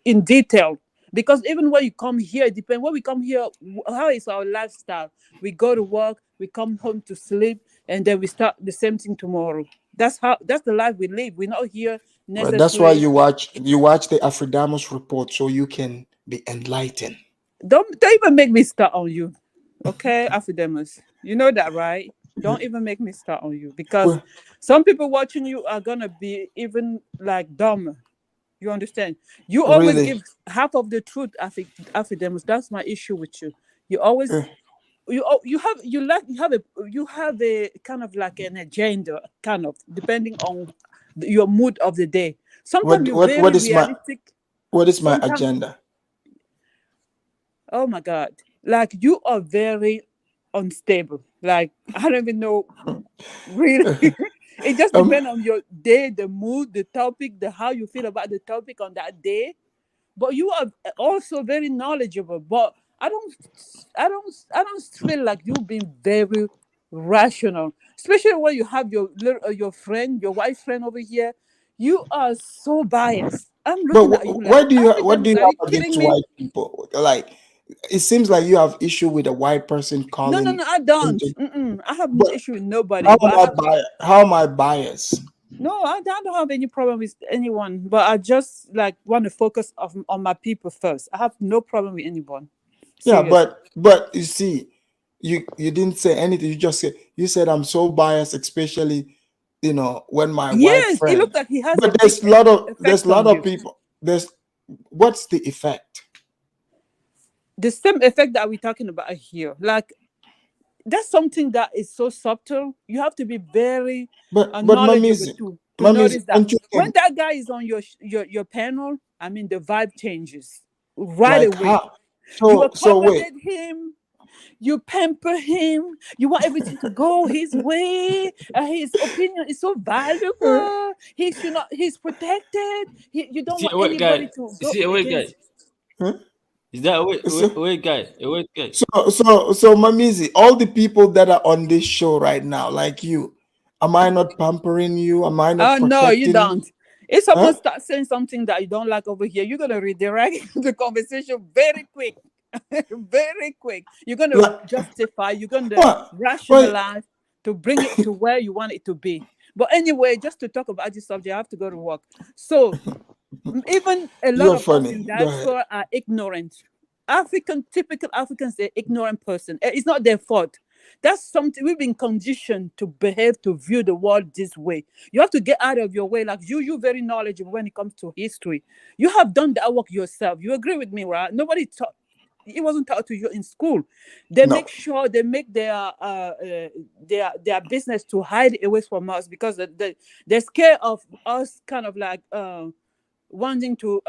in detail. Because even when you come here, it depends. When we come here, how is our lifestyle? We go to work, we come home to sleep, and then we start the same thing tomorrow. That's the life we live. We're not here Well, that's why necessary. you watch the Afridamus report so you can be enlightened. Don't even make me start on you, okay, Afidemus? You know that, right? Don't even make me start on you, because some people watching you are gonna be even like dumber. You understand? You always Really? give half of the truth, Afidemus. That's my issue with you. You always you have a kind of like an agenda, kind of depending on your mood of the day. Sometimes you're very What is realistic. my Sometimes, agenda? oh my God, like you are very unstable. Like I don't even know, really. It just depends on your day, the mood, the topic, the how you feel about the topic on that day. But you are also very knowledgeable. But I don't feel like you being very rational, especially when you have your friend, your white friend over here. You are so biased. I'm But looking at you like, what do you are you have kidding against me? white people? Like, it seems like you have issue with a white person No, calling. I don't. I have But issue with nobody. how But am I I have biased? How am I biased? no, I don't have any problem with anyone. But I just like want to focus on my people first. I have no problem with anyone. Yeah, Seriously. but you see, you didn't say anything. You said I'm so biased, especially when my white Yes, it friend. looks like he has a But big there's effect a lot on of you. people. What's the effect? The same effect that we're talking about here. Like that's something that is so subtle. You have to be very But knowledgeable Mamizi, to notice that. don't you When think, that guy is on your panel, I mean the vibe changes right like, away. how? You So wait. accommodate him, you pamper him, you want everything to go his way. His opinion is so valuable. He's protected. You don't See want a white guy. anybody to You go see a white guy. against. Is that a So white guy? A white guy. so Mamizi, all the people that are on this show right now, like you, am I not pampering you? Am I not Oh no, you protecting you? don't. If someone Huh? starts saying something that you don't like over here, you're gonna redirect the conversation very quick. Very quick. You're gonna Like, justify, you're gonna what? Wait. rationalize to bring it to where you want it to be. But anyway, just to talk about this subject, I have to go to work. So even a lot You're of us funny. in Go ahead. diaspora are ignorant. Typical Africans, they're ignorant person. It's not their fault. That's something we've been conditioned to behave, to view the world this way. You have to get out of your way. Like you're very knowledgeable when it comes to history. You have done that work yourself. You agree with me, right? Nobody taught. It wasn't taught to you in school. They No. make sure they make their business to hide away from us because they're scared of us, kind of like wanting to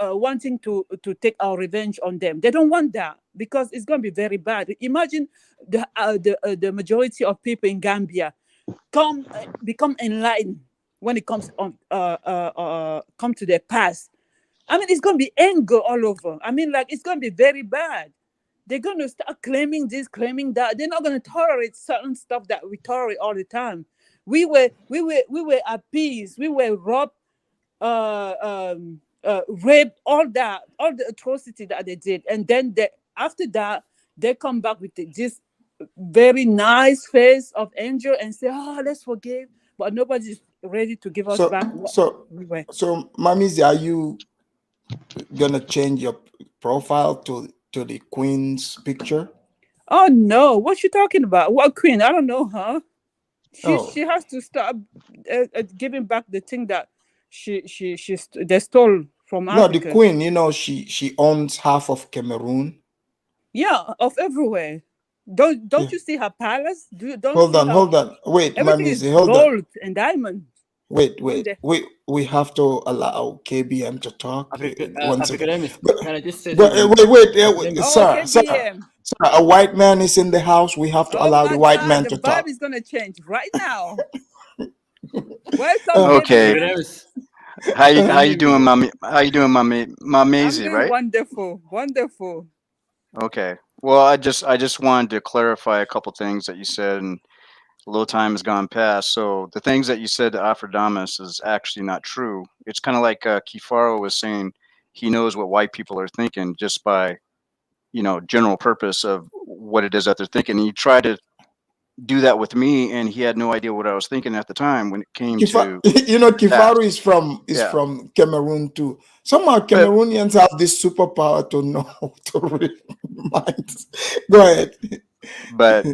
take our revenge on them. They don't want that because it's going to be very bad. Imagine the majority of people in Gambia become enlightened when it comes on come to their past. I mean, it's going to be anger all over. I mean, like it's going to be very bad. They're going to start claiming this, claiming that. They're not going to tolerate certain stuff that we tolerate all the time. We were appeased. We were robbed, raped, all the atrocity that they did, and then after that they come back with this very nice face of angel and say, "Oh, let's forgive," but nobody's ready to give us back what we were. So Mamizi, are you gonna change your profile to the Queen's picture? Oh no, what you talking about? What queen? I don't know her. She has to stop giving back the thing that they stole from No, the Africa. Queen, she owns half of Cameroon. Yeah, of everywhere. Don't you see her palace? Don't Hold see on, her? hold on. Wait, Everything is Mamizi, hold on. gold and diamond. Wait. We have to allow KBM to talk. One second. Academics, can I just say But, something? wait, Oh, sir, KBM. a white man is in the house. We have to Oh allow my the white God, man the to vibe talk. is gonna change right now. Welcome, Okay. KBM. How you doing, mommy? How you doing, mommy? I'm Mamazy, doing right? wonderful. Okay. Well, I just wanted to clarify a couple things that you said, and a little time has gone past. So the things that you said to Afrodamus is actually not true. It's kind of like Kifaro was saying. He knows what white people are thinking just by, general purpose of what it is that they're thinking. He tried to do that with me, and he had no idea what I was thinking at the time when it came to Kifaru that. is from Cameroon too. Somehow Cameroonians have this superpower to know to read minds. Go ahead. But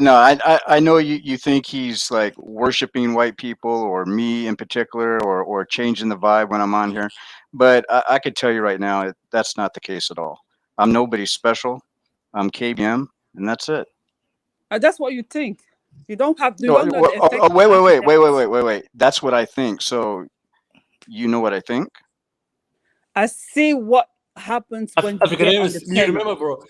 no, I know you think he's like worshiping white people or me in particular, or changing the vibe when I'm on here. But I could tell you right now, that's not the case at all. I'm nobody special. I'm KBM, and that's it. That's what you think. You don't know the effect. Wait. That's what I think. So, you know what I think? I see what happens when you get on the Do you remember, bro?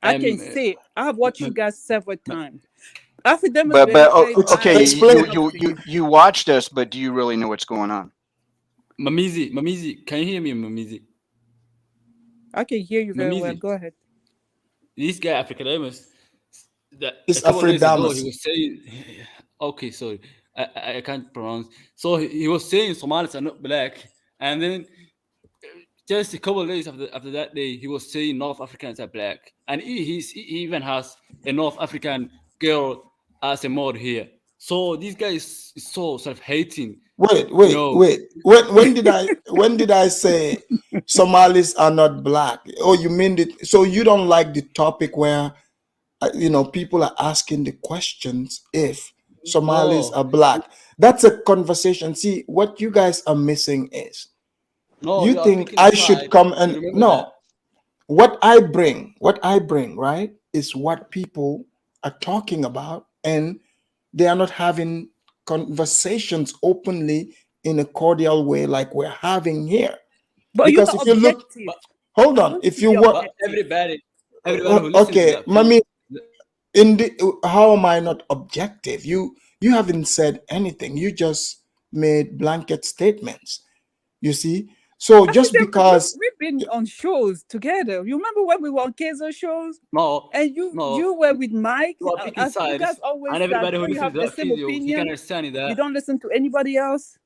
I can see it. I have watched you guys several times. But okay, you watched us, but do you really know what's going on? Mamizi, can you hear me, Mamizi? I can hear you very well. Go ahead. This guy, Africanus, it's Africanus. He was saying, okay, sorry, I can't pronounce. So he was saying Somalis are not black, and then just a couple of days after that day, he was saying North Africans are black, and he even has a North African girl as a mod here. So this guy is so self-hating. Wait. When did I say Somalis are not black? Oh, you mean it? So you don't like the topic where people are asking the questions if Somalis are black? That's a conversation. See, what you guys are missing is you think I should come and what I bring, right, is what people are talking about, and they are not having conversations openly in a cordial way like we're having here. But because if you look, hold on, if you work, everybody who listens okay, to that, Mami, how am I not objective? You haven't said anything. You just made blanket statements. You see. So just because we've been on shows together, you remember when we were on Kezo shows? No, and you were with Mike. You are picking sides, you guys always and everybody who you have listens the to same that video, opinion. you can understand that. You don't listen to anybody else.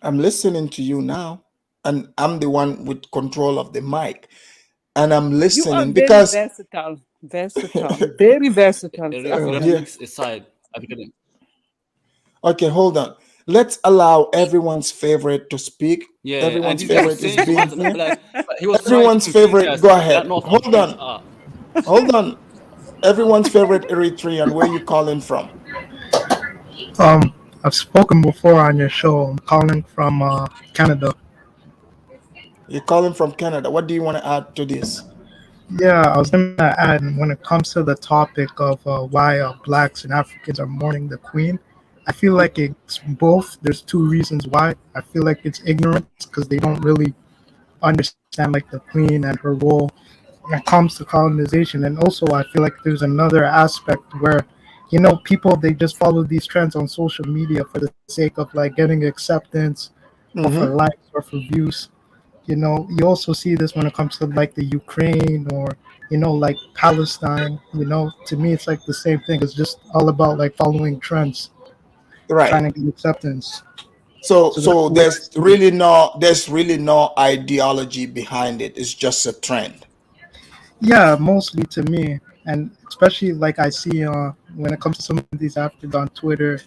I'm listening to you now, and I'm the one with control of the mic, and I'm listening you are because very versatile, very versatile. Aside. Okay, hold on. Let's allow everyone's favorite to speak. Yeah, everyone's favorite is being here. He was everyone's favorite. Go ahead. Hold on. Hold on. Everyone's favorite Eritrean. Where you calling from? I've spoken before on your show. I'm calling from Canada. You're calling from Canada. What do you want to add to this? Yeah, I was going to add, when it comes to the topic of why blacks and Africans are mourning the Queen, I feel like it's both. There's two reasons why. I feel like it's ignorance because they don't really understand like the Queen and her role when it comes to colonization. And also I feel like there's another aspect where, people, they just follow these trends on social media for the sake of like getting acceptance or for likes or for views. You also see this when it comes to like the Ukraine or, like Palestine. To me, it's like the same thing. It's just all about like following trends, trying to get acceptance. So there's really no ideology behind it. It's just a trend. Yeah, mostly to me, and especially like I see when it comes to some of these Africans on Twitter,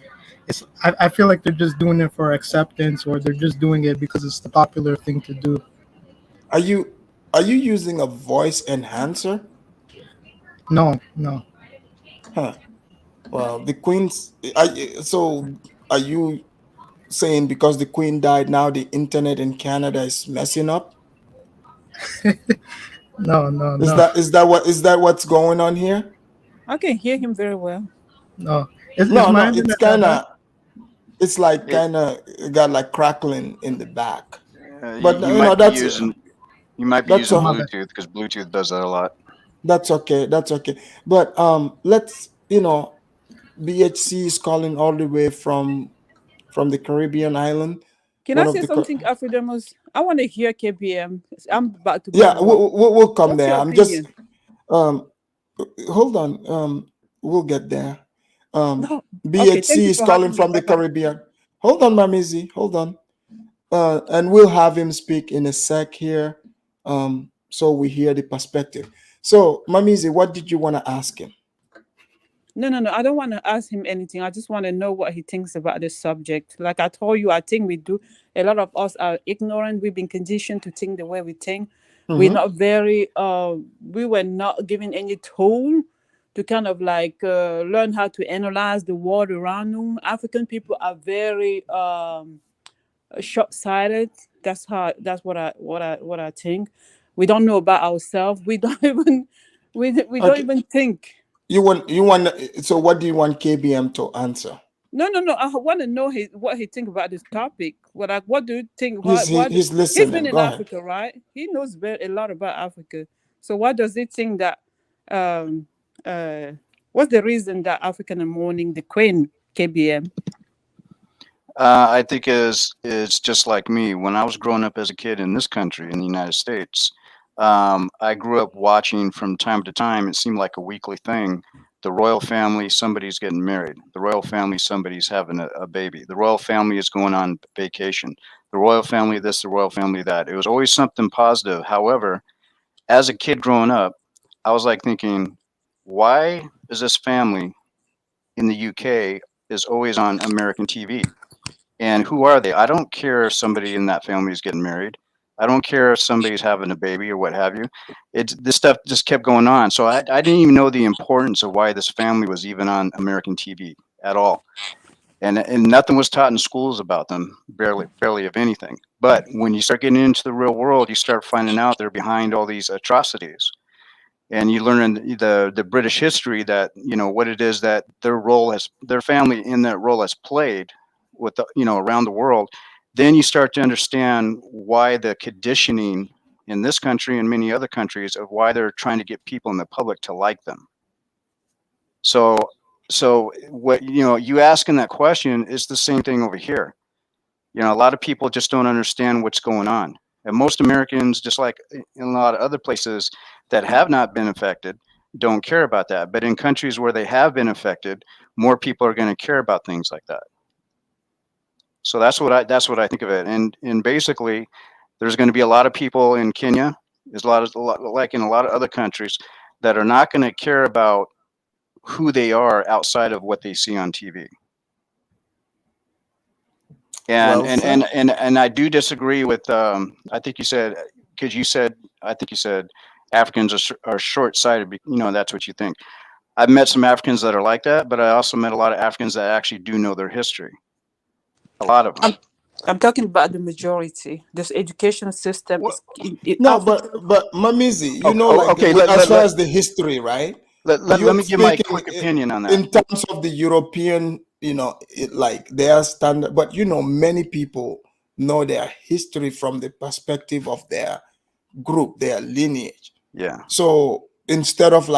I feel like they're just doing it for acceptance, or they're just doing it because it's the popular thing to do. Are you using a voice enhancer? No. Huh. Well, the Queen's. So are you saying because the Queen died, now the internet in Canada is messing up? No. Is that what's going on here? I can hear him very well. No. It's like kind of got like crackling in the back. But you might be using Bluetooth because Bluetooth does that a lot. That's okay. But let's BHC is calling all the way from the Caribbean island. Can I say something, Afridemos? I want to hear KBM. I'm about to go. Yeah, we'll come there. I'm opinion? just hold on. We'll get there. BHC is calling from the Caribbean. Hold on, Mamizi. Hold on. And we'll have him speak in a sec here. So we hear the perspective. So, Mamizi, what did you want to ask him? No, I don't want to ask him anything. I just want to know what he thinks about this subject. Like I told you, I think we do. A lot of us are ignorant. We've been conditioned to think the way we think. We're not very. We were not given any tool to kind of like learn how to analyze the world around them. African people are very short-sighted. That's what I think. We don't know about ourselves. We don't even don't even think. You want so what do you want KBM to answer? No. I want to know what he think about this topic. What do you think? He's listening. He's been in Go Africa, ahead. right? He knows a lot about Africa. So what does he think that? What's the reason that African are mourning the Queen, KBM? I think it's just like me. When I was growing up as a kid in this country, in the United States, I grew up watching from time to time. It seemed like a weekly thing. The royal family, somebody's getting married. The royal family, somebody's having a baby. The royal family is going on vacation. The royal family this, the royal family that. It was always something positive. However, as a kid growing up, I was like thinking, why is this family in the UK is always on American TV? And who are they? I don't care if somebody in that family is getting married. I don't care if somebody's having a baby or what have you. This stuff just kept going on. So I didn't even know the importance of why this family was even on American TV at all. And nothing was taught in schools about them, barely of anything. But when you start getting into the real world, you start finding out they're behind all these atrocities. And you learn in the British history that, what it is that their family in that role has played with around the world. Then you start to understand why the conditioning in this country and many other countries of why they're trying to get people in the public to like them. So what, you asking that question is the same thing over here. A lot of people just don't understand what's going on. And most Americans, just like in a lot of other places that have not been affected, don't care about that. But in countries where they have been affected, more people are going to care about things like that. So that's what I think of it. And basically, there's going to be a lot of people in Kenya, there's a lot like in a lot of other countries, that are not going to care about who they are outside of what they see on TV. And I do disagree with I think you said, Africans are short-sighted. That's what you think. I've met some Africans that are like that, but I also met a lot of Africans that actually do know their history. A lot of them. I'm talking about the majority. This education system is no, but Mamizi, as far as the history, right? Let me give my quick opinion on that. In terms of the European, their standard, but many people know their history from the perspective of their group, their lineage. Yeah. So instead of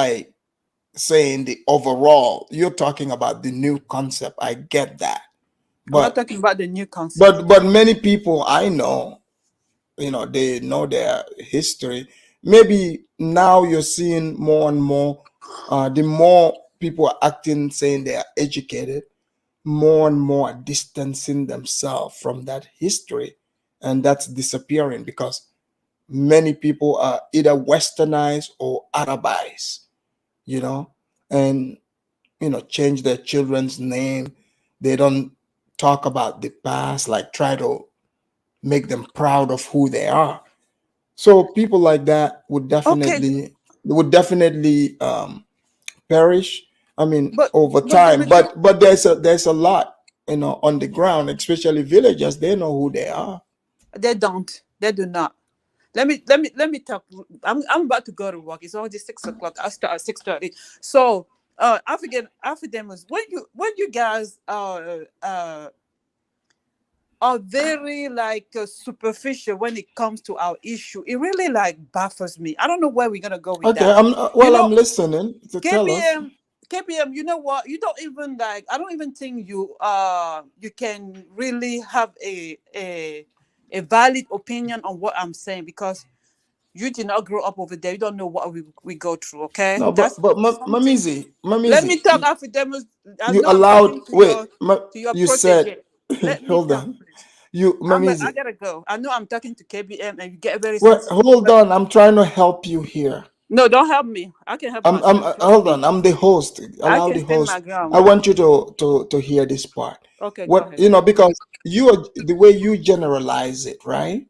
saying the overall, you're talking about the new concept. I get that. I'm not talking about the new concept. But many people I know, they know their history. Maybe now you're seeing more and more, the more people are acting, saying they are educated, more and more are distancing themselves from that history. And that's disappearing because many people are either westernized or Arabized, and, change their children's name. They don't talk about the past, try to make them proud of who they are. So people like that would definitely perish. I mean, over time. But there's a lot, on the ground, especially villagers. They know who they are. They don't. They do not. Let me talk. I'm about to go to work. It's already 6 o'clock. I start at 6:30. So Africans, when you guys are very superficial when it comes to our issue, it really baffles me. I don't know where we're gonna go with that. I'm listening to tell us. KBM, you know what? You don't even I don't even think you can really have a valid opinion on what I'm saying because you did not grow up over there. You don't know what we go through. Okay. No, but Mamizi, let me talk Africans. You allowed. You said. Hold on. Mamizi, I gotta go. I know I'm talking to KBM and you get very hold on. I'm trying to help you here. No, don't help me. I can help myself. Trust hold me. on. I'm the host. I Allow can the stand my host. ground. I want you to hear this part. Okay, go What ahead. because you are the way you generalize it, right?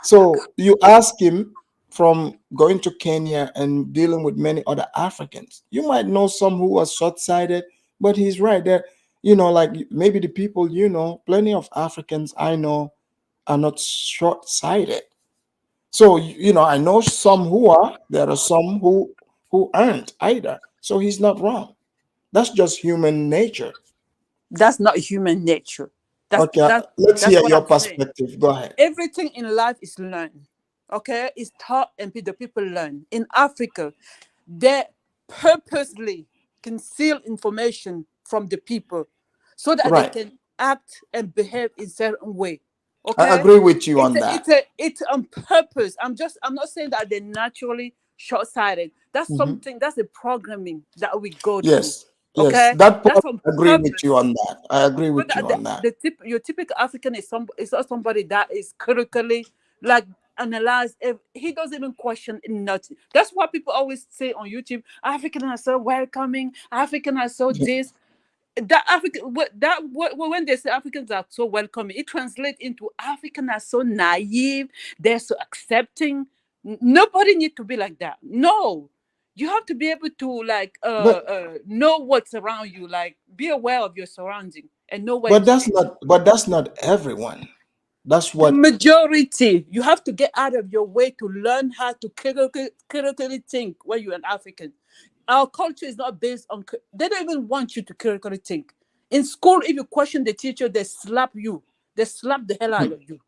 So you ask him from going to Kenya and dealing with many other Africans. You might know some who are short-sighted, but he's right there. Like maybe the people plenty of Africans I know are not short-sighted. So I know some who are. There are some who aren't either. So he's not wrong. That's just human nature. That's not human nature. Okay, let's That's hear what your I'm saying. perspective. Go ahead. Everything in life is learned. Okay, it's taught and the people learn. In Africa, they purposely conceal information from the people so that they Right. can act and behave in certain way. I Okay, agree with you on that. it's on purpose. I'm not saying that they're naturally short-sighted. That's Mhm. something, that's the programming that we go through. Yes, yes, Okay, that part that's on I agree with purpose. you on that. I agree But with you on that. your typical African is not somebody that is critically like analyze. He doesn't even question nothing. That's why people always say on YouTube, African are so welcoming. African are so this. That African when they say Africans are so welcoming, it translates into African are so naive. They're so accepting. Nobody need to be like that. No. You have to be able to know what's around you, like be aware of your surrounding and know where you stand. But that's not everyone. That's The what. majority, you have to get out of your way to learn how to critically think when you're an African. Our culture is not based on, they don't even want you to critically think. In school, if you question the teacher, they slap you. They slap the hell out of you.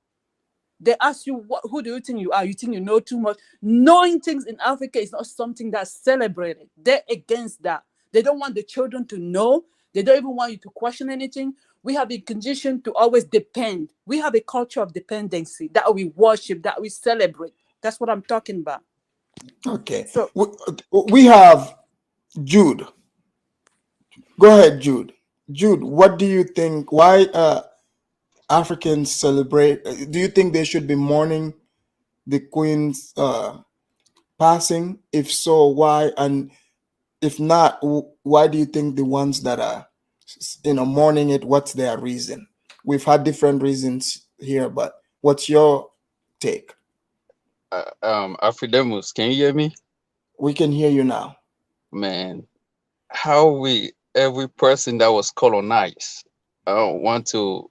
They ask you, who do you think you are? You think you know too much? Knowing things in Africa is not something that's celebrated. They're against that. They don't want the children to know. They don't even want you to question anything. We have been conditioned to always depend. We have a culture of dependency that we worship, that we celebrate. That's what I'm talking about. Okay. So we have Jude. Go ahead, Jude. Jude, what do you think? Why Africans celebrate? Do you think they should be mourning the Queen's passing? If so, why? And if not, why do you think the ones that are mourning it, what's their reason? We've had different reasons here, but what's your take? Afidemus, can you hear me? We can hear you now. Man, how every person that was colonized want to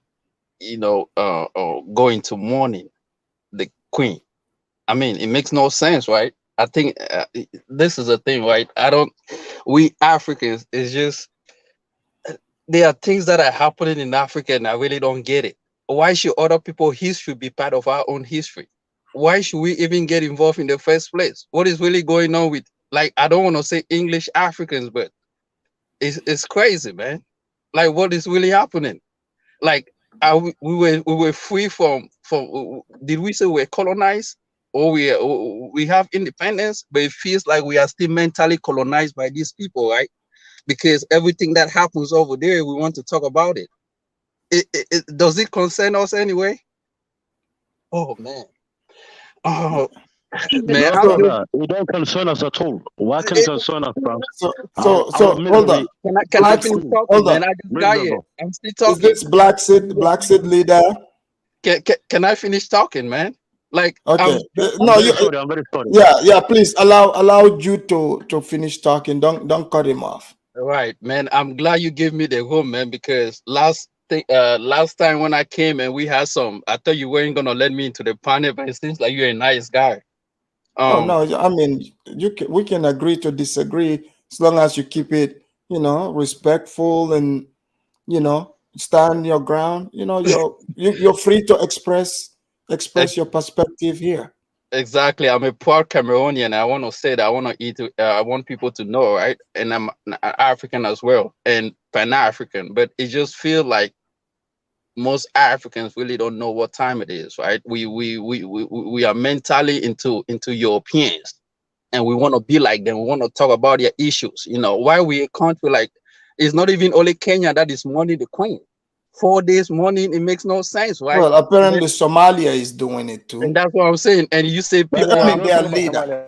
go into mourning the Queen. I mean, it makes no sense, right? I think this is a thing, right? We Africans, it's just, there are things that are happening in Africa and I really don't get it. Why should other people's history be part of our own history? Why should we even get involved in the first place? What is really going on with, like, I don't want to say English Africans, but it's crazy, man. Like, what is really happening? Like, we were free from did we say we're colonized, or we have independence, but it feels like we are still mentally colonized by these people, right? Because everything that happens over there, we want to talk about it. Does it concern us anyway? Oh man. Oh man. No, brother, it don't concern us at all. Why can it concern us, bro? So hold on. Can I finish talking, man? I just got here. I'm still talking. Is this Black Sid leader? Can I finish talking, man? Like, okay. I'm very sorry. Yeah. Please allow Jude to finish talking. Don't cut him off. Right, man. I'm glad you gave me the room, man, because last time when I came and we had I thought you weren't gonna let me into the panel, but it seems like you're a nice guy. No, I mean, we can agree to disagree as long as you keep it, respectful and stand your ground. You're free to express your perspective here. Exactly. I'm a proud Cameroonian. I want to say that I want to eat. I want people to know, right? And I'm African as well, and Pan-African. But it just feels like most Africans really don't know what time it is, right? We are mentally into Europeans, and we want to be like them. We want to talk about their issues. Why we a country like, it's not even only Kenya that is mourning the Queen. 4 days mourning, it makes no sense, right? Well, apparently Somalia is doing it too. And that's what I'm saying. And you say they are leader.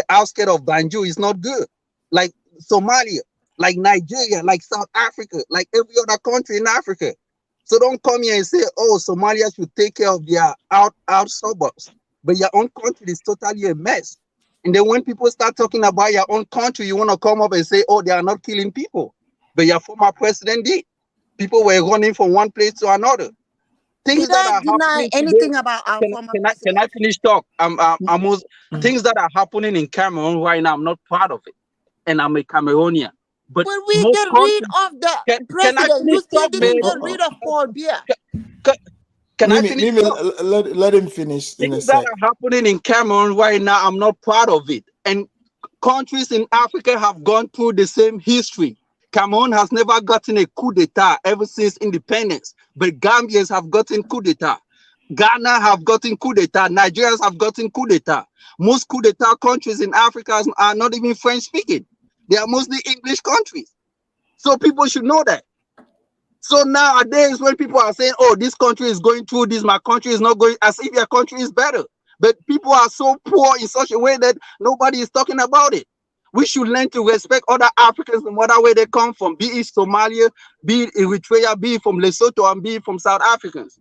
the outskirts of Banjul is not good. Like Somalia, like Nigeria, like South Africa, like every other country in Africa. So don't come here and say, oh, Somalia should take care of their out suburbs. But your own country is totally a mess. And then when people start talking about your own country, you want to come up and say, oh, they are not killing people. But your former president did. People were running from one place to another. things Did that I are deny happening today. anything about our former Can president? I finish talk? Almost things that are happening in Cameroon right now. I'm not proud of it, and I'm a Cameroonian. But But we most get rid countries, of the can I president. finish You still talk, man? didn't get rid of Paul Biya. Can I finish Mimi, talk? let him finish in a Things that sec. are happening in Cameroon right now, I'm not proud of it. And countries in Africa have gone through the same history. Cameroon has never gotten a coup d'etat ever since independence, but Gambians have gotten coup d'etat. Ghana have gotten coup d'etat. Nigerians have gotten coup d'etat. Most coup d'etat countries in Africa are not even French speaking. They are mostly English countries. So people should know that. So nowadays, when people are saying, "Oh, this country is going through this, my country is not going," as if your country is better. But people are so poor in such a way that nobody is talking about it. We should learn to respect other Africans no matter where they come from, be it Somalia, be it Eritrea, be it from Lesotho, and be it from South Africans.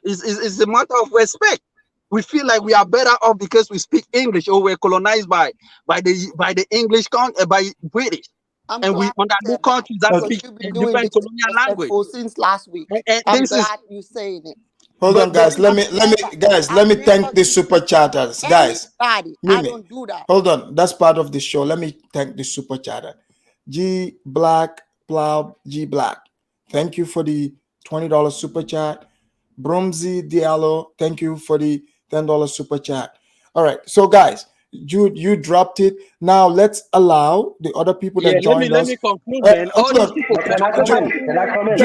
It's a matter of respect. We feel like we are better off because we speak English, or we're colonized by the English by British. I'm And we glad under you new said that countries that because speak you've a been doing different this colonial language. respectful since last week. And I'm this is glad you're saying it. Hold on, guys. Let me thank the super chatters, guys. Anybody. I Mimi, don't do that. hold on. That's part of the show. Let me thank the super chatter. G Black Plow G Black. Thank you for the $20 super chat. Brumsy Diallo, thank you for the $10 super chat. All right, so guys, Jude, you dropped it. Now let's allow the other people that joined let us. me conclude, man. All Hold these on, people Can I come in?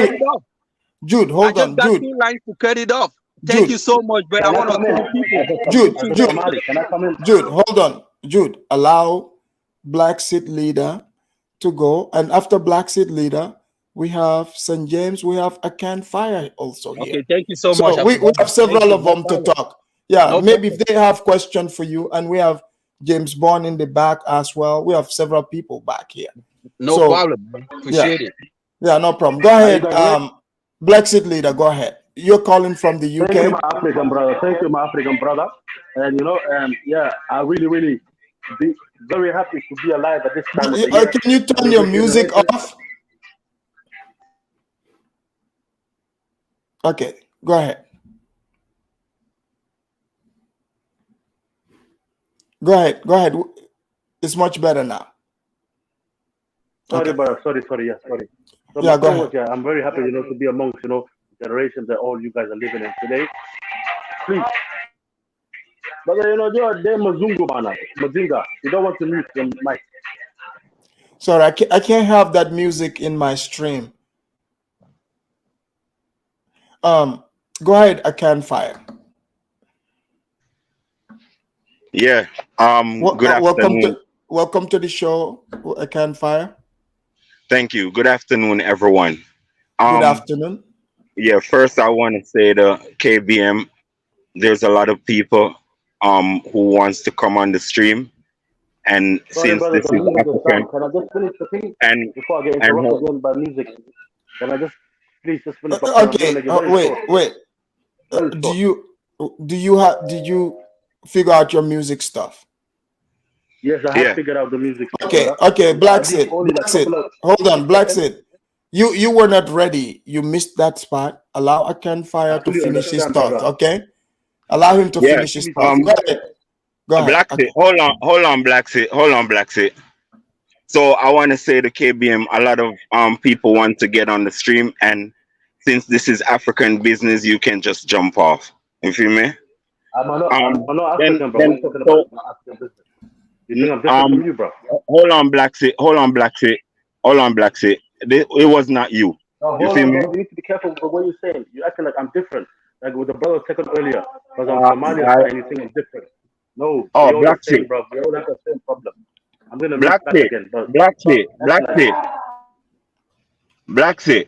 Jude, I hold just on, got Jude. 2 lines to cut it off. Thank you so much, but I want to thank people. Can I come in? Jude, hold on. Jude, allow Black Seed Leader to go. And after Black Seed Leader, we have St. James, we have Akan Fire also here. Okay, thank you so much. So we have several of them to talk. Yeah, No maybe problem. if they have question for you, and we have James Bond in the back as well. We have several people back here. No So, problem, man. Appreciate it. Yeah, no problem. Go ahead, Black Seed Leader, go ahead. You're calling from the UK. Thank you, my African brother. Thank you, my African brother. And I really be very happy to be alive at this time of the year. Can you turn your music off? Okay, go ahead. Go ahead. It's much better now. Sorry, brother. Sorry. Yeah, sorry. So Yeah, my go point was, I'm very happy, to be amongst, generations that all you guys are living in today. Please. Brother, they're Mazungu, man. Mazinga. You don't want to mute your mic. Sorry, I can't have that music in my stream. Go ahead, Akan Fire. Yeah. Good afternoon. Welcome to the show, Akan Fire. Thank you. Good afternoon, everyone. Good afternoon. Yeah, first I want to say the KBM, there's a lot of people who wants to come on the stream. And Sorry, since brother, this the is music is African, down. Can I just finish the thing before I get and interrupted again by music? Can I just please just finish? Okay. Wait. Did you figure out your music stuff? Yes, I have figured out the music. Okay, Black Seed. Hold on, Black Seed. You were not ready. You missed that spot. Allow Akan Fire to finish his thought, okay? Allow him to finish his thought. Go ahead. Black Seed, hold on, Black Seed. So I want to say to KBM, a lot of people want to get on the stream, and since this is African business, you can just jump off. You feel me? I'm not African, bro. What are you talking about? I'm not African business. You think I'm different from you, bro? Hold on, Black Seed. It was not you. No, You hold feel on, me? bro. You need to be careful with what you're saying. You're acting like I'm different. Like with the brother second earlier. Because I'm Somali and you think I'm different. No, we all the same, bro. We all have the same problem. I'm going to move back again. Black Seed.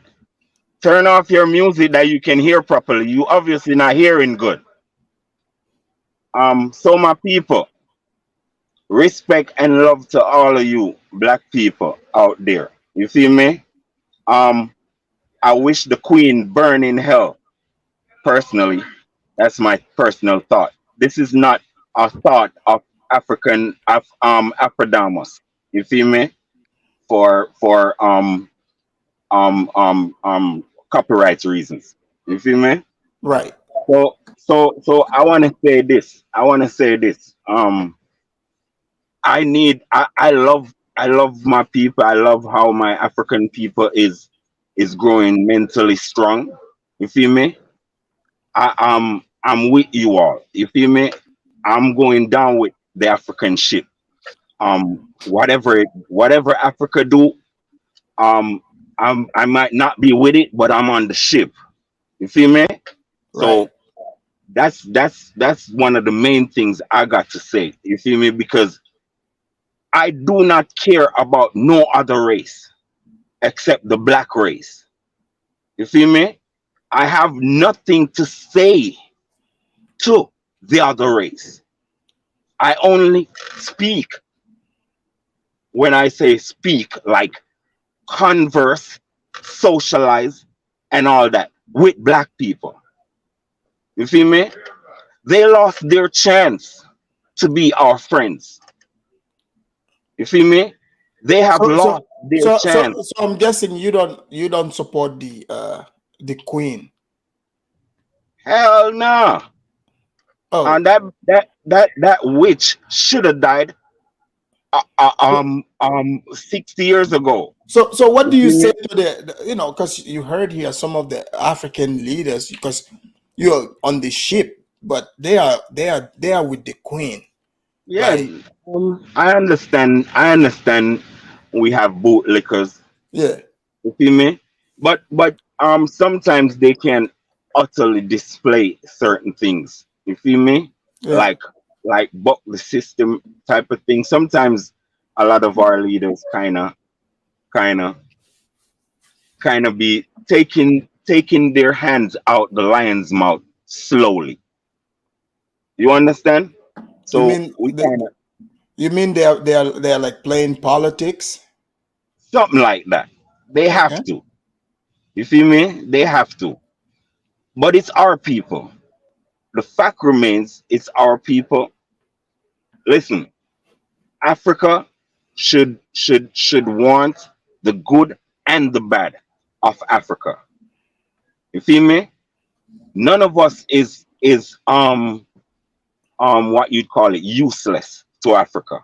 Turn off your music that you can hear properly. You obviously not hearing good. So my people, respect and love to all of you black people out there. You feel me? I wish the queen burn in hell. Personally, that's my personal thought. This is not a thought of Afrodamus. You feel me? For copyright reasons. You feel me? Right. So I want to say this. I love my people. I love how my African people is growing mentally strong. You feel me? I'm with you all. You feel me? I'm going down with the African ship. Whatever Africa do, I might not be with it, but I'm on the ship. You feel me? Right. So that's one of the main things I got to say. You feel me? Because I do not care about no other race except the black race. You feel me? I have nothing to say to the other race. I only speak when I say speak, like converse, socialize, and all that with black people. You feel me? They lost their chance to be our friends. You feel me? They have So lost so their so so chance. so I'm guessing you don't support the Queen. Hell no. Oh. And that witch should have died 60 years ago. So what You do you feel say me? to because you heard here some of the African leaders, because you're on the ship, but they are with the Queen. Yes, Like, I understand we have bootlickers. yeah. You feel me? But sometimes they can utterly display certain things. You feel me? Yeah. Like buck the system type of thing. Sometimes a lot of our leaders kind of be taking their hands out the lion's mouth slowly. You understand? You So mean we kind of they are like playing politics? something like that. They Okay. have to. You feel me? They have to. But it's our people. The fact remains, it's our people. Listen, Africa should want the good and the bad of Africa. You feel me? None of us is what you'd call it, useless to Africa.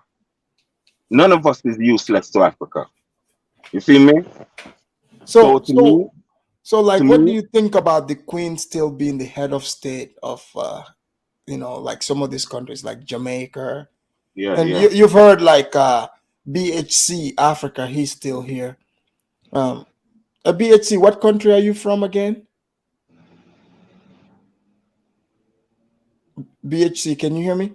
None of us is useless to Africa. You feel me? So So to me, so so to like, what do me, you think about the Queen still being the head of state of like some of these countries like Jamaica? yeah, And yeah. you've heard like BHC Africa, he's still here. BHC, what country are you from again? BHC, can you hear me?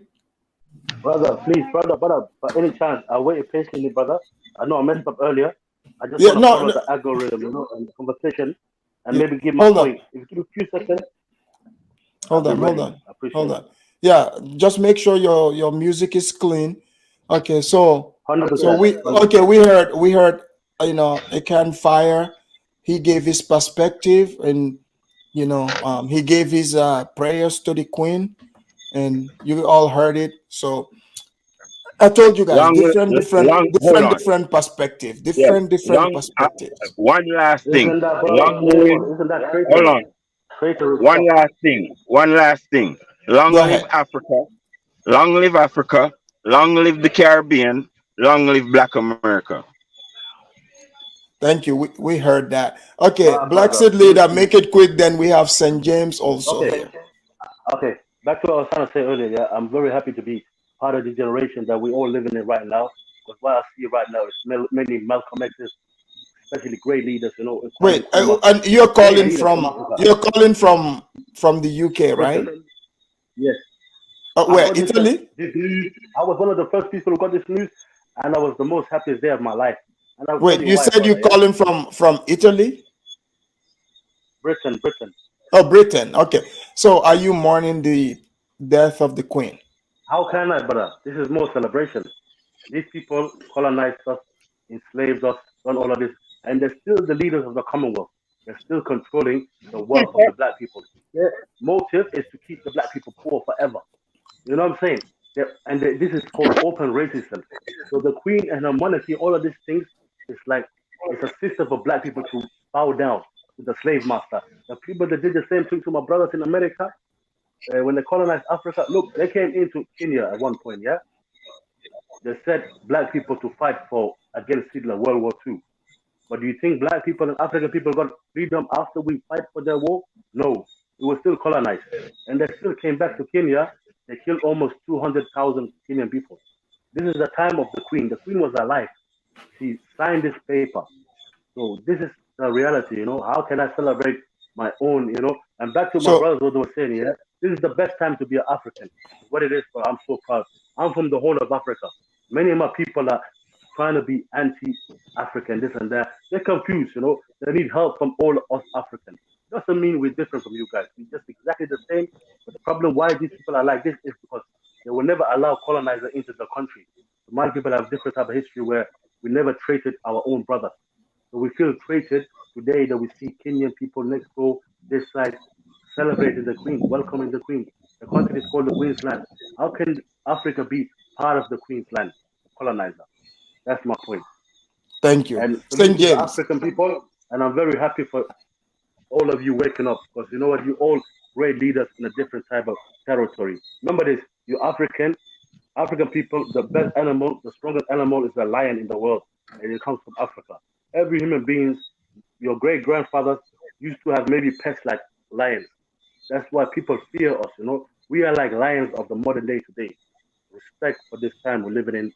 Brother, please, brother, by any chance, I waited patiently, brother. I know I messed up earlier. I just Yeah, want to no, follow no, the algorithm, and the conversation, and yeah, maybe give my hold on, point. If you give me 2 seconds, I'll hold be on, hold ready. on, I appreciate hold it. on. Yeah, just make sure your music is clean. Okay, so 100%. we 100%. we heard a can fire. He gave his perspective, and he gave his prayers to the Queen, and you all heard it. So I told you guys, hold on. different perspective, Yes, different perspectives. one last thing. Isn't that brother? Long Hold live, on. Isn't that hold traitorous? on. Traitorous One stuff. last thing. One last thing. Long Go live ahead. Africa. Long live Africa. Long live the Caribbean. Long live Black America. Thank you. We heard that. Okay, My Black brother, Seed please, leader, please. make it quick. Then we have St. James also Okay, here. okay. Back to what I was trying to say earlier. Yeah, I'm very happy to be part of the generation that we all living in right now. Because what I see right now is many Malcolm X's, especially great leaders, in Kwame Wait, Nkrumah, and great leaders from Africa. you're calling from the UK, right? Britain, yes. I Where, got Italy? this news. I was one of the first people who got this news, and I was the most happiest day of my life. And I'll tell Wait, you you why, said brother. you Yeah, calling from Italy? Britain. Oh, Britain. Okay. So are you mourning the death of the Queen? How can I, brother? This is more celebration. These people colonized us, enslaved us, done all of this, and they're still the leaders of the Commonwealth. They're still controlling the wealth of the black people. Their motive is to keep the black people poor forever. You know what I'm saying? This is called open racism. So the Queen and her monarchy, all of these things, it's like it's a system for black people to bow down. with the slave master. The people that did the same thing to my brothers in America when they colonized Africa. Look, they came into Kenya at one point, yeah? They sent black people to fight for against Hitler, World War II. But do you think black people and African people got freedom after we fight for their war? No, we were still colonized. And they still came back to Kenya. They killed almost 200,000 Kenyan people. This is the time of the Queen. The Queen was alive. She signed this paper. So this is the reality, you know. How can I celebrate my own, you know? And back to my brothers, what they were saying, yeah? This is the best time to be an African. What it is, but I'm so proud. I'm from the whole of Africa. Many of my people are trying to be anti-African, this and that. They're confused, you know. They need help from all of us Africans. Doesn't mean we're different from you guys. We're just exactly the same. But the problem why these people are like this is because they will never allow colonizer into the country. Somali people have different type of history where we never treated our own brothers. So we feel treated today that we see Kenyan people next door, this side, celebrating the Queen, welcoming the Queen. The country is called the Queen's Land. How can Africa be part of the Queen's Land, colonizer? That's my point. Thank you. And St. the James. African people, and I'm very happy for all of you waking up because you know what? You all great leaders in a different type of territory. Remember this: you African people, the best animal, the strongest animal is the lion in the world, and it comes from Africa. Every human being, your great grandfathers used to have maybe pets like lions. That's why people fear us. You know, we are like lions of the modern day today. Respect for this time we're living in.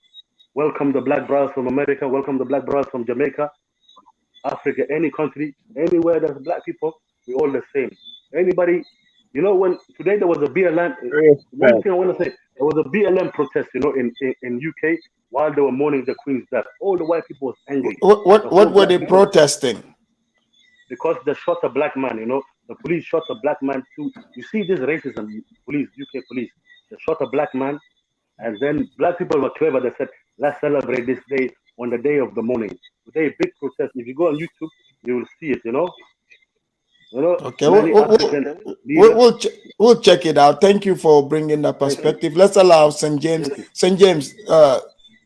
Welcome the black brothers from America. Welcome the black brothers from Jamaica, Africa, any country, anywhere there's black people, we're all the same. Anybody, you know, when today there was a BLM, one thing I want to say, there was a BLM protest, you know, in UK while they were mourning the Queen's death. All the white people was angry. What were they protesting? Because they shot a black man, you know, the police shot a black man too. You see this racism, police, UK police, they shot a black man, and then black people were clever. They said, let's celebrate this day on the day of the mourning. Today, big protest. If you go on YouTube, you will see it, you know. Okay, we'll check it out. Thank you for bringing that perspective. Let's allow St. James. St. James,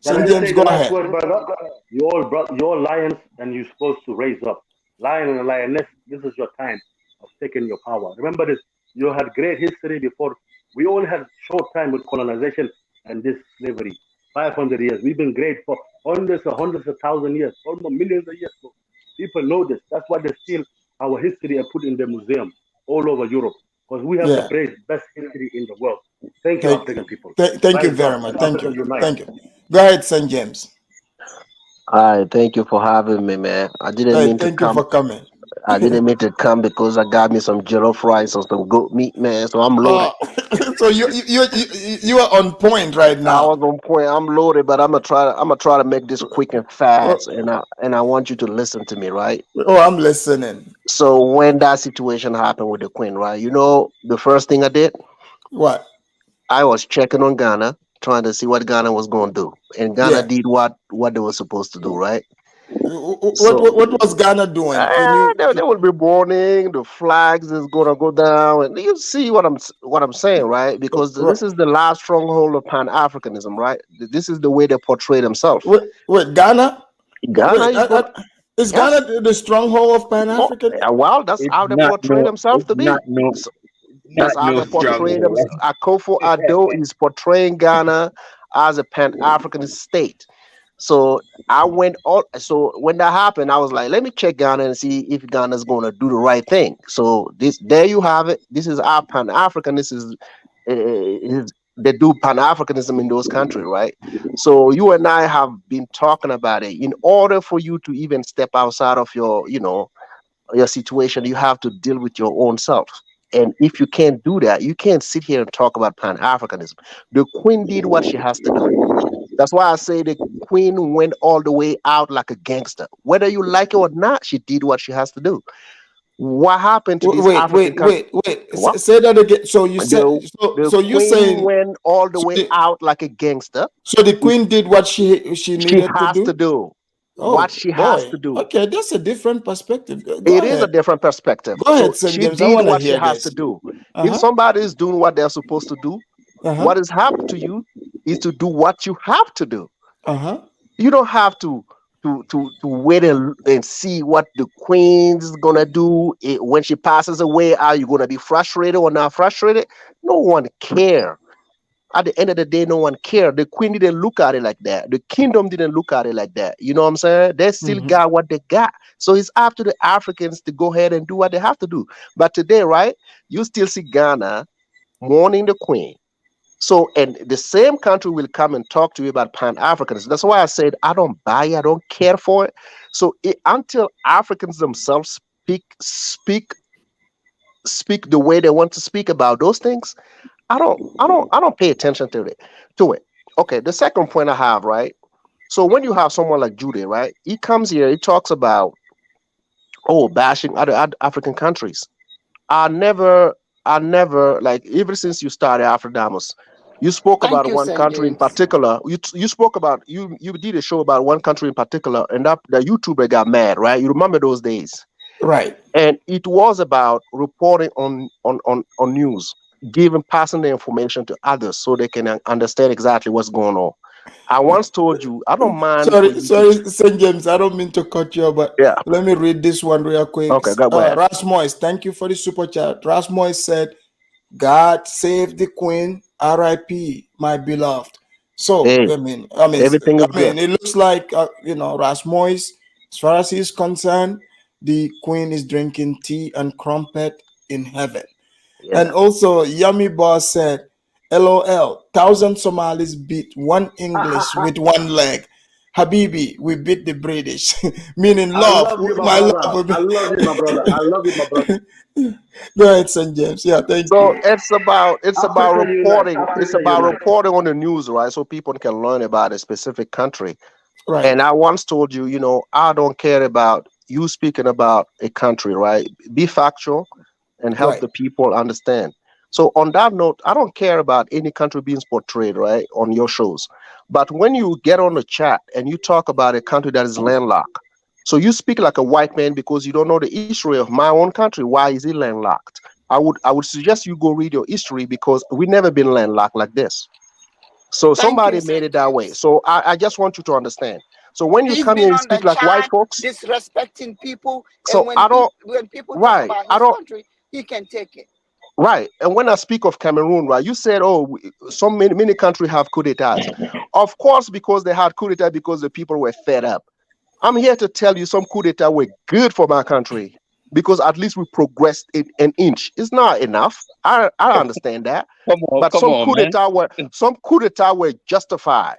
St. James, go ahead. Word, brother? You're lions, and you're supposed to raise up. Lion and lioness, this is your time of taking your power. Remember this, you had great history before. We only had short time with colonization and this slavery. 500 years. We've been great for hundreds of thousand years, almost millions of years. So people know this. That's why they steal our history and put in the museum all over Europe. Because we have the best history in the world. Thank you, African people. Thank you very much. Thank you. Thank you. Go ahead, St. James. Hi, thank you for having me, man. I didn't mean to come. Thank you for coming. I didn't mean to come because I got me some jollof rice or some goat meat, man. So I'm loaded. So you are on point right now. I was on point. I'm loaded, but I'm gonna try to make this quick and fast. And I want you to listen to me, right? Oh, I'm listening. So when that situation happened with the Queen, right? You know, the first thing I did. What? I was checking on Ghana, trying to see what Ghana was going to do, and Ghana did what they were supposed to do, right? What was Ghana doing? They will be mourning. The flags is gonna go down, and you see what I'm saying, right? Because this is the last stronghold of Pan Africanism, right? This is the way they portray themselves. Wait, Ghana? Ghana is Ghana the stronghold of Pan Africanism? Well, that's how they portray themselves to be. That's how they portray themselves. Akufo-Addo is portraying Ghana as a Pan Africanist state. So so when that happened, I was like, let me check Ghana and see if Ghana's going to do the right thing. So there you have it. This is our Pan-African. This is they do Pan-Africanism in those countries, right? So you and I have been talking about it. In order for you to even step outside of your situation, you have to deal with your own self. And if you can't do that, you can't sit here and talk about Pan-Africanism. The Queen did what she has to do. That's why I say the Queen went all the way out like a gangster. Whether you like it or not, she did what she has to do. What happened to these African countries? Wait. Say that again. So you said you're saying went all the way out like a gangster. So the Queen did what she needed to do. What she has to do. Okay, that's a different perspective. It is a different perspective. Go ahead, St. James. She did what she has to do. If somebody is doing what they're supposed to do, what is happening to you is to do what you have to do. You don't have to to wait and see what the queen's gonna do when she passes away. Are you gonna be frustrated or not frustrated? No one care. At the end of the day, no one cared. The queen didn't look at it like that. The kingdom didn't look at it like that. You know what I'm saying? They still got what they got. So it's up to the Africans to go ahead and do what they have to do. But today, right, you still see Ghana mourning the queen. So, and the same country will come and talk to you about Pan-Africanism. That's why I said I don't buy it, I don't care for it. So until Africans themselves speak the way they want to speak about those things, I don't pay attention to it. Okay, the second point I have, right? So when you have someone like Judy, right? He comes here, he talks about bashing other African countries. I never like ever since you started Afrodamus, you spoke Thank about you, one St. country in James. particular. You spoke about you did a show about one country in particular, and that the YouTuber got mad, right? You remember those days, right? And it was about reporting on news, passing the information to others so they can understand exactly what's going on. I once told you I don't mind. Sorry, St. James. I don't mean to cut you, but let me read this one real quick. Okay, go ahead. Rasmois, thank you for the super chat. Rasmois said, "God save the Queen, R.I.P. my beloved." So Hey, I mean, everything is good. it looks like Rasmois, as far as he's concerned, the Queen is drinking tea and crumpet in heaven. Yeah. And also, Yummy Boss said, LOL, 1,000 Somalis beat one English with one leg. Habibi, we beat the British. Meaning I love. love you, my My brother. love. I love you, my brother. I love you, my brother. Go ahead, St. James. Yeah, thank So you. it's about Africa unite, reporting. Africa It's about unite. reporting on the news, right? So people can learn about a specific country. Right. And I once told you, I don't care about you speaking about a country, right? Be factual and help the people understand. So on that note, I don't care about any country being portrayed, right, on your shows. But when you get on the chat and you talk about a country that is landlocked, so you speak like a white man because you don't know the history of my own country. Why is it landlocked? I would suggest you go read your history because we never been landlocked like this. So somebody made it that way. So I just want you to understand. So when you He's come been here and on the speak like white chat folks, disrespecting people, so and I don't when people talk about his country, he can take it. Right. And when I speak of Cameroon, right, you said, so many countries have coup d'etats. Of course, because they had coup d'etat because the people were fed up. I'm here to tell you some coup d'etat were good for my country because at least we progressed an inch. It's not enough. I understand that. But some coup d'etat were justified.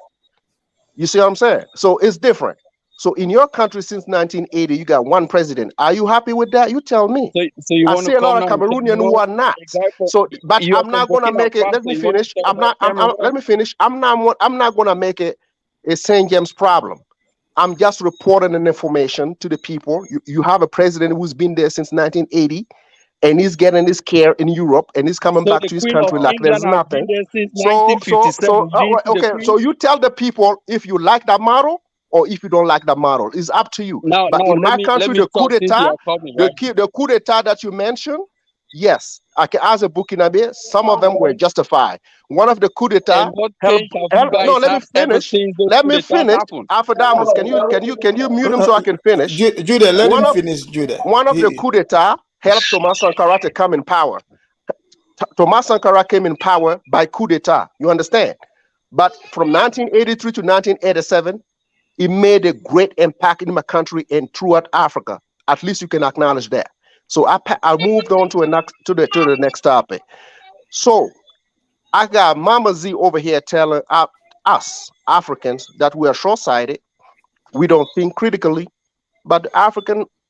You see what I'm saying? So it's different. So in your country since 1980, you got one president. Are you happy with that? You tell me. So you I want see to a lot come of now and tell Cameroonians me who are not. So, but you are I'm not from gonna Burkina make it. Let Faso, me you want to finish. talk I'm not. about Cameroon? Let me finish. I'm not gonna make it a St. James problem. I'm just reporting an information to the people. You have a president who's been there since 1980, and he's getting his care in Europe, and he's coming So back the to his Queen of country like there's England has been nothing. there since So, 1957. Do you see the okay. Queen? So you tell the people if you like that model or if you don't like that model. It's up to you. Now, But in let my me country, the coup talk since you d'etat, are coming, the right? coup d'etat that you mentioned, yes, I can as a Burkinabe, some of them were justified. One of the coup d'etat And what helped. change have you No, guys let me have ever finish. since those Let coup me d'etats finish. happened? Afterdamus, can you mute him so I can finish? Judah, let him finish, Judah. One of the coup d'etat helped Thomas Sankara to come in power. Thomas Sankara came in power by coup d'etat. You understand? But from 1983 to 1987, it made a great impact in my country and throughout Africa. At least you can acknowledge that. So I moved on to the next topic. So I got Mama Z over here telling us Africans that we are short-sighted. We don't think critically. But the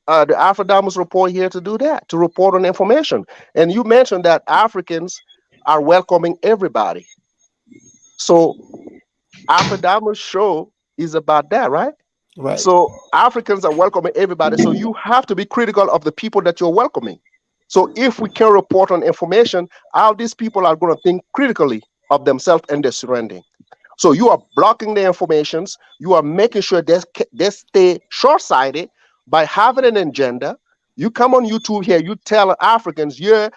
Afrodamus report here to do that, to report on information. And you mentioned that Africans are welcoming everybody. So Afrodamus show is about that, right? Right. So Africans are welcoming everybody. So you have to be critical of the people that you're welcoming. So if we can report on information, how these people are going to think critically of themselves and their surrounding. So you are blocking the informations. You are making sure they stay short-sighted by having an agenda. You come on YouTube here, you tell Africans, yeah,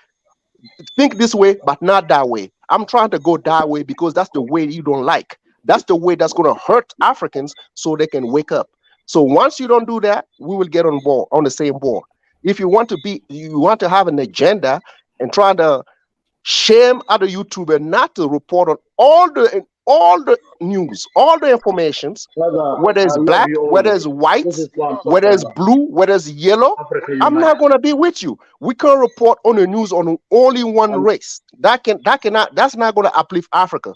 think this way, but not that way. I'm trying to go that way because that's the way you don't like. That's the way that's going to hurt Africans so they can wake up. So once you don't do that, we will get on board, on the same board. If you want to have an agenda and try to shame other YouTubers not to report on all the news, all the informations, whether it's black, whether it's white, whether it's blue, whether it's yellow. I'm not gonna be with you. We can report on the news on only one race. That's not gonna uplift Africa.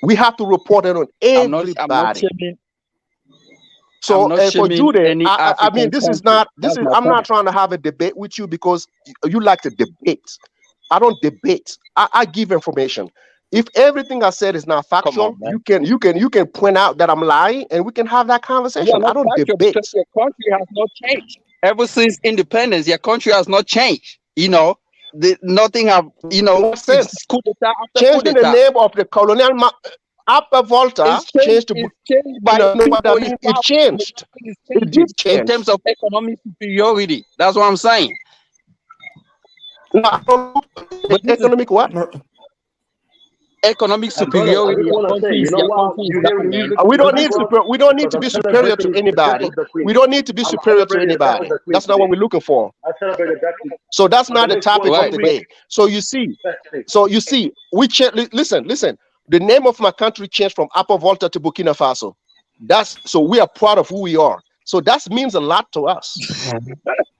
We have to report it on everybody. I'm not shaming. So for Jude, I mean, I'm not point. trying to have a debate with you because you like to debate. I don't debate. I give information. If everything I said is not factual, you can point out that I'm lying, and we can have that conversation. I don't debate. Because your country has not changed ever since independence. Your country has not changed. You know, nothing have. You know, sense. Changing the name of the colonial Upper Volta changed to. It changed. It did change in terms of economic superiority. That's what I'm saying. No, economic what? Economic superiority. We don't need to be superior to anybody. We don't need to be superior to anybody. That's not what we're looking for. So that's not the topic of the day. So you see, we listen. The name of my country changed from Upper Volta to Burkina Faso. So we are proud of who we are. So that means a lot to us.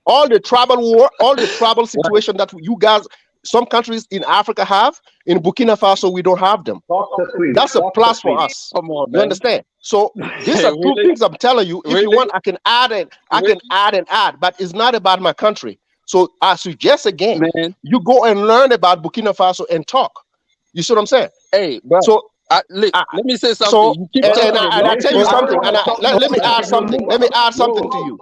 All the tribal war, all the tribal situation that you guys, some countries in Africa have, in Burkina Faso, we don't have them. That's a plus for us. You understand? So these are two things I'm telling you. If you want, I can add and add, but it's not about my country. So I suggest again, you go and learn about Burkina Faso and talk. You see what I'm saying? Hey, bro. So let me say something. So, I tell you something. And let me add something. Let me add something to you.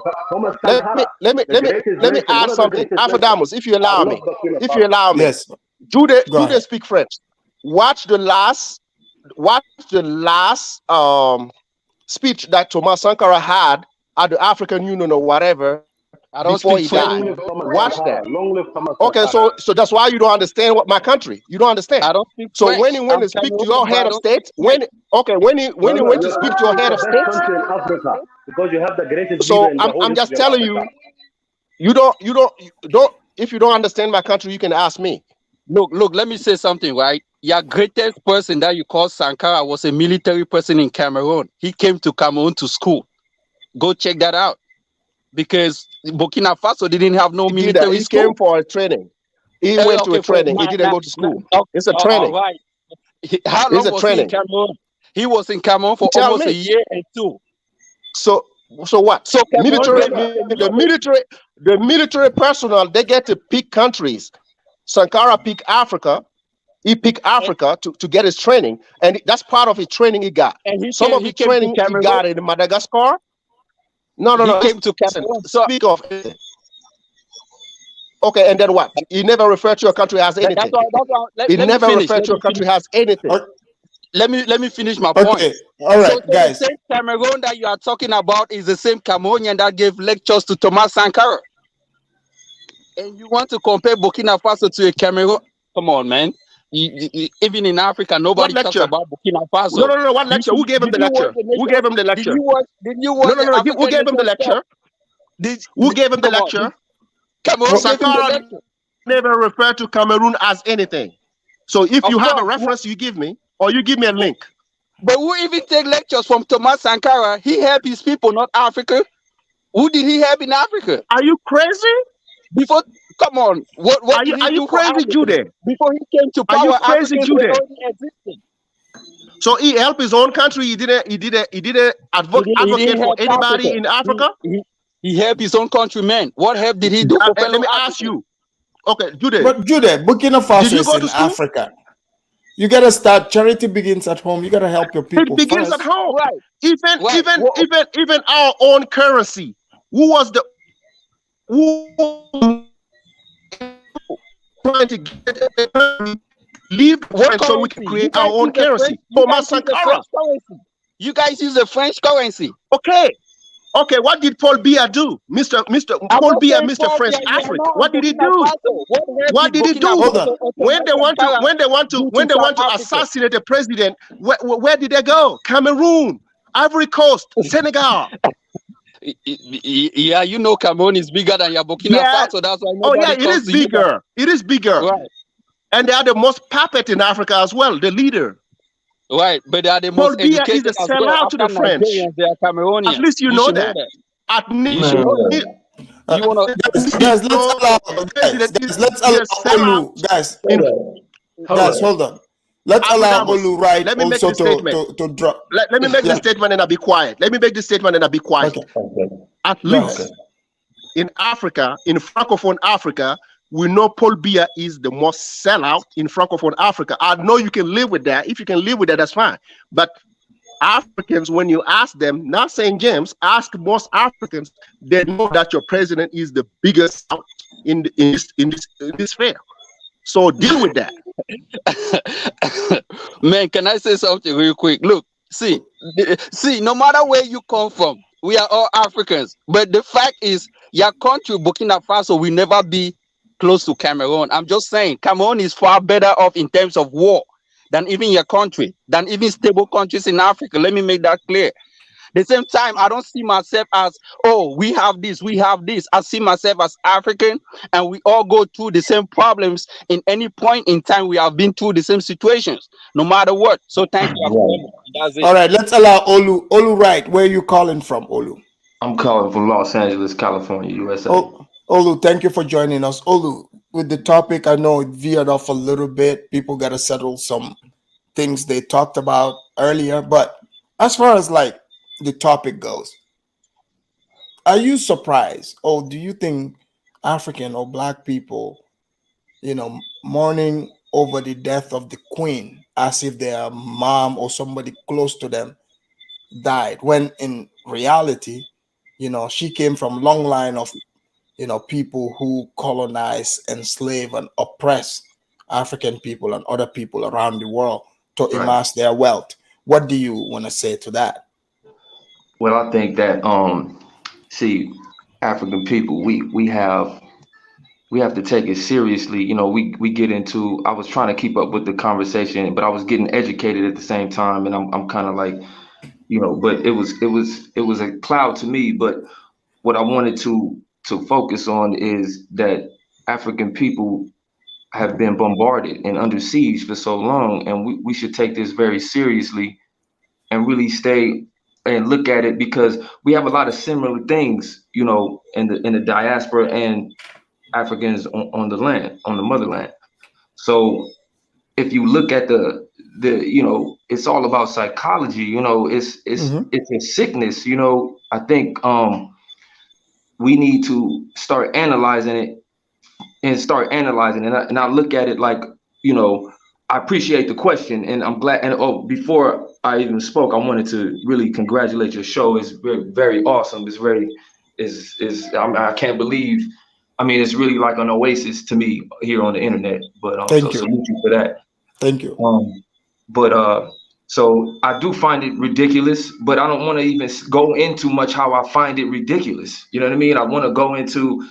Let me add something. Afadamus, if you allow me. If you allow me. Yes. Do they speak French? Watch the last speech that Thomas Sankara had at the African Union or whatever. I don't before speak he died. French. Watch that. Okay, so that's why you don't understand what my country. You don't understand. I don't speak so French. when he went to speak to your head of state, when he went to speak to your head of state, because you have the greatest. So I'm just telling you, you don't. If you don't understand my country, you can ask me. Look. Let me say something, right? Your greatest person that you call Sankara was a military person in Cameroon. He came to Cameroon to school. Go check that out. Because Burkina Faso didn't have no military school. He came for a training. He went to a training. He didn't go to school. It's a training. All right. How long was he in Cameroon? He was in Cameroon for almost a year and two. So what? So the military personnel, they get to pick countries. Sankara picked Africa. He picked Africa to get his training, and that's part of his training he got. Some of his training he got in Madagascar. No. He came to Cameroon. Speak of it. Okay, and then what? He never referred to your country as anything. He never referred to your country as anything. Let me finish my point. Okay, all right, so guys. The same Cameroon that you are talking about is the same Cameroonian that gave lectures to Thomas Sankara. And you want to compare Burkina Faso to a Cameroon? Come on, man. Even in Africa, nobody talks about Burkina Faso. No. What lecture? Who gave him the lecture? Who gave him the lecture? Did you watch No. Who gave him the lecture? Who gave him the lecture? Cameroon gave him the lecture. Never referred to Cameroon as anything. So if you have a reference, you give me, or you give me a link. But who even take lectures from Thomas Sankara? He helped his people, not Africa. Who did he help in Africa? Are you crazy? Before, come on. What are you crazy, Jude? Before he came to power, are you crazy, Jude? Existed. So he helped his own country. He didn't advocate for anybody in Africa. He helped his own countrymen. What help did he do for fellow Let me ask you. Okay, Jude. But Jude, Burkina Faso is in Africa. You gotta start. Charity begins at home. You gotta help your people. It begins first. at home. Right. Even our own currency. Who trying to get leave so we can create our own currency? Thomas Sankara. You guys use the French currency. Okay, what did Paul Biya do? Mr. Paul Biya, Mr. French Africa. What did he do? What did he do? When they want to assassinate the president, where did they go? Cameroon, Ivory Coast, Senegal. Yeah, you know Cameroon is bigger than your Burkina Yeah. Faso. That's why Oh yeah, nobody it comes is to you. bigger. It is bigger. Right. And they are the most puppet in Africa as well, the leader. Right, but they are the Paul most Biya is educated a as well. sellout to After the French. Nigerians, they are Cameroonians. At least you know should know that. that. At You should know that. You wanna guys, let's allow Olu, guys, hold on. Let's allow Olu right let me make also this statement. to drop. Let me make this statement and I'll be quiet. Let me make this statement and I'll be quiet. At least in Africa, in Francophone Africa, we know Paul Biya is the most sellout in Francophone Africa. I know you can live with that. If you can live with that, that's fine. But Africans, when you ask them, not St. James, ask most Africans, they know that your president is the biggest out in this fair. So deal with that. Man, can I say something real quick? Look, see, no matter where you come from, we are all Africans. But the fact is, your country, Burkina Faso, will never be close to Cameroon. I'm just saying, Cameroon is far better off in terms of war than even your country, than even stable countries in Africa. Let me make that clear. The same time, I don't see myself as, oh, we have this, we have this. I see myself as African, and we all go through the same problems in any point in time. We have been through the same situations, no matter what. So thank you. That's it. All right, let's allow Olu. Olu, right? Where are you calling from, Olu? I'm calling from Los Angeles, California, USA. Olu, thank you for joining us. Olu, with the topic, I know it veered off a little bit. People got to settle some things they talked about earlier. But as far as like the topic goes, are you surprised, or do you think African or Black people, mourning over the death of the Queen as if their mom or somebody close to them died, when in reality, she came from long line of people who colonize, enslave, and oppress African people and other people around the world to amass their wealth? What do you want to say to that? Well, I think that see, African people, we have to take it seriously. We get into, I was trying to keep up with the conversation, but I was getting educated at the same time, and I'm kind of like, but it was a cloud to me. But what I wanted to focus on is that African people have been bombarded and under siege for so long, and we should take this very seriously and really stay and look at it, because we have a lot of similar things, in the diaspora and Africans on the land, on the motherland. So if you look at the it's all about psychology. It's a sickness. I think we need to start analyzing it and I look at it like, I appreciate the question, and I'm glad. And before I even spoke, I wanted to really congratulate your show. It's very, very awesome. It's very, I can't believe. I mean, it's really like an oasis to me here on the internet. But Thank you. Salute you for that. Thank you. So I do find it ridiculous, but I don't want to even go into much how I find it ridiculous. You know what I mean? I want to go into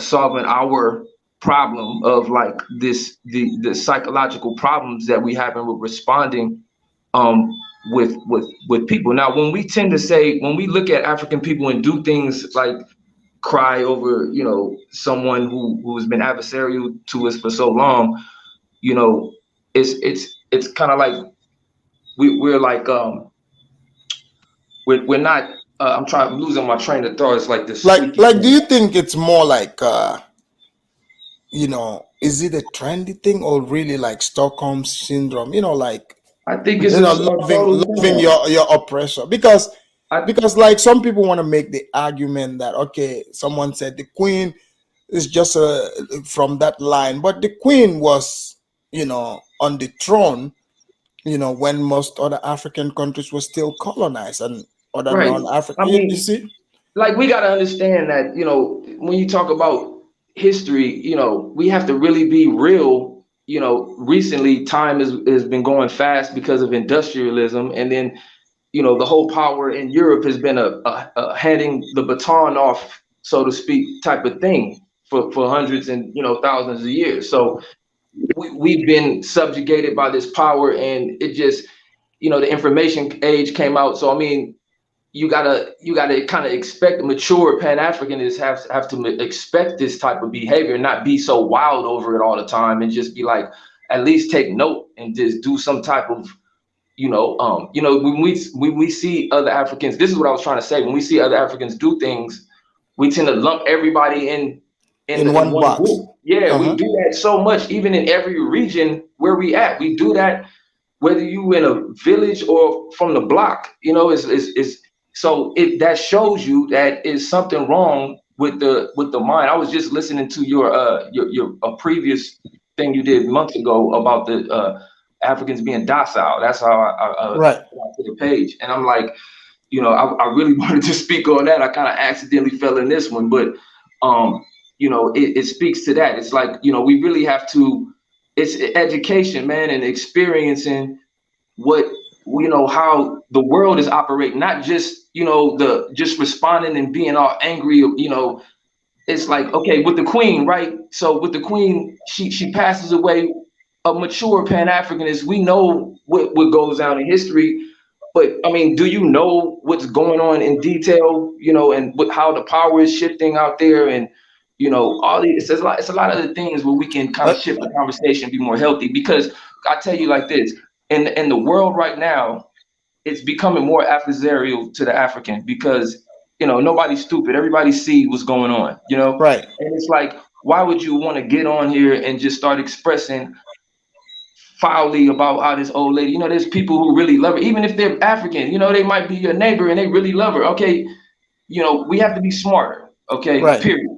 solving our problem of like the psychological problems that we having with responding with people. Now, when we tend to say, when we look at African people and do things like cry over, someone who has been adversarial to us for so long, it's kind of like we're like we're not. I'm losing my train of thought. It's like this. Like, do you think it's more like is it a trendy thing, or really like Stockholm syndrome? Like, I think it's loving your oppressor, because like some people want to make the argument that, okay, someone said the Queen is just from that line, but the Queen was on the throne when most other African countries were still colonized and other non-African. You see, like, we got to understand that when you talk about history, we have to really be real. Recently time has been going fast because of industrialism, and then the whole power in Europe has been a handing the baton off, so to speak, type of thing for hundreds and thousands of years. So we've been subjugated by this power, and it just the information age came out. So I mean, you gotta kind of expect mature Pan-Africanists have to expect this type of behavior, not be so wild over it all the time, and just be like, at least take note and just do some type of, when we see other Africans, this is what I was trying to say. When we see other Africans do things, we tend to lump everybody in one box. group. Yeah, we do that so much, even in every region where we at. We do that, whether you in a village or from the block. So that shows you that is something wrong with the mind. I was just listening to your previous thing you did months ago about the Africans being docile. That's how I got to the page, and I'm like, I really wanted to speak on that. I kind of accidentally fell in this one, but it speaks to that. It's like, we really have to. It's education, man, and experiencing how the world is operating, not just just responding and being all angry. It's like, okay, with the Queen, right? So with the Queen, she passes away. A mature Pan-Africanist, we know what goes down in history, but I mean, do you know what's going on in detail? And how the power is shifting out there, and all these. It's a lot of the things where we can kind of shift the conversation, be more healthy. Because I tell you like this, in the world right now, it's becoming more adversarial to the African, because nobody's stupid. Everybody see what's going on. Right. And it's like, why would you want to get on here and just start expressing foully about how this old lady, there's people who really love her, even if they're African, they might be your neighbor and they really love her. Okay, we have to be smarter. Okay, period.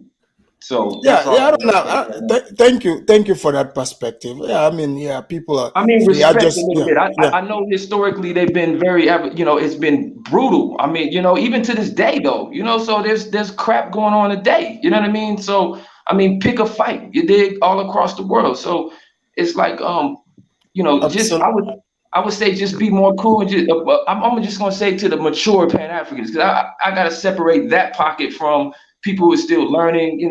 So that's all. I don't know. Thank you for that perspective. Yeah, I mean, people are. Respect a little bit. I know historically they've been very, it's been brutal. I mean, even to this day though, so there's crap going on today. You know what I mean? So I mean, pick a fight. You dig, all across the world. So it's like, just I would say just be more cool, and just I'm just gonna say to the mature Pan-Africans, because I gotta separate that pocket from people who are still learning,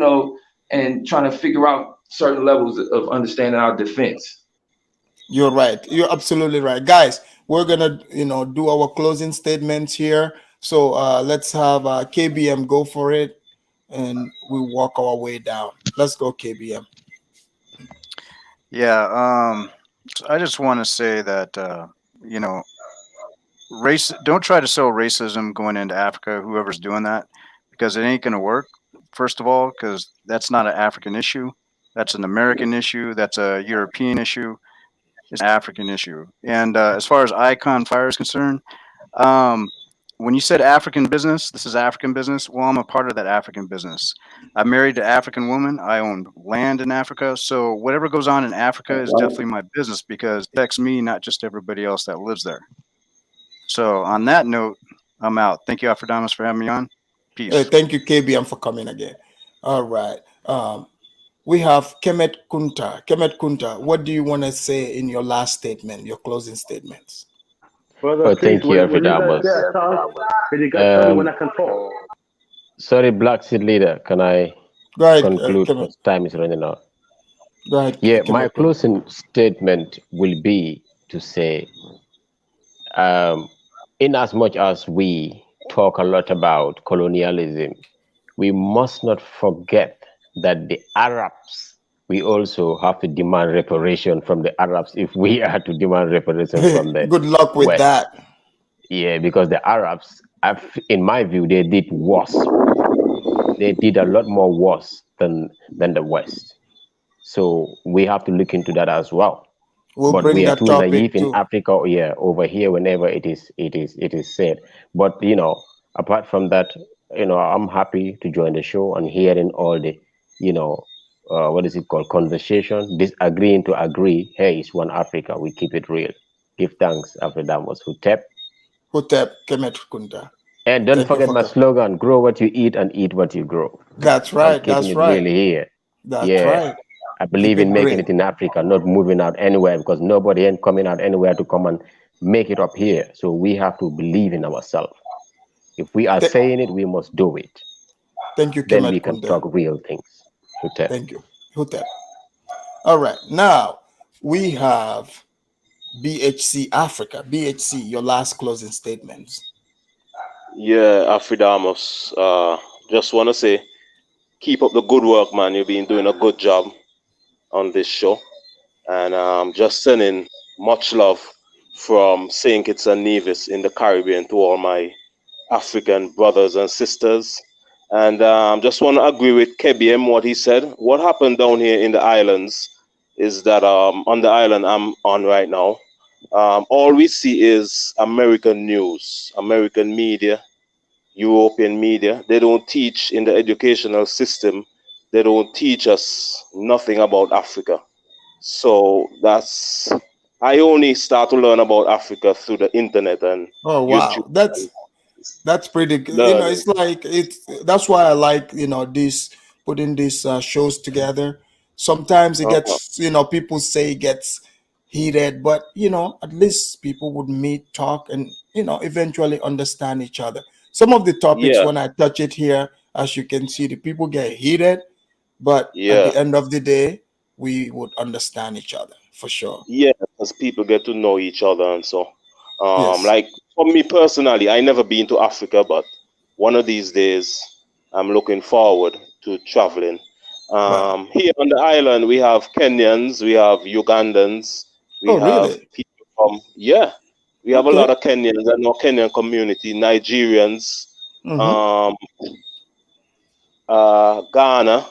and trying to figure out certain levels of understanding our defense. You're right. You're absolutely right, guys. We're gonna do our closing statements here. So let's have KBM go for it, and we walk our way down. Let's go, KBM. Yeah. I just want to say that, don't try to sow racism going into Africa, whoever's doing that, because it ain't going to work. First of all, because that's not an African issue. That's an American issue. That's a European issue. It's an African issue. And as far as Icon Fire is concerned, when you said African business, this is African business. Well, I'm a part of that African business. I'm married to an African woman. I own land in Africa. So whatever goes on in Africa is definitely my business, because it affects me, not just everybody else that lives there. So on that note, I'm out. Thank you, Afrodamus, for having me on. Peace. Hey, thank you, KBM, for coming again. All right. We have Kemet Kunta. Kemet Kunta, what do you want to say in your last statement, your closing statements? Brother, thank you, Afrodamus. Can you guys tell me when I can talk? Sorry, Black Seed Leader, can I conclude because time is running out? Go ahead. Yeah, my closing statement will be to say, in as much as we talk a lot about colonialism, we must not forget that the Arabs, we also have to demand reparation from the Arabs if we are to demand reparation from them. Good luck with that. Yeah, because the Arabs, in my view, they did worse. They did a lot more worse than the West. So we have to look into that as well. But we are too naive in Africa, over here whenever it is said. But apart from that, I'm happy to join the show and hearing all the, what is it called, conversation, disagreeing to agree. Hey, it's one Africa. We keep it real. Give thanks, Afrodamus. Hutep. Hutep, Kemet Kunta. And don't forget my slogan: grow what you eat and eat what you grow. That's right. I'm keeping it really here. That's right. I believe in making it in Africa, not moving out anywhere, because nobody ain't coming out anywhere to come and make it up here. So we have to believe in ourselves. If we are saying it, we must do it. Thank you, Then we can talk real things. Hutep. Thank you. Hutep. All right. Now we have BHC Africa. BHC, your last closing statements. Yeah, Afridamus. Just want to say, keep up the good work, man. You've been doing a good job on this show. And just sending much love from St. Kitts and Nevis in the Caribbean to all my African brothers and sisters. And just want to agree with KBM what he said. What happened down here in the islands is that on the island I'm on right now, all we see is American news, American media, European media. They don't teach in the educational system. They don't teach us nothing about Africa. So I only start to learn about Africa through the internet and Oh YouTube wow, that's pretty good. learning. It's like that's why I like this putting these shows together. Sometimes it Uh-huh. gets people say it gets heated, but at least people would meet, talk, and eventually understand each other. Some of the topics Yeah, when I touch it here, as you can see, the people get heated, but at yeah, the end of the day, we would understand each other for sure. yeah, because people get to know each other and so. Yes. Like for me personally, I never been to Africa, but one of these days I'm looking forward to traveling. Wow. Here on the island, we have Kenyans, we have Ugandans, we Oh, have really? people from, yeah, we have a lot Okay. of Kenyans and our Kenyan community, Nigerians, Mm-hmm. um, Ghana,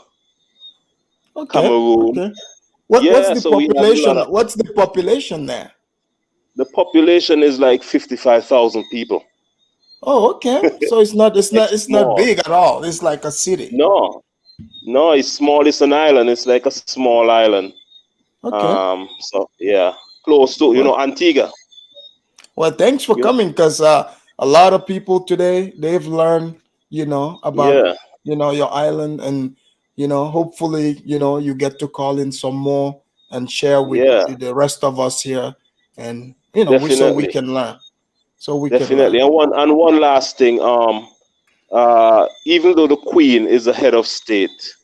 Okay. Cameroon. Okay. What's Yeah, the so we have a lot population? of, What's the population there? the population is like 55,000 people. Oh, okay. So it's not it's not It's it's not small. big at all. It's like a city. No, no, it's small. It's an island. It's like a small island. Okay. So yeah, close to Well, Antigua. well, thanks for Yeah, coming because a lot of people today they've learned, about yeah, your island, and hopefully, you get to call in some more and share with yeah. the rest of us here, and we Definitely, can learn, so we can learn. definitely. And one last thing. Even though the Queen is the head of state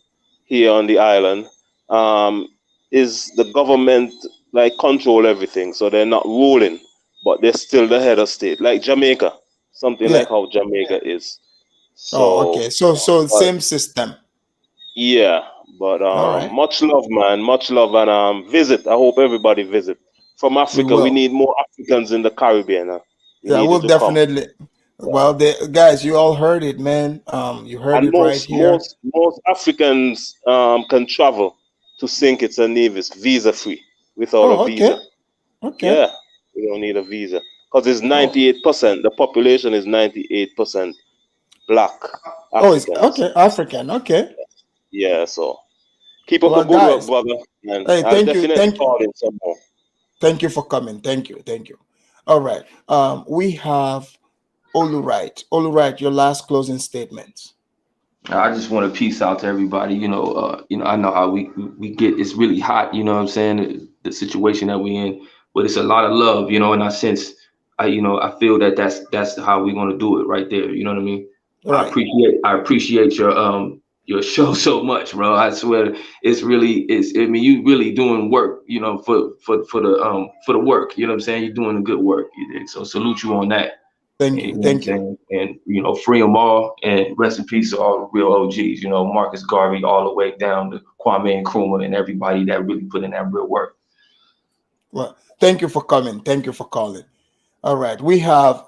here on the island, um, is the government like control everything, so they're not ruling, but they're still the head of state, like Jamaica, something Yeah. like how Jamaica is. Oh, So, okay. So but same system. yeah, but All right. much love, man, much love, and visit. I hope everybody visit. From We Africa, we will. need more Africans in the Caribbean. You Yeah, we'll needed to come. definitely. Well, guys, you all heard it, man. You heard And it right here. most Africans can travel to St. Kitts and Nevis visa free without a Oh, okay. visa. Okay. Yeah, we don't need a visa because it's Oh, 98%. The population is 98% black oh, it's Africans. okay. African. Okay. Yeah, so keep up the Well, good work, guys, brother, and hey, I'll definitely call in some more. thank you for coming. Thank you. Thank you. All right. We have Oluwright. Oluwright, your last closing statement. I just want to peace out to everybody. I know how we get. It's really hot. You know what I'm saying? The situation that we in, but it's a lot of love. And I sense, I feel that that's how we're gonna do it right there. You know what I mean? All right. I appreciate your show so much, bro. I swear it's really is. I mean, you really doing work. For the work. You know what I'm saying? You're doing the good work. You dig? So salute you on that. Thank You you. know what I'm Thank you. saying? And free them all, and rest in peace to all the real OGs. Marcus Garvey, all the way down to Kwame Nkrumah and everybody that really put in that real work. Well, thank you for coming. Thank you for calling. All right. We have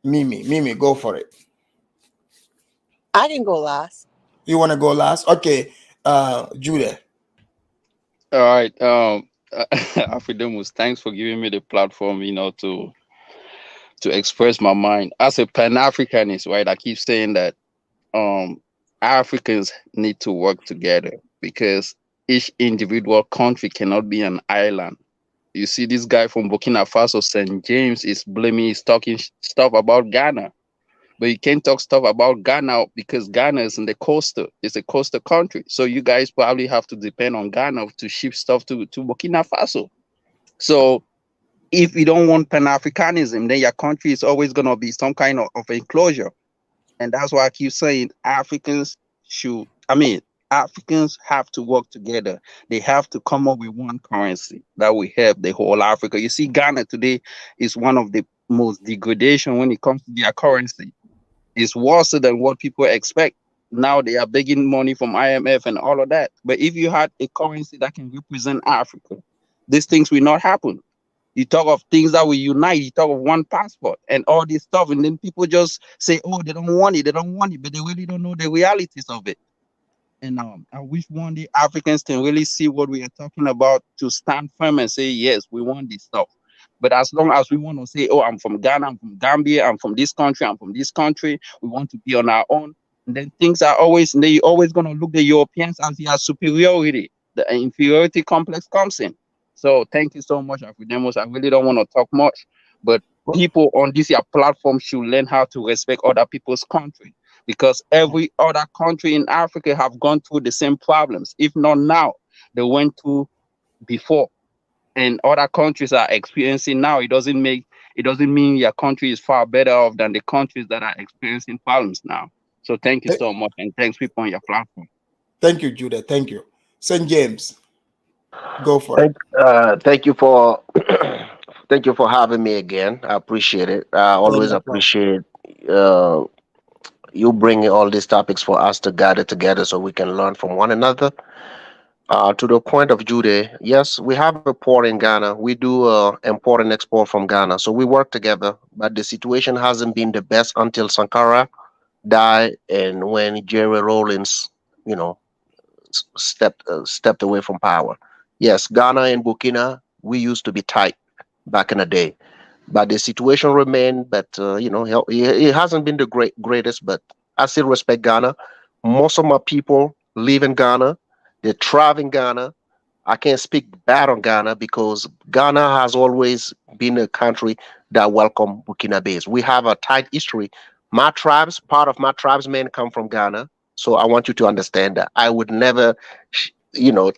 Mimi. Mimi, go for it. I can go last. You want to go last? Okay. Judah. All right. Afridamus, thanks for giving me the platform, to express my mind. As a Pan-Africanist, right? I keep saying that Africans need to work together because each individual country cannot be an island. You see, this guy from Burkina Faso, St. James, is blaming, he's talking stuff about Ghana. But you can't talk stuff about Ghana because Ghana is in the coastal. It's a coastal country. So you guys probably have to depend on Ghana to ship stuff to Burkina Faso. So if you don't want Pan-Africanism, then your country is always going to be some kind of enclosure. And that's why I keep saying Africans have to work together. They have to come up with one currency that will help the whole Africa. You see, Ghana today is one of the most degradation when it comes to their currency. It's worse than what people expect. Now they are begging money from IMF and all of that. But if you had a currency that can represent Africa, these things will not happen. You talk of things that will unite, you talk of one passport and all this stuff, and then people just say, oh, they don't want it, but they really don't know the realities of it. And I wish one day Africans can really see what we are talking about to stand firm and say, yes, we want this stuff. But as long as we want to say, oh, I'm from Ghana, I'm from Gambia, I'm from this country, we want to be on our own. And then things are always, they're always going to look the Europeans as their superiority. The inferiority complex comes in. So thank you so much, Afridemos. I really don't want to talk much, but people on this platform should learn how to respect other people's country, because every other country in Africa have gone through the same problems. If not now, they went through before, and other countries are experiencing now. It doesn't mean your country is far better off than the countries that are experiencing problems now. So thank you so much, and thanks people on your platform. Thank you, Judah. Thank you. St. James, go for it. Thank you for thank you for having me again. I appreciate it. I always no problem. appreciate you bringing all these topics for us to gather together so we can learn from one another. To the point of Judah, yes, we have a port in Ghana. We do import and export from Ghana, so we work together. But the situation hasn't been the best until Sankara died and when Jerry Rawlings, you know, stepped away from power. Yes, Ghana and Burkina, we used to be tight back in the day, but the situation remained. But it hasn't been the greatest. But I still respect Ghana. Most of my people live in Ghana. They thrive in Ghana. I can't speak bad on Ghana because Ghana has always been a country that welcomed Burkinabes. We have a tight history. Part of my tribesmen come from Ghana. So I want you to understand that I would never,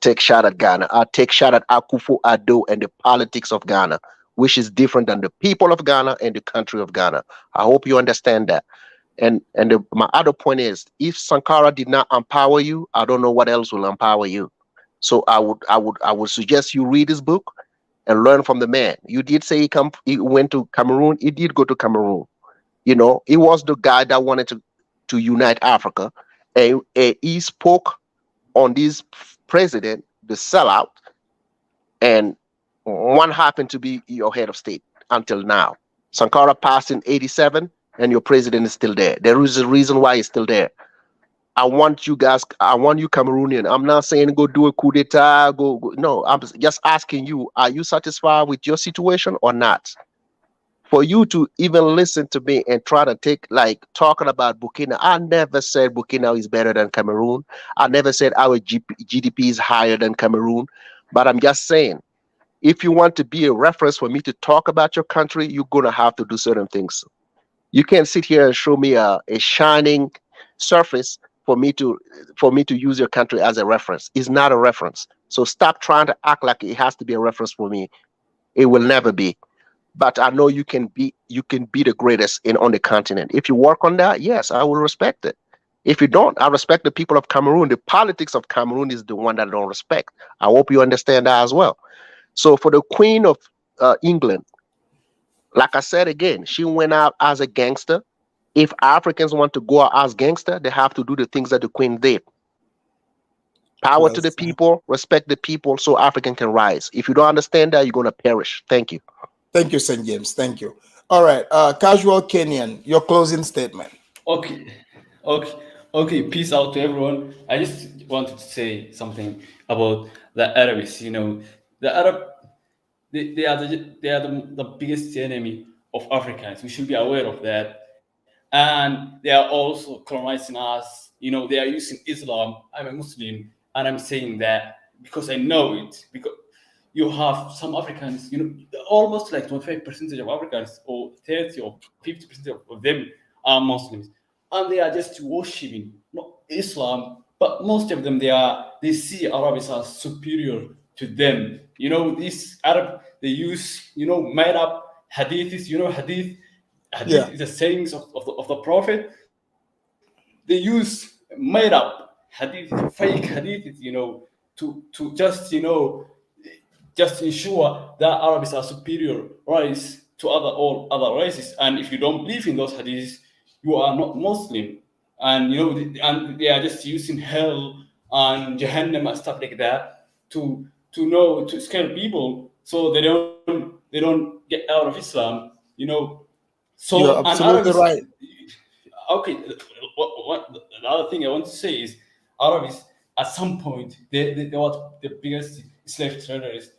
take shot at Ghana. I take shot at Akufo-Addo and the politics of Ghana, which is different than the people of Ghana and the country of Ghana. I hope you understand that. My other point is, if Sankara did not empower you, I don't know what else will empower you. So I would suggest you read his book and learn from the man. You did say he went to Cameroon. He did go to Cameroon. He was the guy that wanted to unite Africa, and he spoke on this president, the sellout, and one happened to be your head of state until now. Sankara passed in '87, and your president is still there. There is a reason why he's still there. I want you Cameroonian. I'm not saying go do a coup d'etat, go. No, I'm just asking you, are you satisfied with your situation or not? For you to even listen to me and try to talking about Burkina, I never said Burkina is better than Cameroon. I never said our GDP is higher than Cameroon. But I'm just saying, if you want to be a reference for me to talk about your country, you're going to have to do certain things. You can't sit here and show me a shining surface for me to use your country as a reference. It's not a reference. So stop trying to act like it has to be a reference for me. It will never be. But I know you can be the greatest on the continent. If you work on that, yes, I will respect it. If you don't, I respect the people of Cameroon. The politics of Cameroon is the one that I don't respect. I hope you understand that as well. So for the Queen of England, like I said again, she went out as a gangster. If Africans want to go out as gangster, they have to do the things that the Queen did. Power to the people, respect the people, so African can rise. If you don't understand that, you're going to perish. Thank you. Thank you, St. James. Thank you. All right. Casual Kenyan, your closing statement. Okay. Peace out to everyone. I just wanted to say something about the Arabs. The Arab, they are the biggest enemy of Africans. We should be aware of that. And they are also colonizing us. They are using Islam. I'm a Muslim, and I'm saying that because I know it. Because you have some Africans, almost like 25% of Africans, or 30 or 50% of them are Muslims, and they are just worshiping Islam. But most of them, they see Arabs as superior to them. These Arab, they use made up hadiths. Hadith is the sayings of the Prophet. They use made up hadith, fake hadiths, to just ensure that Arabs are superior race to all other races. And if you don't believe in those hadiths, you are not Muslim. And and they are just using hell and Jahannam and stuff like that to scare people so they don't get out of Islam. So You're and absolutely Arabs. right. Okay, the other thing I want to say is Arabs at some point they were the biggest slave traders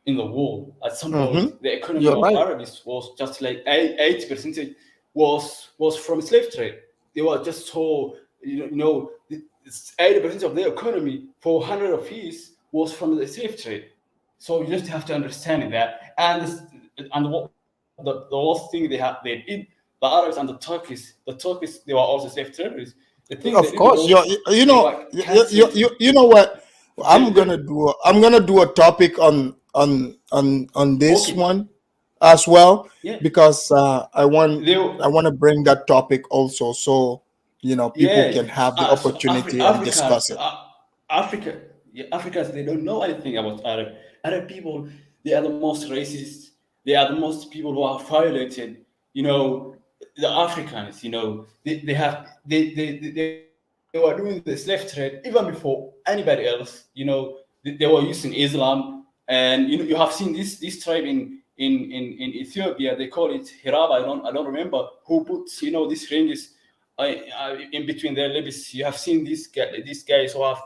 in the world. At some point, the economy You're of right. Arabs was just like 80% was from slave trade. They were just so 80% of their economy for 100 of years was from the slave trade. So you just have to understand that. And what the worst thing they did, the Arabs and the Turkish they were also slave traders. The thing they Of did course, was you they know, were castrating. you know what? I'm They gonna do a topic on this okay, one as well, yeah. because I want They to bring that topic also, so people yeah. can have the So opportunity and Africans, discuss it. Africans, they don't know anything about Arab. Arab people, they are the most racist. They are the most people who are violated. The Africans. They have they were doing the slave trade even before anybody else. They were using Islam, and you have seen this tribe in Ethiopia. They call it Hiraba. I don't remember who put this ring is in between their lips. You have seen these guys who have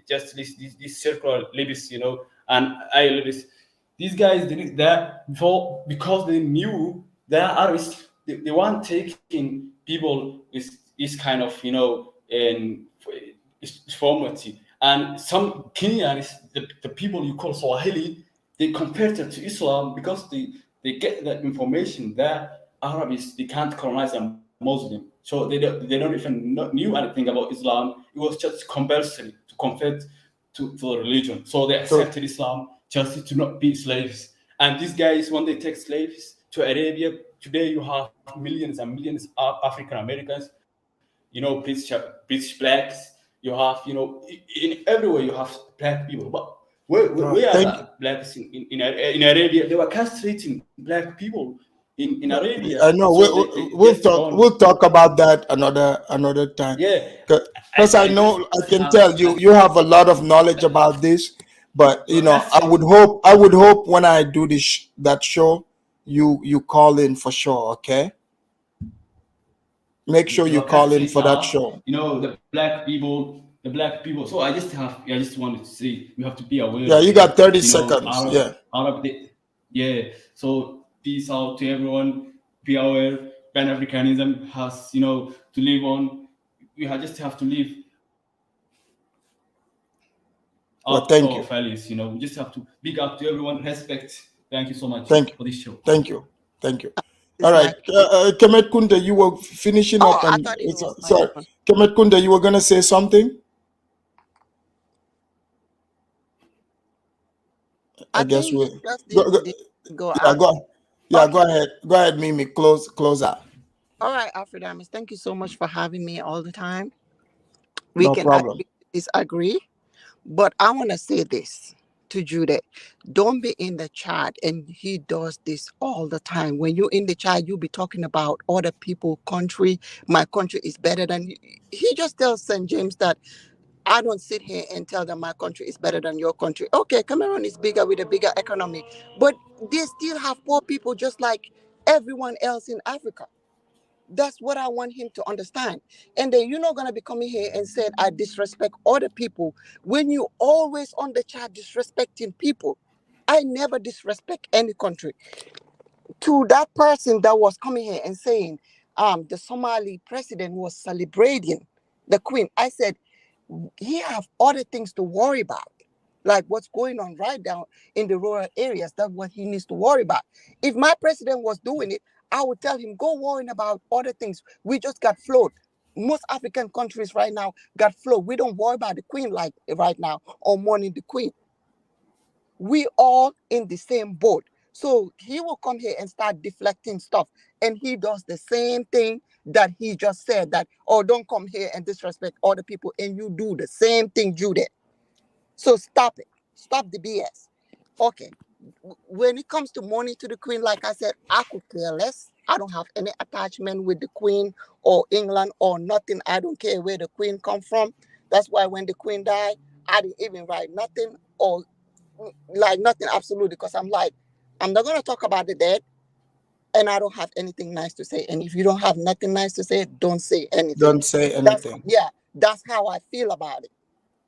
just this circular lips, and eye lips. These guys did that before because they knew that Arabs they weren't taking people with this kind of and deformity. And some Kenyans, the people you call Swahili, they converted to Islam because they get that information that Arabs they can't colonize a Muslim, so they don't even knew anything about Islam. It was just compulsory to convert to the religion, so they So accepted Islam just to not be slaves. And these guys, when they take slaves to Arabia, today you have millions and millions of African Americans, British blacks. You have, in everywhere you have black people. But where are thank the blacks in Arabia? They were castrating black people in Arabia, I know so they we'll just talk gone. about that another time, Yeah, because I I just know I can have. tell you have a lot of knowledge about this. But We're I would castrating. hope when I do that show, you call in for sure. Okay, make sure They you were call in castrating for that us, show. the black people. So I just wanted to say we have to be aware Yeah, of you this. got 30 seconds. Yeah. Yeah. So peace out to everyone. Be aware. Pan Africanism has to live on. Just have to live Well, up to thank our you. values. We just have to big up to everyone. Respect. Thank you so much Thank you. for this show. Thank you. Thank you. All It's right. my Kemet Kunde, you were finishing oh, up, I and thought it was my sorry. turn. Kemet Kunde, you were going to say something? I I guess think we he just go, go, go yeah, out. go Okay. ahead. Go ahead, Mimi. Close out. All right, Afrodamus, thank you so much for having me all the time. We No can problem. agree to disagree, but I want to say this to Judith. Don't be in the chat, and he does this all the time. When you're in the chat, you'll be talking about other people, country. My country is better than you. He just tells St. James that I don't sit here and tell them my country is better than your country. Okay, Cameroon is bigger with a bigger economy, but they still have poor people just like everyone else in Africa. That's what I want him to understand. And then you're not gonna be coming here and saying I disrespect other people when you always on the chat disrespecting people. I never disrespect any country. To that person that was coming here and saying the Somali president was celebrating the queen, I said he have other things to worry about, like what's going on right now in the rural areas. That's what he needs to worry about. If my president was doing it, I would tell him go worrying about other things. We just got flood. Most African countries right now got flood. We don't worry about the queen like right now or mourning the queen. We all in the same boat. So he will come here and start deflecting stuff, and he does the same thing that he just said, that oh, don't come here and disrespect other people, and you do the same thing, Judith. So stop it. Stop the BS. Okay. when it comes to money to the Queen, like I said, I could care less. I don't have any attachment with the Queen or England or nothing. I don't care where the Queen come from. That's why when the Queen died, I didn't even write nothing or like nothing absolutely, because I'm like, I'm not gonna talk about the dead, and I don't have anything nice to say. And if you don't have nothing nice to say, don't say anything. Don't say anything. That's how I feel about it.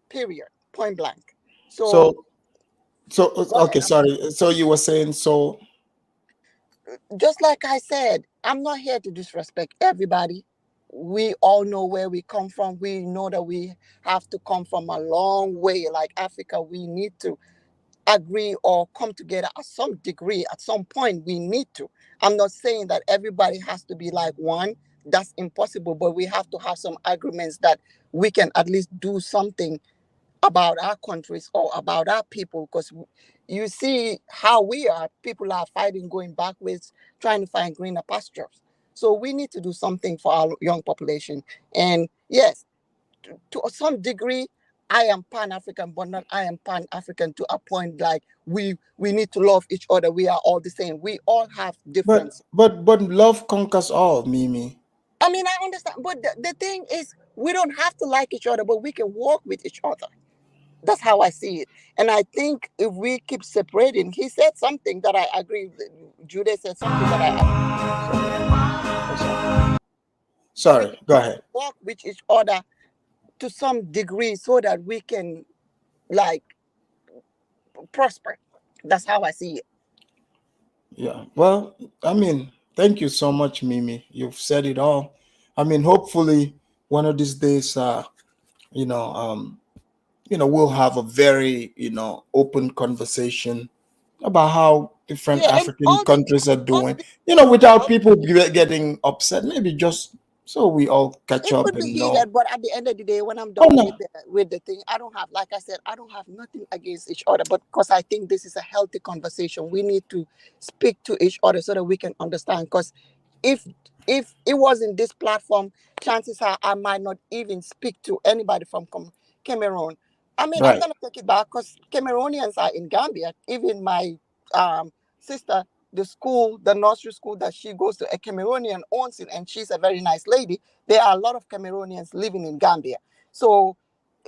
Period. Point blank. So Go okay, ahead. sorry. So you were saying so. Just like I said, I'm not here to disrespect everybody. We all know where we come from. We know that we have to come from a long way. Like Africa, we need to agree or come together at some degree. At some point, we need to. I'm not saying that everybody has to be like one. That's impossible. But we have to have some agreements that we can at least do something about our countries or about our people, because you see how we are. People are fighting, going backwards, trying to find greener pastures. So we need to do something for our young population. And yes, to some degree, I am pan-African, but not I am pan-African to a point like we need to love each other. We are all the same. We all have difference. But love conquers all, Mimi. I mean, I understand, but the thing is, we don't have to like each other, but we can work with each other. That's how I see it. And I think if we keep separating, he said something that I agree with. Julius said something that I agree. Sorry, go ahead. Work with each other to some degree so that we can like prosper. That's how I see it. Yeah. Well, I mean, thank you so much, Mimi. You've said it all. I mean, hopefully one of these days, you know, we'll have a very, open conversation about how different African countries are doing, without people getting upset. Maybe just so we all catch It up could be and know. heated, but at the end of the day, when I'm done with the thing, I don't have, like I said, I don't have nothing against each other. But because I think this is a healthy conversation, we need to speak to each other so that we can understand. Because if it wasn't this platform, chances are I might not even speak to anybody from Cameroon. I mean, I'm gonna take it back because Cameroonians are in Gambia. Even my sister, the nursery school that she goes to, a Cameroonian owns it, and she's a very nice lady. There are a lot of Cameroonians living in Gambia. So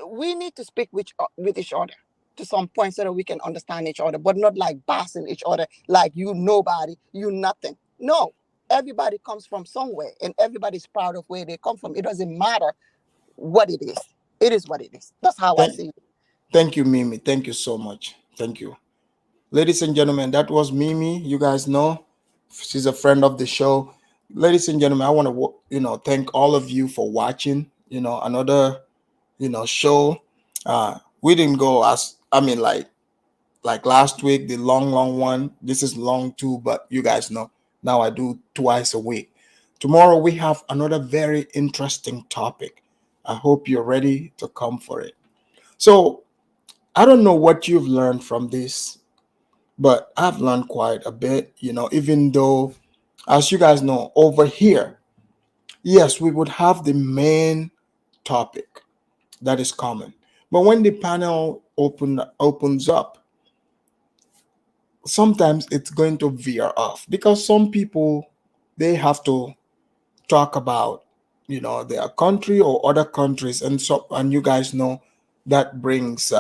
we need to speak with each other to some point so that we can understand each other, but not like bashing each other like you nobody, you nothing. No, everybody comes from somewhere and everybody's proud of where they come from. It doesn't matter what it is. It is what it is. That's how I see it. Thank you, Mimi. Thank you so much. Thank you. Ladies and gentlemen, that was Mimi. You guys know she's a friend of the show. Ladies and gentlemen, I want to thank all of you for watching another show. We didn't go as like last week, the long one. This is long too, but you guys know now I do twice a week. Tomorrow we have another very interesting topic. I hope you're ready to come for it. So I don't know what you've learned from this, but I've learned quite a bit, even though, as you guys know, over here, yes, we would have the main topic that is common. But when the panel opens up, sometimes it's going to veer off because some people, they have to talk about, their country or other countries. And you guys know that brings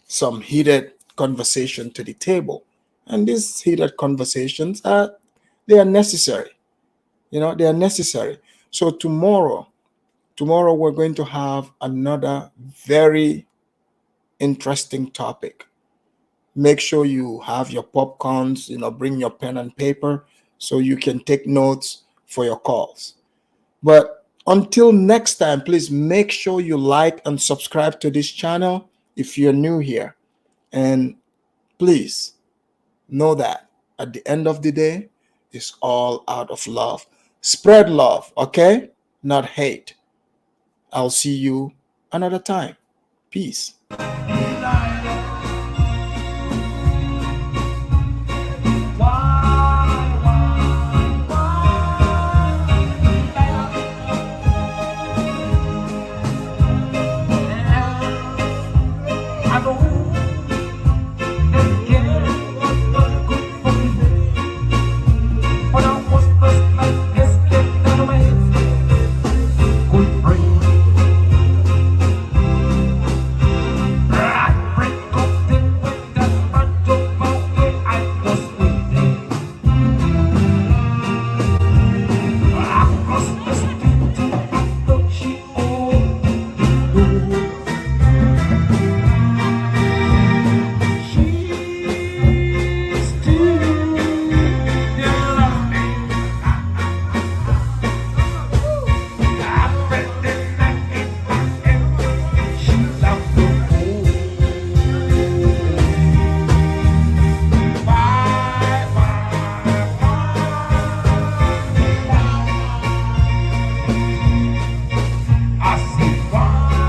some heated conversation to the table. And these heated conversations they are necessary. They are necessary. So tomorrow we're going to have another very interesting topic. Make sure you have your popcorns, bring your pen and paper so you can take notes for your calls. But until next time, please make sure you like and subscribe to this channel if you're new here. And please know that at the end of the day, it's all out of love. Spread love, okay? Not hate. I'll see you another time. Peace.